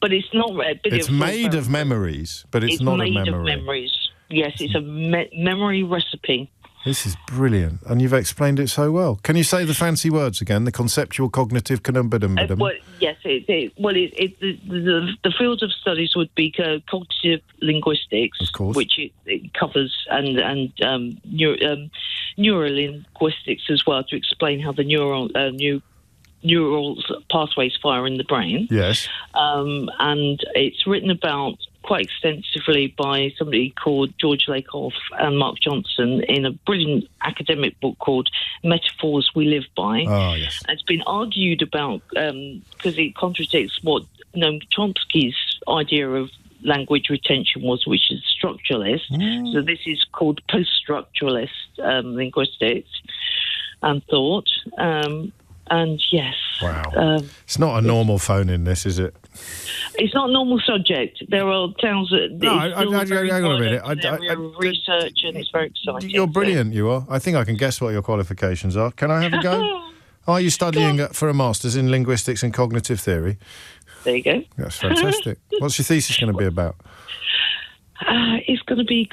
But it's not. It's made of memories, but it's not a memory. It's made of memories. Yes, it's a memory recipe. This is brilliant, and you've explained it so well. Can you say the fancy words again? The conceptual, cognitive, well, yes, the field of studies would be cognitive linguistics, of course, which it covers, and neurolinguistics as well, to explain how the neural pathways fire in the brain. Yes, and it's written about quite extensively by somebody called George Lakoff and Mark Johnson in a brilliant academic book called Metaphors We Live By. Oh, yes. It's been argued about because it contradicts what Noam Chomsky's idea of language retention was, which is structuralist. So this is called post-structuralist linguistics and thought. And yes. Wow. It's not a normal phone in this, is it? It's not a normal subject. There are towns that... No, hang on a minute. Research, and it's very exciting. You're brilliant, you are. I think I can guess what your qualifications are. Can I have a go? Are you studying for a master's in linguistics and cognitive theory? There you go. That's fantastic. What's your thesis going to be about? It's going to be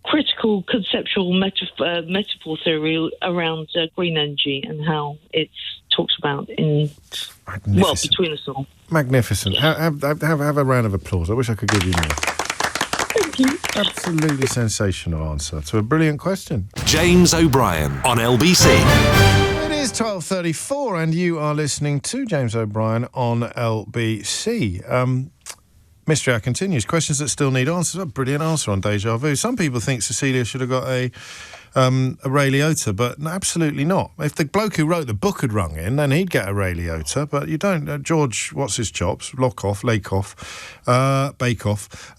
critical conceptual metaphor theory around green energy and how it's talked about in between us all. Magnificent. Have a round of applause. I wish I could give you more. Thank you. Absolutely sensational answer to a brilliant question. James O'Brien on LBC. It is 12:34 and you are listening to James O'Brien on LBC. Mystery Hour continues. Questions that still need answers. A brilliant answer on Deja Vu. Some people think Cecilia should have got a Ray Liotta, but absolutely not. If the bloke who wrote the book had rung in, then he'd get a Ray Liotta, but you don't. George, what's his chops? Lakoff, Bake-Off.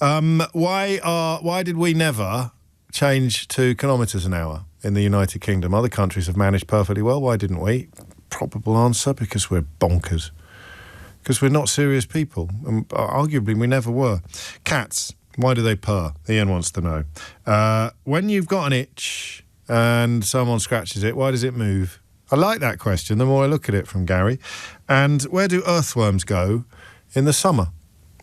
Why did we never change to kilometres an hour in the United Kingdom? Other countries have managed perfectly well. Why didn't we? Probable answer, because we're bonkers. Because we're not serious people. And arguably, we never were. Cats, why do they purr? Ian wants to know. When you've got an itch and someone scratches it, why does it move? I like that question, the more I look at it, from Gary. And where do earthworms go in the summer?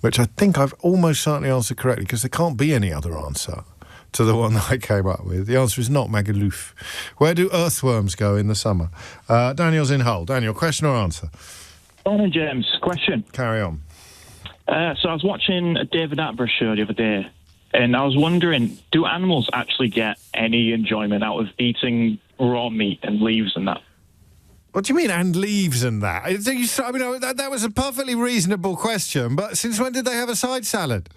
Which I think I've almost certainly answered correctly, because there can't be any other answer to the one that I came up with. The answer is not Magaluf. Where do earthworms go in the summer? Daniel's in Hull. Daniel, question or answer? Morning, James. Question. Carry on. So I was watching a David Attenborough show the other day, and I was wondering, do animals actually get any enjoyment out of eating raw meat and leaves and that? What do you mean, and leaves and that? I mean, that was a perfectly reasonable question, but since when did they have a side salad?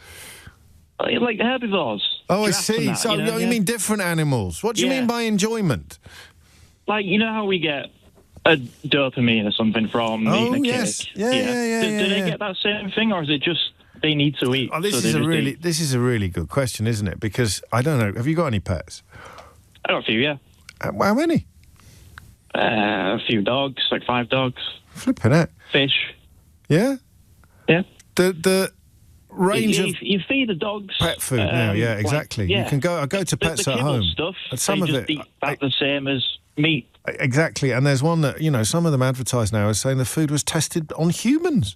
Like herbivores. Oh, I see. So you mean different animals. What do you mean by enjoyment? Like, you know how we get a dopamine or something from eating a cake? Yeah. Do they get that same thing, or is it just they need to eat? Oh, this is a really good question, isn't it? Because I don't know. Have you got any pets? I got a few, yeah. How many? A few dogs, like 5 dogs. Flipping it. Fish. Yeah. Yeah. The range of you feed the dogs pet food now. Yeah, exactly. You can go. I go to Pets the at Home. Stuff. And some of it eat about the same as meat. Exactly, and there's one that, some of them advertise now as saying the food was tested on humans.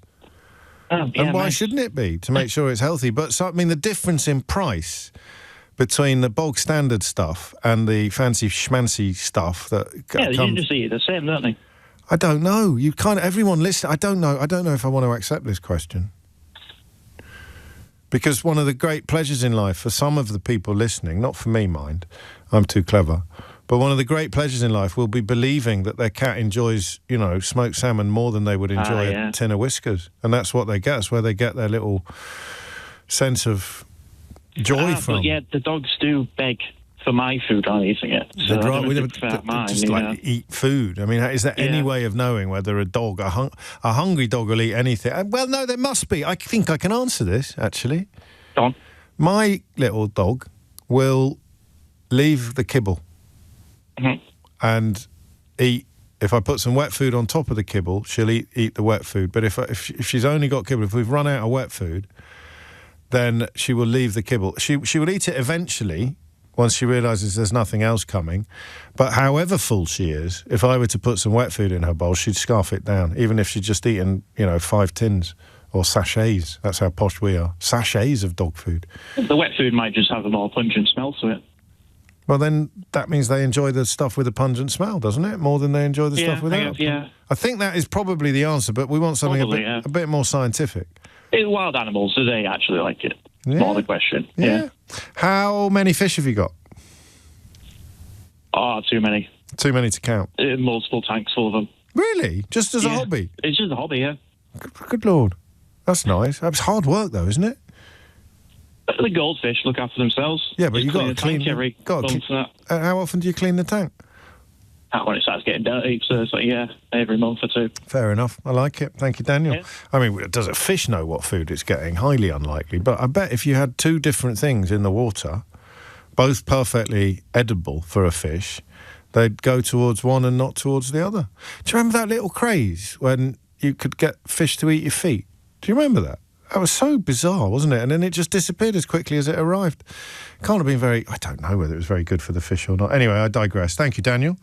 And why shouldn't it be, to make sure it's healthy? But the difference in price between the bog standard stuff and the fancy schmancy stuff that you just eat the same, don't they? I don't know. Everyone listen. I don't know if I want to accept this question. Because one of the great pleasures in life for some of the people listening, not for me, mind, I'm too clever, but one of the great pleasures in life will be believing that their cat enjoys, smoked salmon more than they would enjoy a tin of Whiskers. And that's what they get. That's where they get their little sense of joy from. But yeah, the dogs do beg for my food on eating it. So eat food. I mean, is there any way of knowing whether a dog, a hungry dog, will eat anything? Well, no, there must be. I think I can answer this, actually. Go on. My little dog will leave the kibble and eat. If I put some wet food on top of the kibble, she'll eat the wet food. But if she's only got kibble, if we've run out of wet food, then she will leave the kibble. She will eat it eventually, once she realises there's nothing else coming. But however full she is, if I were to put some wet food in her bowl, she'd scarf it down, even if she'd just eaten, 5 tins or sachets. That's how posh we are. Sachets of dog food. The wet food might just have a more pungent smell to it. Well, then that means they enjoy the stuff with a pungent smell, doesn't it? More than they enjoy the stuff without. I think that is probably the answer, but we want something a bit more scientific. Wild animals, do they actually like it? More the question. Yeah. How many fish have you got? Too many. Too many to count. Multiple tanks full of them. Really? Just as a hobby? It's just a hobby, yeah. Good Lord. That's nice. That's hard work, though, isn't it? The goldfish look after themselves. Yeah, but you've got to clean every month. How often do you clean the tank? When it starts getting dirty, so it's like, every month or two. Fair enough. I like it. Thank you, Daniel. Yeah. I mean, does a fish know what food it's getting? Highly unlikely. But I bet if you had 2 different things in the water, both perfectly edible for a fish, they'd go towards one and not towards the other. Do you remember that little craze when you could get fish to eat your feet? Do you remember that? That was so bizarre, wasn't it? And then it just disappeared as quickly as it arrived. Can't have been I don't know whether it was very good for the fish or not. Anyway, I digress. Thank you, Daniel.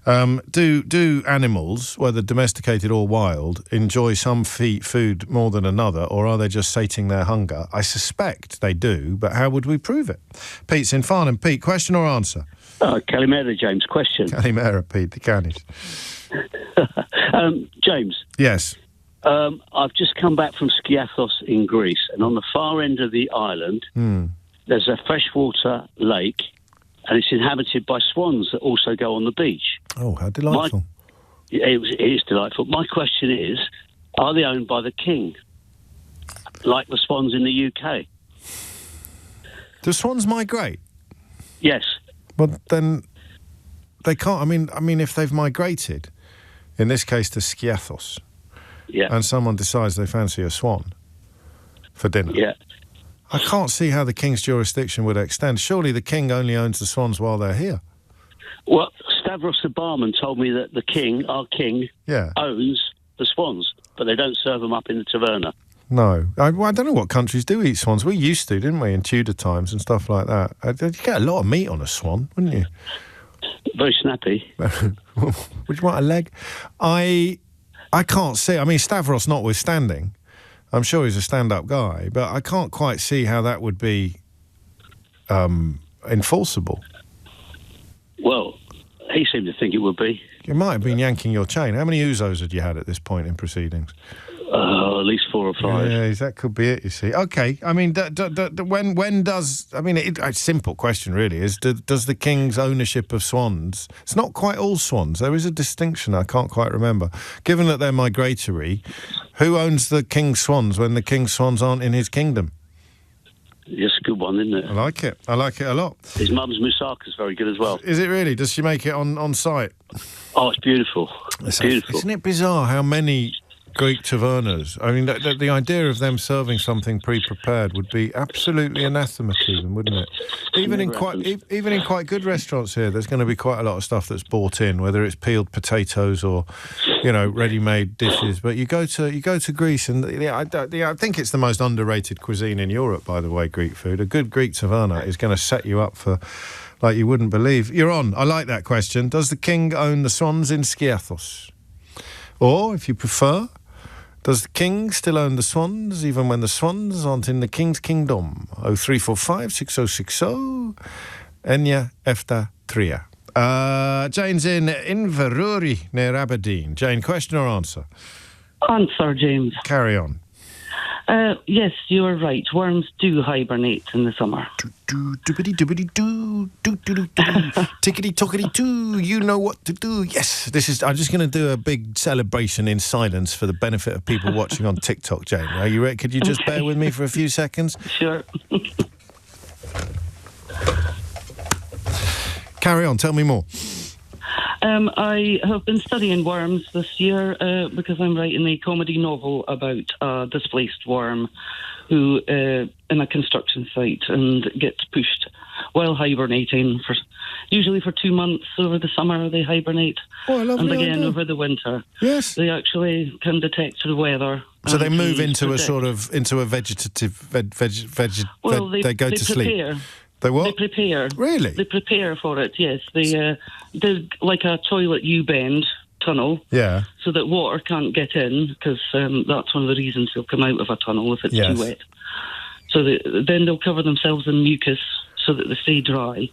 Do animals, whether domesticated or wild, enjoy some food more than another, or are they just sating their hunger? I suspect they do, but how would we prove it? Pete's in Farnham. Pete, question or answer? Kalimera, James. Question. Kalimera, Pete, the Canis. James. Yes. I've just come back from Skiathos in Greece, and on the far end of the island, there's a freshwater lake, and it's inhabited by swans that also go on the beach. Oh, how delightful. It is delightful. My question is, are they owned by the king, like the swans in the UK? Do swans migrate? Yes. Well, then they can't. I mean, if they've migrated, in this case to Skiathos, and someone decides they fancy a swan for dinner, I can't see how the king's jurisdiction would extend. Surely the king only owns the swans while they're here. Well, Stavros the barman told me that the king, our king, owns the swans, but they don't serve them up in the taverna. No. I don't know what countries do eat swans. We used to, didn't we, in Tudor times and stuff like that. You'd get a lot of meat on a swan, wouldn't you? Very snappy. Would you want a leg? I can't see. I mean, Stavros notwithstanding, I'm sure he's a stand-up guy, but I can't quite see how that would be enforceable. Well, he seemed to think it would be. You might have been yanking your chain. How many Uzos had you had at this point in proceedings? At least 4 or 5. Yeah, that could be it, you see. Okay, I mean, when does... I mean, a simple question, really, is does the king's ownership of swans... It's not quite all swans. There is a distinction I can't quite remember. Given that they're migratory, who owns the king's swans when the king's swans aren't in his kingdom? It's a good one, isn't it? I like it. I like it a lot. His mum's moussaka's very good as well. Is it really? Does she make it on site? Oh, it's beautiful. It's beautiful. Isn't it bizarre how many Greek tavernas... I mean, the idea of them serving something pre-prepared would be absolutely anathema to them, wouldn't it? Even in quite good restaurants here, there's going to be quite a lot of stuff that's bought in, whether it's peeled potatoes or, ready-made dishes. But you go to Greece, and I think it's the most underrated cuisine in Europe, by the way, Greek food. A good Greek taverna is going to set you up for... like you wouldn't believe. You're on. I like that question. Does the king own the swans in Skiathos? Or, if you prefer... Does the king still own the swans, even when the swans aren't in the king's kingdom? 0345 6060 Enya Efta Tria. Jane's in Inverurie, near Aberdeen. Jane, question or answer? Answer, James. Carry on. Yes, you are right. Worms do hibernate in the summer. Tickety-tockety-too, you know what to do. Yes, I'm just going to do a big celebration in silence for the benefit of people watching on TikTok, Jane. Are you ready? Could you just bear with me for a few seconds? Sure. Carry on, tell me more. I have been studying worms this year because I'm writing a comedy novel about a displaced worm who in a construction site and gets pushed while hibernating usually for 2 months over the summer. They hibernate, and again idea. Over the winter. Yes, they actually can detect the weather. So they move into a vegetative. They go to sleep. They what? They prepare. Really? They prepare for it, yes. They're like a toilet U-bend tunnel. Yeah. So that water can't get in, because that's one of the reasons they'll come out of a tunnel if it's too wet. So then they'll cover themselves in mucus so that they stay dry.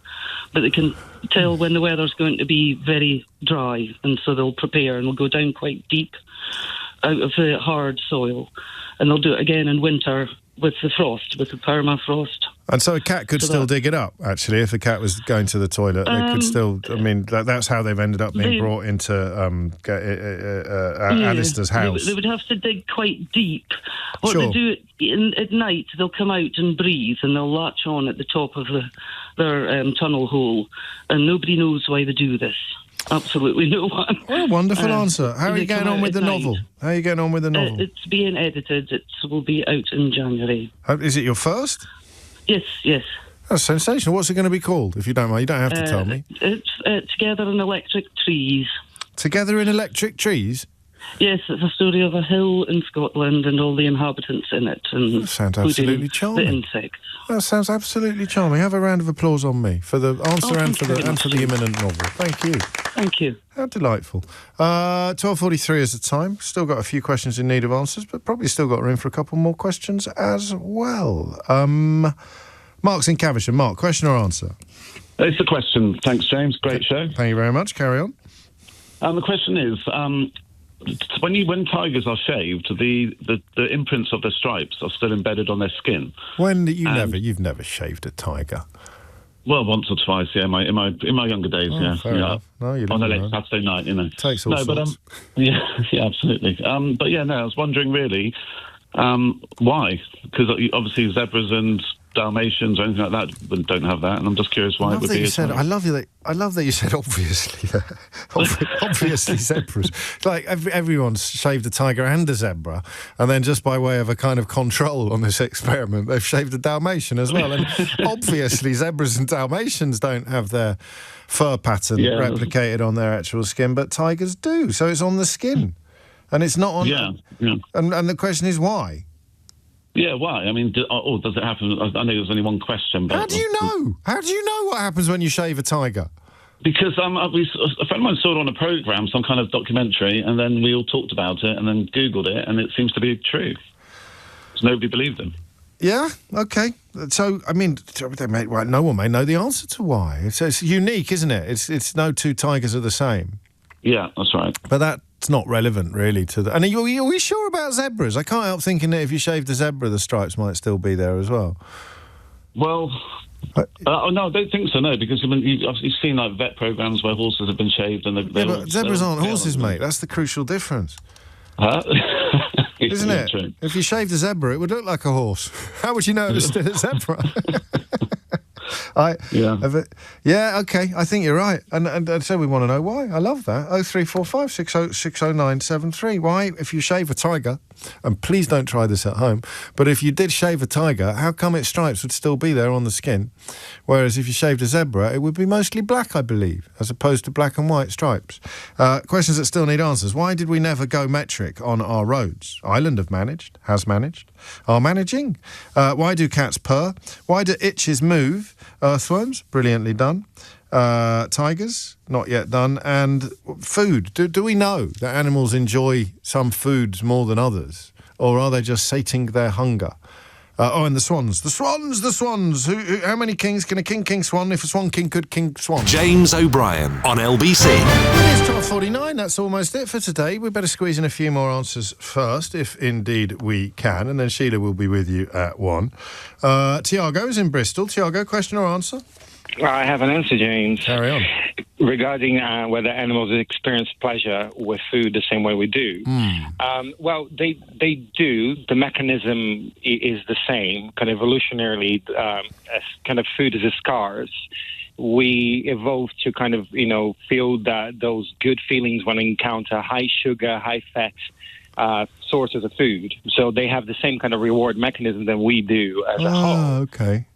But they can tell when the weather's going to be very dry, and so they'll prepare and they'll go down quite deep out of the hard soil. And they'll do it again in winter with the frost, with the permafrost. And so a cat could still dig it up, actually, if a cat was going to the toilet. They could still, I mean, that's how they've ended up being brought into Alistair's house. They would have to dig quite deep. What they do at night, they'll come out and breathe, and they'll latch on at the top of their tunnel hole, and nobody knows why they do this. Absolutely no one. What a wonderful answer. How are you getting on with the novel? How are you getting on with the novel? It's being edited. It will be out in January. Is it your first? Yes. That's sensational. What's it going to be called, if you don't mind? You don't have to tell me. It's Together in Electric Trees. Together in Electric Trees? Yes, it's a story of a hill in Scotland and all the inhabitants in it. And that sounds absolutely charming. The insects. That sounds absolutely charming. Have a round of applause on me for the answer and for the imminent novel. Thank you. Thank you. How delightful. 12:43 is the time. Still got a few questions in need of answers, but probably still got room for a couple more questions as well. Mark's in Caversham. Mark, question or answer? It's a question. Thanks, James. Great show. Thank you very much. Carry on. The question is, when tigers are shaved, the imprints of their stripes are still embedded on their skin. You've never shaved a tiger. Well, once or twice, yeah. In my younger days, yeah. Fair enough. No, you on a late Saturday night, you know. Takes all sorts. Yeah, absolutely. But yeah, no, I was wondering really why, because obviously zebras and Dalmatians or anything like that don't have that, and I'm just curious why it would be. I love that you said obviously. Obviously zebras. Like everyone's shaved a tiger and a zebra, and then just by way of a kind of control on this experiment, they've shaved a Dalmatian as well. And obviously zebras and Dalmatians don't have their fur pattern replicated on their actual skin, but tigers do. So it's on the skin, and it's not on. Yeah. And the question is why. Yeah, why? I mean, does it happen? I know there's only one question. But how do you know? How do you know what happens when you shave a tiger? Because a friend of mine saw it on a programme, some kind of documentary, and then we all talked about it and then Googled it, and it seems to be true. Because nobody believed him. Yeah, okay. So, I mean, no one may know the answer to why. It's unique, isn't it? It's no two tigers are the same. Yeah, that's right. But that's not relevant, really, to the... And are you sure about zebras? I can't help thinking that if you shaved a zebra, the stripes might still be there as well. Well, no, I don't think so, no, because you've seen, like, vet programmes where horses have been shaved and but zebras aren't horses, mate. That's the crucial difference. Isn't it? True. If you shaved a zebra, it would look like a horse. How would you know it was still a zebra? Okay, I think you're right. And so we want to know why. I love that. 0345 60973. Why, if you shave a tiger, and please don't try this at home, but if you did shave a tiger, how come its stripes would still be there on the skin? Whereas if you shaved a zebra, it would be mostly black, I believe, as opposed to black and white stripes. Questions that still need answers. Why did we never go metric on our roads? Ireland has managed, are managing. Why do cats purr? Why do itches move? Earthworms, brilliantly done. Tigers, not yet done. And food. Do we know that animals enjoy some foods more than others? Or are they just sating their hunger? And the swans. The swans! How many kings can a king swan if a swan king could king swan? James O'Brien on LBC. It is 12:49, that's almost it for today. We better squeeze in a few more answers first, if indeed we can, and then Sheila will be with you at 1. Tiago's in Bristol. Tiago, question or answer? I have an answer, James. Carry on. Regarding whether animals experience pleasure with food the same way we do. Well, they do. The mechanism is the same. Kind of evolutionarily, as kind of food is scarce. We evolved to kind of, feel those good feelings when we encounter high sugar, high fat sources of food. So they have the same kind of reward mechanism that we do as a whole. Okay.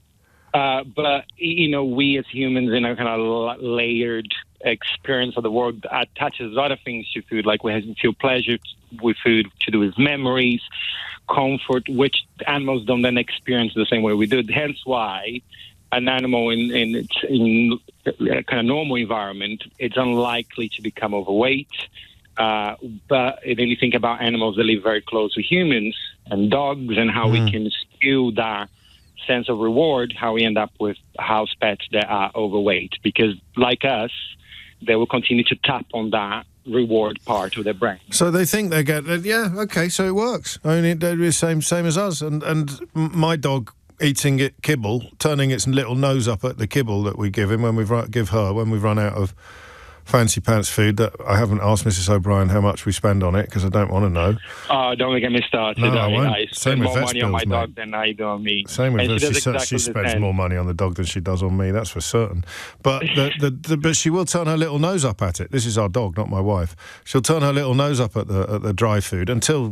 But, we as humans in a kind of layered experience of the world attaches a lot of things to food, like we feel pleasure with food to do with memories, comfort, which animals don't then experience the same way we do. Hence why an animal in a kind of normal environment, it's unlikely to become overweight. But then you think about animals that live very close to humans and dogs, and how we can skew that sense of reward, how we end up with house pets that are overweight, because like us, they will continue to tap on that reward part of their brain. So they think they get, okay, so it works. I mean, they're the same as us. And my dog eating kibble, turning its little nose up at the kibble that we give him when we've run out of fancy pants food. That I haven't asked Mrs. O'Brien how much we spend on it, because I don't want to know. Oh, don't get me started. No, I won't. I spend more money on my dog than I do on me. Same with her. She spends more money on the dog than she does on me, that's for certain. But but she will turn her little nose up at it. This is our dog, not my wife. She'll turn her little nose up at the dry food until,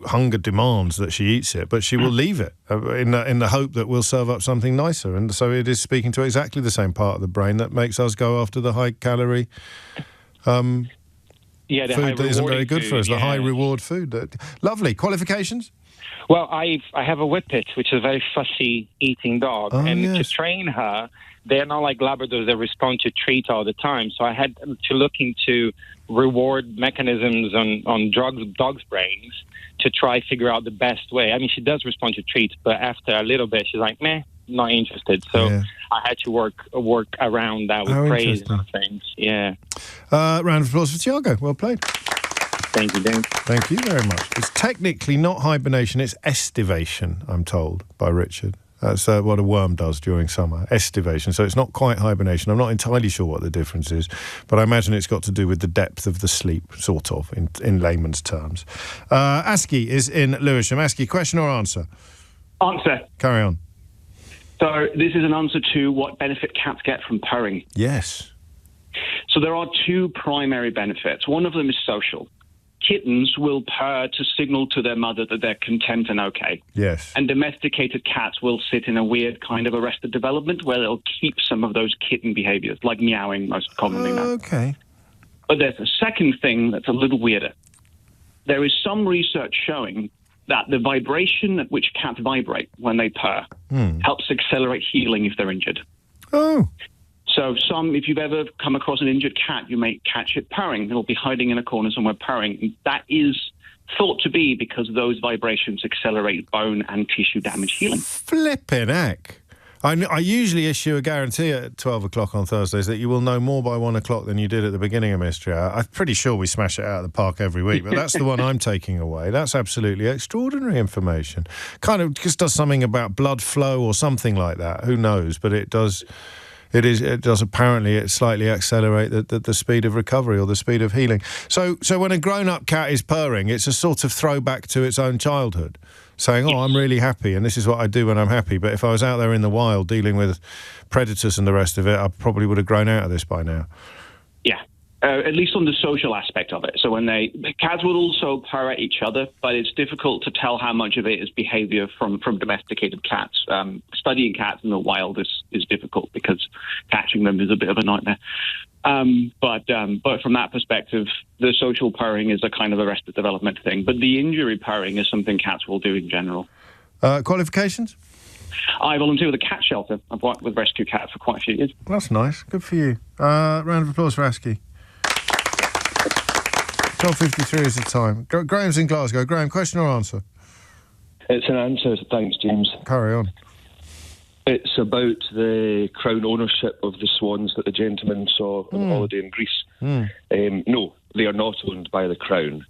hunger demands that she eats it, but she will leave it in the hope that we'll serve up something nicer. And so it is speaking to exactly the same part of the brain that makes us go after the high-calorie food that isn't very good for us, the high-reward food. Lovely. Qualifications? Well, I have a Whippet, which is a very fussy eating dog. To train her, they're not like Labradors that respond to treat all the time. So I had to look into reward mechanisms on dogs' brains to try figure out the best way. I mean, she does respond to treats, but after a little bit, she's like, meh, not interested. So I had to work around that with praise and things. Yeah. Round of applause for Tiago. Well played. Thank you, James. Thank you very much. It's technically not hibernation, it's estivation, I'm told by Richard. That's what a worm does during summer, estivation. So it's not quite hibernation. I'm not entirely sure what the difference is, but I imagine it's got to do with the depth of the sleep, sort of, in layman's terms. Aski is in Lewisham. Aski, question or answer? Answer. Carry on. So this is an answer to what benefit cats get from purring. Yes. So there are two primary benefits. One of them is social. Kittens will purr to signal to their mother that they're content and okay. Yes. And domesticated cats will sit in a weird kind of arrested development where they'll keep some of those kitten behaviors, like meowing most commonly now. Okay. But there's a second thing that's a little weirder. There is some research showing that the vibration at which cats vibrate when they purr helps accelerate healing if they're injured. Oh. So if you've ever come across an injured cat, you may catch it purring. It'll be hiding in a corner somewhere purring. And that is thought to be because those vibrations accelerate bone and tissue damage healing. Flippin' heck. I usually issue a guarantee at 12 o'clock on Thursdays that you will know more by 1 o'clock than you did at the beginning of Mystery Hour. I'm pretty sure we smash it out of the park every week, but that's the one I'm taking away. That's absolutely extraordinary information. Kind of just does something about blood flow or something like that. Who knows? But it does... It does apparently slightly accelerate the speed of recovery or the speed of healing. So when a grown-up cat is purring, it's a sort of throwback to its own childhood, saying, oh, I'm really happy, and this is what I do when I'm happy. But if I was out there in the wild dealing with predators and the rest of it, I probably would have grown out of this by now. Yeah. At least on the social aspect of it. So cats will also purr at each other, but it's difficult to tell how much of it is behavior from domesticated cats. Studying cats in the wild is difficult because catching them is a bit of a nightmare. But from that perspective, the social purring is a kind of arrested development thing. But the injury purring is something cats will do in general. Qualifications? I volunteer with a cat shelter. I've worked with rescue cats for quite a few years. That's nice. Good for you. Round of applause for Aski. 12:53 is the time. Graham's in Glasgow. Graham, question or answer? It's an answer. Thanks, James. Carry on. It's about the Crown ownership of the swans that the gentleman saw on holiday in Greece. No, they are not owned by the Crown.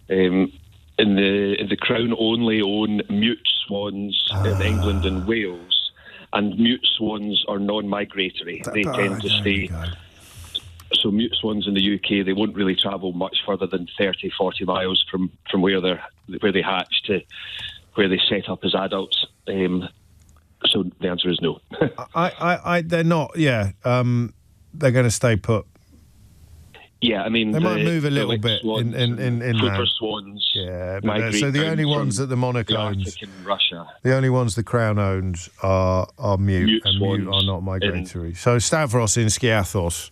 The Crown only own mute swans in England and Wales, and mute swans are non-migratory. They tend to stay... So mute swans in the UK, they won't really travel much further than 30, 40 miles from where they hatch to where they set up as adults. So the answer is no. They're not. Yeah, they're going to stay put. Yeah, I mean they might move a little bit swans in Cooper swans. Yeah, but so the only ones that the monarch owns, in Russia, the only ones the Crown owns are mute and mute are not migratory. So Stavros in Skiathos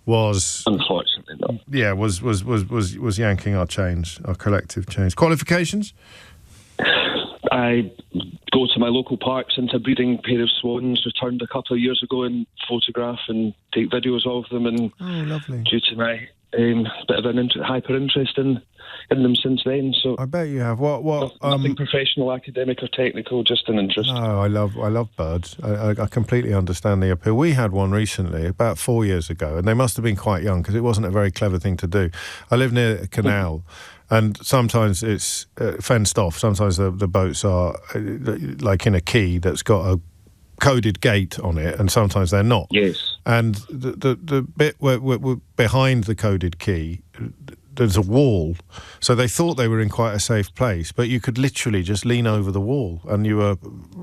was unfortunately not. Yeah, was yanking our chains, our collective chains. Qualifications? I go to my local parks into a breeding pair of swans, returned a couple of years ago, and photograph and take videos of them. And lovely. Due to my bit of an hyper interest in them since then. So I bet you have. What? Nothing professional, academic, or technical, just an interest. No, I love birds. I completely understand the appeal. We had one recently, about 4 years ago, and they must have been quite young because it wasn't a very clever thing to do. I live near a canal. And sometimes it's fenced off. Sometimes the boats are like in a quay that's got a coded gate on it, and sometimes they're not. Yes. And the bit where behind the coded quay, there's a wall. So they thought they were in quite a safe place, but you could literally just lean over the wall and you were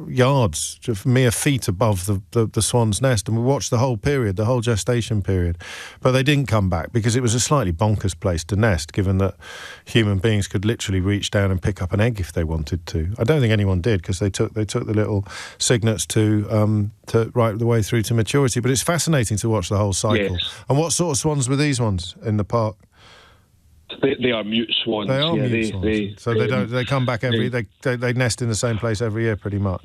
yards, just mere feet above the swan's nest. And we watched the whole period, the whole gestation period. But they didn't come back because it was a slightly bonkers place to nest, given that human beings could literally reach down and pick up an egg if they wanted to. I don't think anyone did, because they took the little cygnets to right the way through to maturity. But it's fascinating to watch the whole cycle. Yes. And what sort of swans were these ones in the park? They are mute swans. They are mute swans. So they come back they nest in the same place every year, pretty much.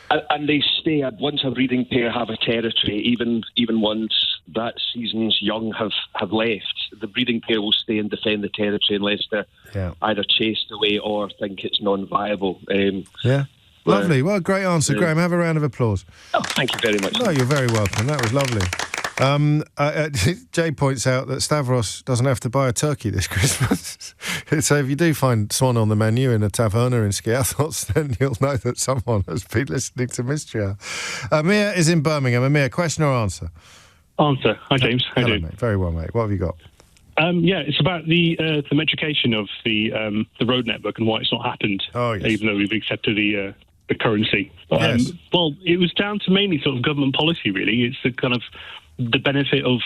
And they stay. Once a breeding pair have a territory, even once that season's young have left, the breeding pair will stay and defend the territory unless they're either chased away or think it's non-viable. Lovely. Well, great answer, Graham. Have a round of applause. Oh, thank you very much. No, you're very welcome. That was lovely. Jay points out that Stavros doesn't have to buy a turkey this Christmas. So if you do find swan on the menu in a taverna in Skiathos, then you'll know that someone has been listening to Mystery Hour. Amir is in Birmingham. Amir, question or answer? Answer. Hi, James. How Hello, you doing? Mate. Very well, mate. What have you got? It's about the metrication of the road network and why it's not happened, even though we've accepted the currency. Yes. Well, it was down to mainly sort of government policy, really. It's the kind of the benefit of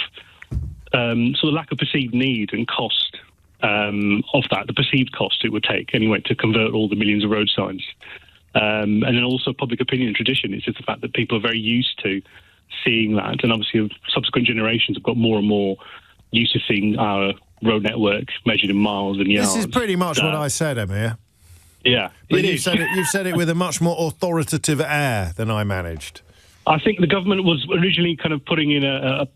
sort of lack of perceived need and cost of that, the perceived cost it would take anyway to convert all the millions of road signs. And then also public opinion and tradition. It's just the fact that people are very used to seeing that, and obviously subsequent generations have got more and more used to seeing our road network measured in miles and yards. This is pretty much what I said, Amir. Yeah, but you've said it with a much more authoritative air than I managed. I think the government was originally kind of putting in a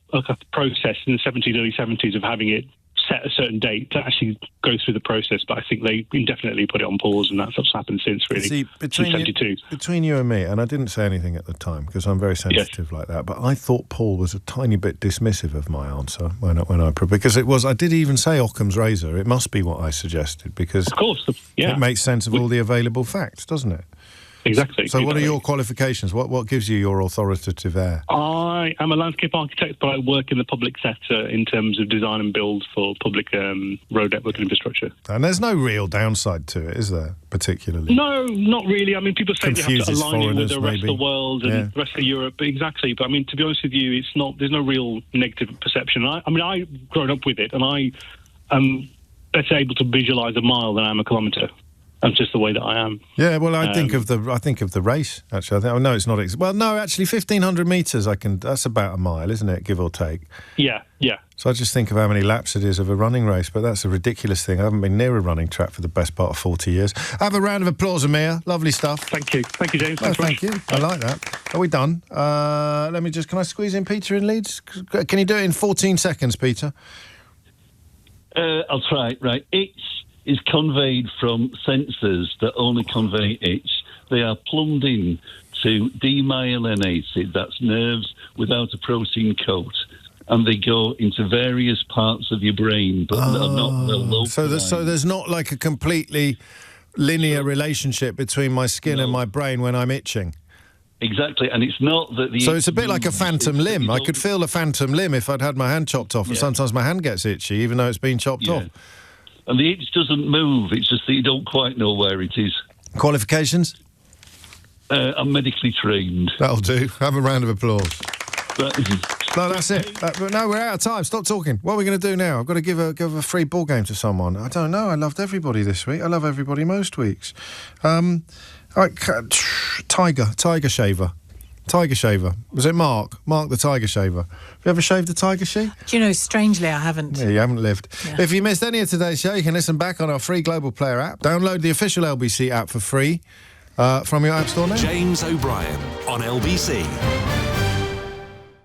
process in the 70s, early 70s of having it set a certain date to actually go through the process, but I think they indefinitely put it on pause, and that's what's happened since, really, since 72. Between you and me, and I didn't say anything at the time because I'm very sensitive like that, but I thought Paul was a tiny bit dismissive of my answer because I did even say Occam's razor. It must be what I suggested because of course, it makes sense of all the available facts, doesn't it? Exactly. So what are your qualifications? What gives you your authoritative air? I am a landscape architect, but I work in the public sector in terms of design and build for public road network and infrastructure. And there's no real downside to it, is there, particularly? No, not really. I mean, people say you have to align it with the rest of the world and the rest of Europe. Exactly. But I mean, to be honest with you, there's no real negative perception. I've grown up with it, and I am better able to visualise a mile than I am a kilometre. That's just the way that I am. Yeah, well, I think of the race. Actually, it's not. Actually, 1,500 metres. That's about a mile, isn't it? Give or take. Yeah. So I just think of how many laps it is of a running race, but that's a ridiculous thing. I haven't been near a running track for the best part of 40 years. Have a round of applause, Amir. Lovely stuff. Thank you, James. Thank you. I like that. Are we done? Can I squeeze in Peter in Leeds? Can you do it in 14 seconds, Peter? I'll try. Right, is conveyed from sensors that only convey itch. They are plumbed in to demyelinated, that's nerves without a protein coat, and they go into various parts of your brain, but are not well localized. So there's not like a completely linear relationship between my skin and my brain when I'm itching? Exactly, and it's not that So it's a bit like a phantom limb. I could feel a phantom limb if I'd had my hand chopped off, and sometimes my hand gets itchy, even though it's been chopped off. And the itch doesn't move, it's just that you don't quite know where it is. Qualifications? I'm medically trained. That'll do. Have a round of applause. No, that's it. No, we're out of time. Stop talking. What are we going to do now? I've got to give a free ball game to someone. I don't know. I loved everybody this week. I love everybody most weeks. Tiger shaver. Tiger shaver. Was it Mark? Mark the tiger shaver. Have you ever shaved a tiger sheep? Do you know, strangely, I haven't. Yeah, you haven't lived. Yeah. If you missed any of today's show, you can listen back on our free Global Player app. Download the official LBC app for free. from your App Store now. James O'Brien on LBC.